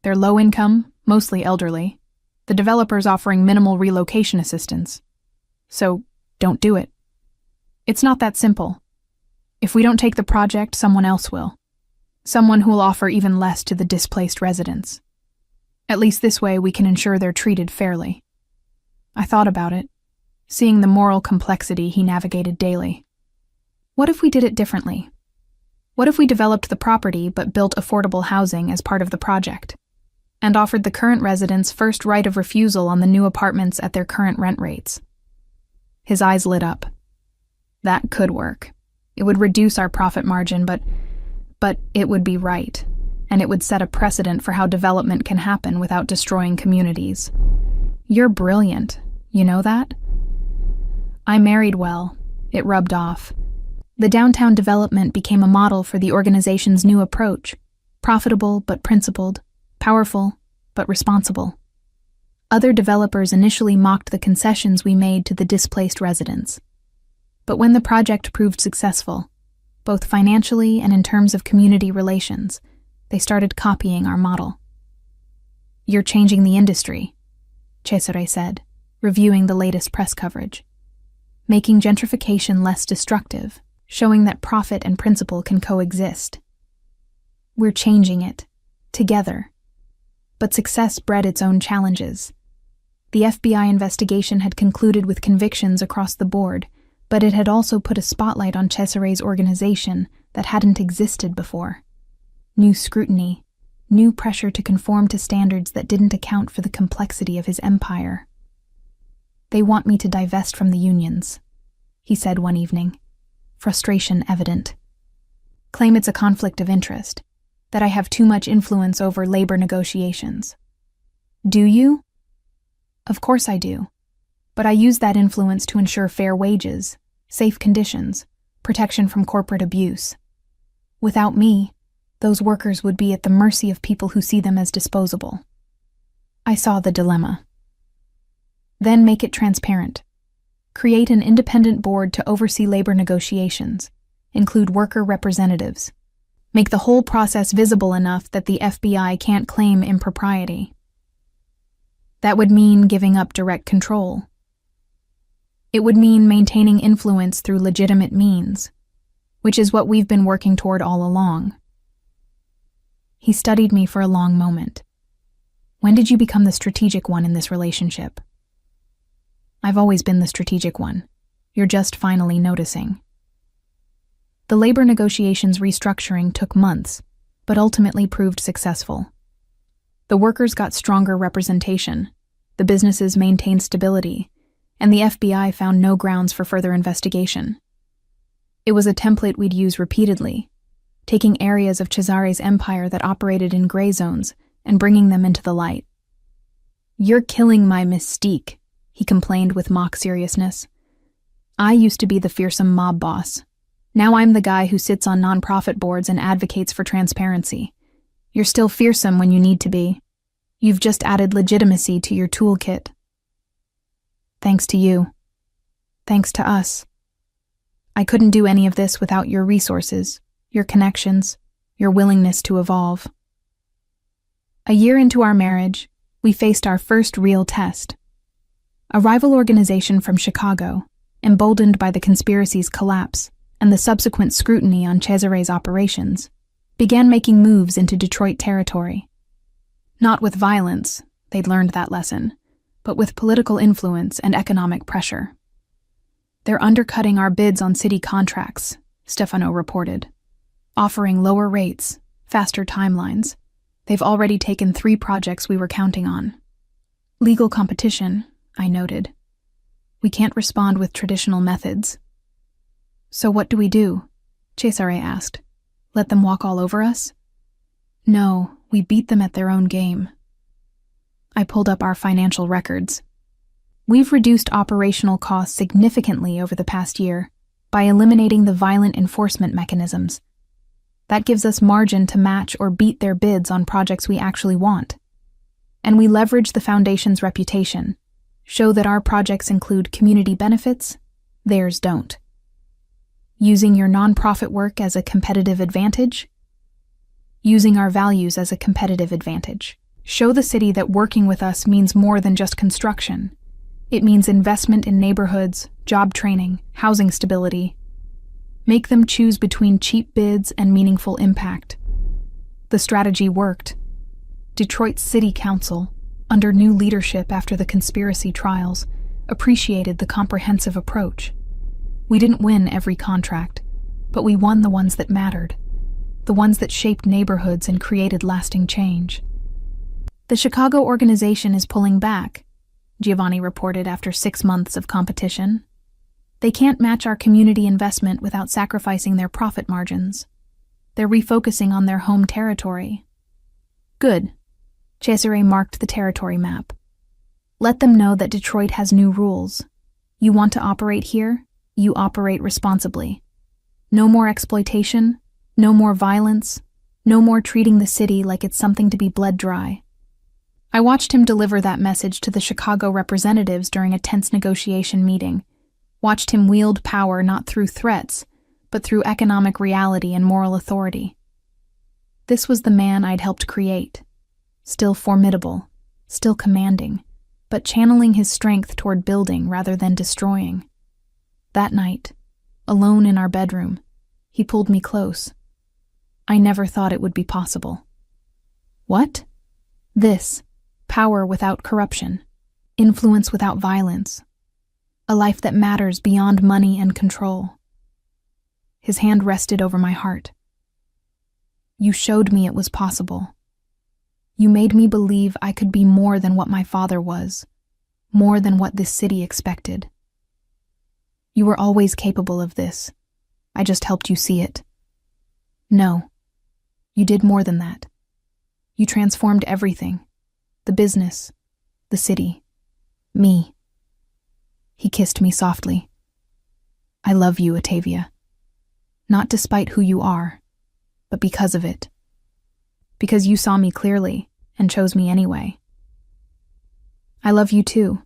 They're low income, mostly elderly. The developer's offering minimal relocation assistance. So, don't do it. It's not that simple. If we don't take the project, someone else will. Someone who will offer even less to the displaced residents. At least this way we can ensure they're treated fairly. I thought about it, seeing the moral complexity he navigated daily. What if we did it differently? What if we developed the property but built affordable housing as part of the project, and offered the current residents first right of refusal on the new apartments at their current rent rates? His eyes lit up. That could work. It would reduce our profit margin, but it would be right, and it would set a precedent for how development can happen without destroying communities. You're brilliant, you know that? I married well. It rubbed off. The downtown development became a model for the organization's new approach, profitable but principled, powerful but responsible. Other developers initially mocked the concessions we made to the displaced residents. But when the project proved successful, both financially and in terms of community relations, they started copying our model. You're changing the industry, Cesare said, reviewing the latest press coverage. Making gentrification less destructive, showing that profit and principle can coexist. We're changing it, together. But success bred its own challenges. The FBI investigation had concluded with convictions across the board, but it had also put a spotlight on Cesare's organization that hadn't existed before. New scrutiny, new pressure to conform to standards that didn't account for the complexity of his empire. They want me to divest from the unions, he said one evening, frustration evident. Claim it's a conflict of interest, that I have too much influence over labor negotiations. Do you? Of course I do, but I use that influence to ensure fair wages, safe conditions, protection from corporate abuse. Without me, those workers would be at the mercy of people who see them as disposable. I saw the dilemma. Then make it transparent. Create an independent board to oversee labor negotiations, include worker representatives. Make the whole process visible enough that the FBI can't claim impropriety. That would mean giving up direct control. It would mean maintaining influence through legitimate means, which is what we've been working toward all along. He studied me for a long moment. When did you become the strategic one in this relationship? I've always been the strategic one. You're just finally noticing. The labor negotiations restructuring took months, but ultimately proved successful. The workers got stronger representation, the businesses maintained stability, and the FBI found no grounds for further investigation. It was a template we'd use repeatedly, taking areas of Cesare's empire that operated in gray zones and bringing them into the light. You're killing my mystique, he complained with mock seriousness. I used to be the fearsome mob boss. Now I'm the guy who sits on nonprofit boards and advocates for transparency. You're still fearsome when you need to be. You've just added legitimacy to your toolkit. Thanks to you. Thanks to us. I couldn't do any of this without your resources, your connections, your willingness to evolve. A year into our marriage, we faced our first real test. A rival organization from Chicago, emboldened by the conspiracy's collapse and the subsequent scrutiny on Cesare's operations, began making moves into Detroit territory. Not with violence, they'd learned that lesson, but with political influence and economic pressure. They're undercutting our bids on city contracts, Stefano reported, offering lower rates, faster timelines. They've already taken 3 projects we were counting on. Legal competition, I noted. We can't respond with traditional methods. So what do we do? Cesare asked. Let them walk all over us? No, we beat them at their own game. I pulled up our financial records. We've reduced operational costs significantly over the past year by eliminating the violent enforcement mechanisms. That gives us margin to match or beat their bids on projects we actually want. And we leverage the foundation's reputation, show that our projects include community benefits, theirs don't. Using your nonprofit work as a competitive advantage? Using our values as a competitive advantage. Show the city that working with us means more than just construction. It means investment in neighborhoods, job training, housing stability. Make them choose between cheap bids and meaningful impact. The strategy worked. Detroit's City Council, under new leadership after the conspiracy trials, appreciated the comprehensive approach. We didn't win every contract, but we won the ones that mattered, the ones that shaped neighborhoods and created lasting change. The Chicago organization is pulling back, Giovanni reported after 6 months of competition. They can't match our community investment without sacrificing their profit margins. They're refocusing on their home territory. Good. Cesare marked the territory map. Let them know that Detroit has new rules. You want to operate here? You operate responsibly. No more exploitation, no more violence, no more treating the city like it's something to be bled dry. I watched him deliver that message to the Chicago representatives during a tense negotiation meeting. Watched him wield power not through threats, but through economic reality and moral authority. This was the man I'd helped create. Still formidable, still commanding, but channeling his strength toward building rather than destroying. That night, alone in our bedroom, he pulled me close. I never thought it would be possible. What? This. Power without corruption. Influence without violence. A life that matters beyond money and control. His hand rested over my heart. You showed me it was possible. You made me believe I could be more than what my father was, more than what this city expected. You were always capable of this. I just helped you see it. No, you did more than that. You transformed everything. The business, the city, me. He kissed me softly. I love you, Ottavia. Not despite who you are, but because of it. Because you saw me clearly and chose me anyway. I love you too,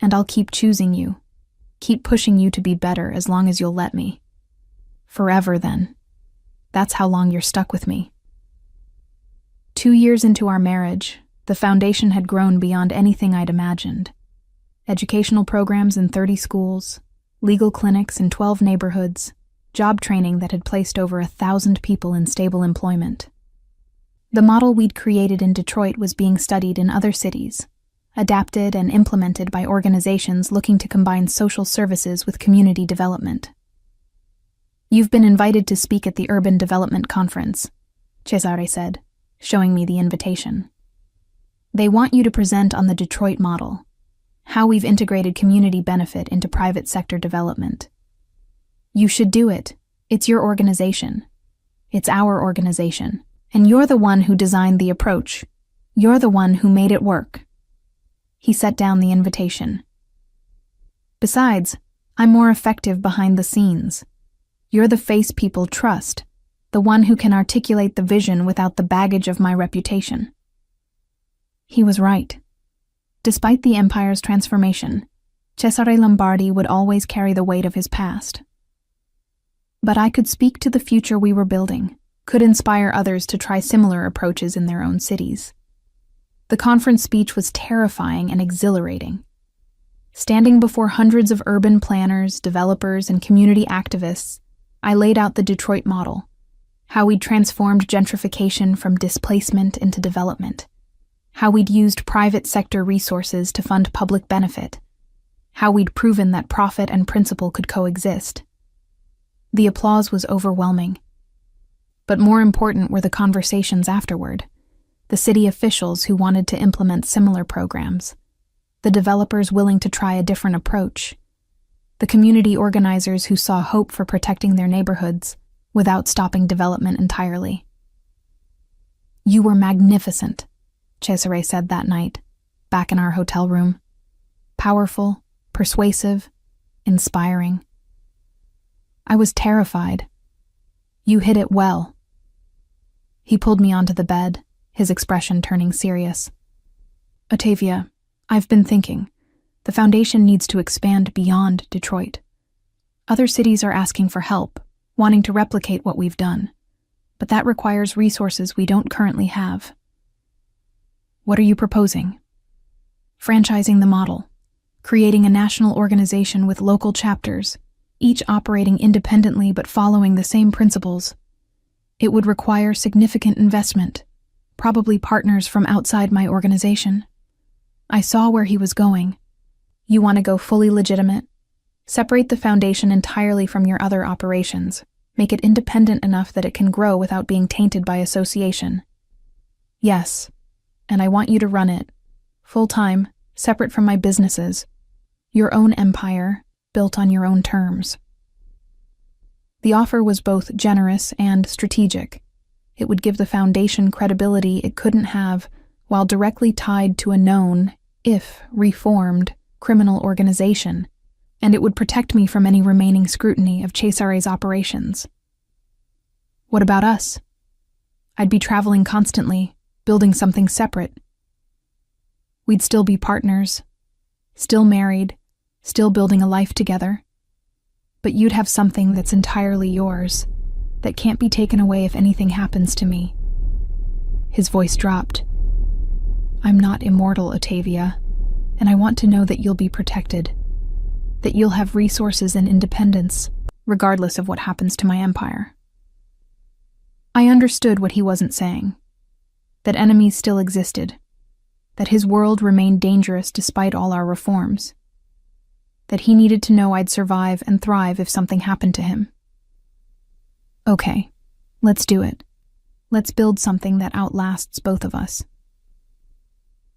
and I'll keep choosing you, keep pushing you to be better as long as you'll let me. Forever, then. That's how long you're stuck with me. 2 years into our marriage, the foundation had grown beyond anything I'd imagined. Educational programs in 30 schools, legal clinics in 12 neighborhoods, job training that had placed over 1,000 people in stable employment. The model we'd created in Detroit was being studied in other cities, adapted and implemented by organizations looking to combine social services with community development. You've been invited to speak at the Urban Development Conference, Cesare said, showing me the invitation. They want you to present on the Detroit model, how we've integrated community benefit into private sector development. You should do it. It's your organization. It's our organization. And you're the one who designed the approach. You're the one who made it work. He set down the invitation. Besides, I'm more effective behind the scenes. You're the face people trust, the one who can articulate the vision without the baggage of my reputation. He was right. Despite the empire's transformation, Cesare Lombardi would always carry the weight of his past. But I could speak to the future we were building, could inspire others to try similar approaches in their own cities. The conference speech was terrifying and exhilarating. Standing before hundreds of urban planners, developers, and community activists, I laid out the Detroit model, how we'd transformed gentrification from displacement into development, how we'd used private sector resources to fund public benefit, how we'd proven that profit and principle could coexist. The applause was overwhelming. But more important were the conversations afterward, the city officials who wanted to implement similar programs, the developers willing to try a different approach, the community organizers who saw hope for protecting their neighborhoods without stopping development entirely. "You were magnificent," Cesare said that night, back in our hotel room. Powerful, persuasive, inspiring. I was terrified. "You hit it well." He pulled me onto the bed, his expression turning serious. "Ottavia, I've been thinking. The foundation needs to expand beyond Detroit. Other cities are asking for help, wanting to replicate what we've done. But that requires resources we don't currently have." "What are you proposing?" "Franchising the model, creating a national organization with local chapters, each operating independently but following the same principles. It would require significant investment, probably partners from outside my organization." I saw where he was going. "You want to go fully legitimate? Separate the foundation entirely from your other operations. Make it independent enough that it can grow without being tainted by association." "Yes, and I want you to run it, full-time, separate from my businesses. Your own empire, built on your own terms." The offer was both generous and strategic. It would give the foundation credibility it couldn't have while directly tied to a known, if reformed, criminal organization, and it would protect me from any remaining scrutiny of Cesare's operations. What about us? I'd be traveling constantly, building something separate. We'd still be partners, still married, still building a life together. But you'd have something that's entirely yours, that can't be taken away if anything happens to me. His voice dropped. "I'm not immortal, Ottavia, and I want to know that you'll be protected, that you'll have resources and independence, regardless of what happens to my empire." I understood what he wasn't saying, that enemies still existed, that his world remained dangerous despite all our reforms, that he needed to know I'd survive and thrive if something happened to him. "Okay, let's do it. Let's build something that outlasts both of us."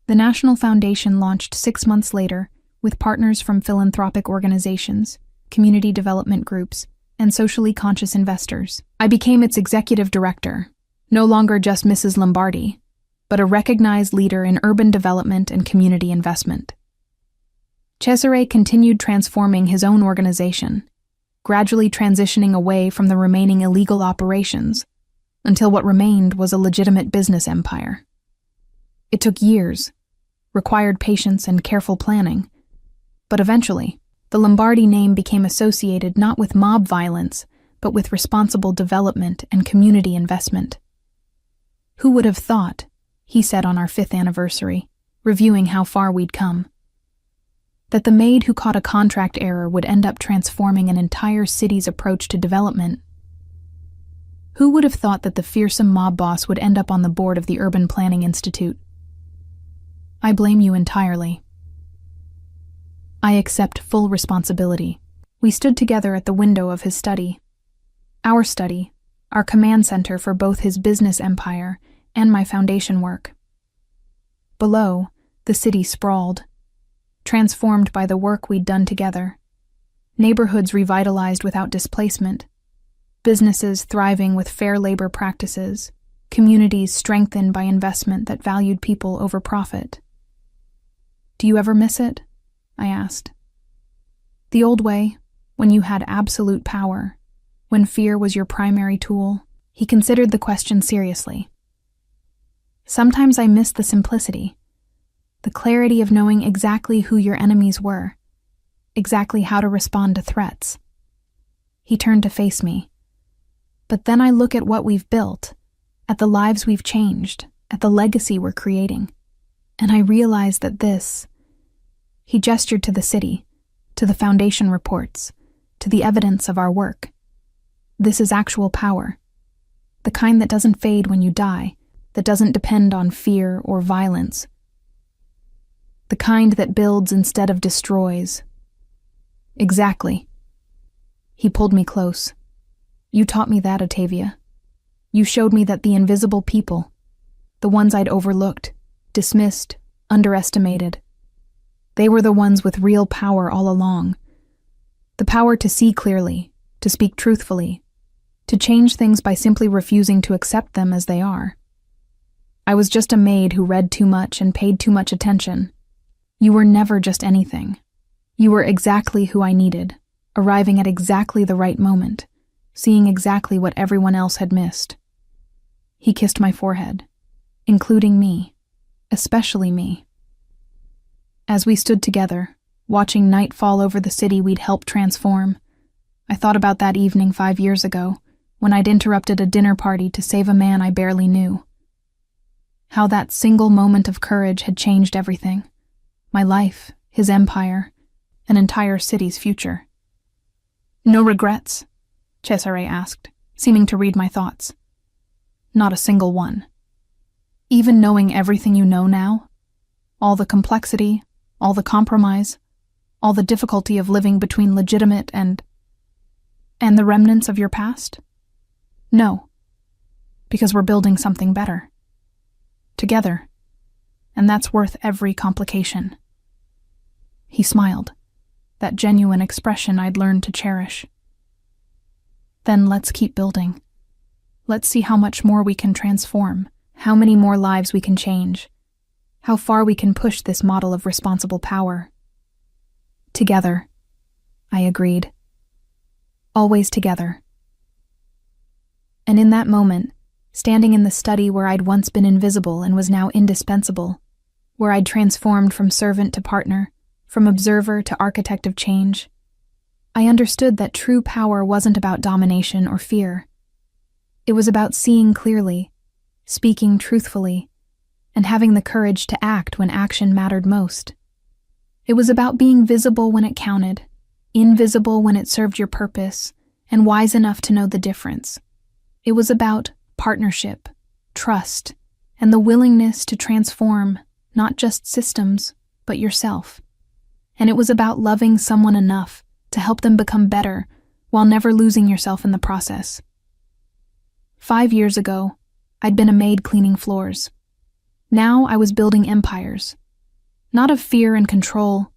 The National Foundation launched 6 months later with partners from philanthropic organizations, community development groups, and socially conscious investors. I became its executive director, no longer just Mrs. Lombardi, but a recognized leader in urban development and community investment. Cesare continued transforming his own organization, gradually transitioning away from the remaining illegal operations, until what remained was a legitimate business empire. It took years, required patience and careful planning, but eventually, the Lombardi name became associated not with mob violence, but with responsible development and community investment. "Who would have thought," he said on our 5th anniversary, reviewing how far we'd come, "that the maid who caught a contract error would end up transforming an entire city's approach to development? Who would have thought that the fearsome mob boss would end up on the board of the Urban Planning Institute? I blame you entirely. I accept full responsibility." We stood together at the window of his study. Our study, our command center for both his business empire and my foundation work. Below, the city sprawled, transformed by the work we'd done together. Neighborhoods revitalized without displacement, businesses thriving with fair labor practices, communities strengthened by investment that valued people over profit. "Do you ever miss it?" I asked. "The old way, when you had absolute power, when fear was your primary tool?" He considered the question seriously. "Sometimes I miss the simplicity, the clarity of knowing exactly who your enemies were, exactly how to respond to threats. He turned to face me. But then I look at what we've built, at the lives we've changed, at the legacy we're creating, and I realize that he gestured to the city, to the foundation reports, to the evidence of our work. This is actual power, the kind that doesn't fade when you die, that doesn't depend on fear or violence, the kind that builds instead of destroys. Exactly. He pulled me close. You taught me that, Octavia. You showed me that the invisible people, the ones I'd overlooked, dismissed, underestimated, they were the ones with real power all along. The power to see clearly, to speak truthfully, to change things by simply refusing to accept them as they are. I was just a maid who read too much and paid too much attention. You were never just anything. You were exactly who I needed, arriving at exactly the right moment, seeing exactly what everyone else had missed. He kissed my forehead, including me, especially me. As we stood together, watching night fall over the city we'd helped transform, I thought about that evening 5 years ago, when I'd interrupted a dinner party to save a man I barely knew. How that single moment of courage had changed everything. My life, his empire, an entire city's future. No regrets? Cesare asked, seeming to read my thoughts. Not a single one. Even knowing everything you know now, all the complexity, all the compromise, all the difficulty of living between legitimate and the remnants of your past? No, because we're building something better. Together, and that's worth every complication. He smiled, that genuine expression I'd learned to cherish. Then let's keep building. Let's see how much more we can transform, how many more lives we can change, how far we can push this model of responsible power. Together, I agreed. Always together. And in that moment, standing in the study where I'd once been invisible and was now indispensable, where I'd transformed from servant to partner, from observer to architect of change, I understood that true power wasn't about domination or fear. It was about seeing clearly, speaking truthfully, and having the courage to act when action mattered most. It was about being visible when it counted, invisible when it served your purpose, and wise enough to know the difference. It was about partnership, trust, and the willingness to transform not just systems, but yourself. And it was about loving someone enough to help them become better while never losing yourself in the process. 5 years ago, I'd been a maid cleaning floors. Now I was building empires, not of fear and control,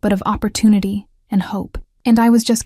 but of opportunity and hope. And I was just getting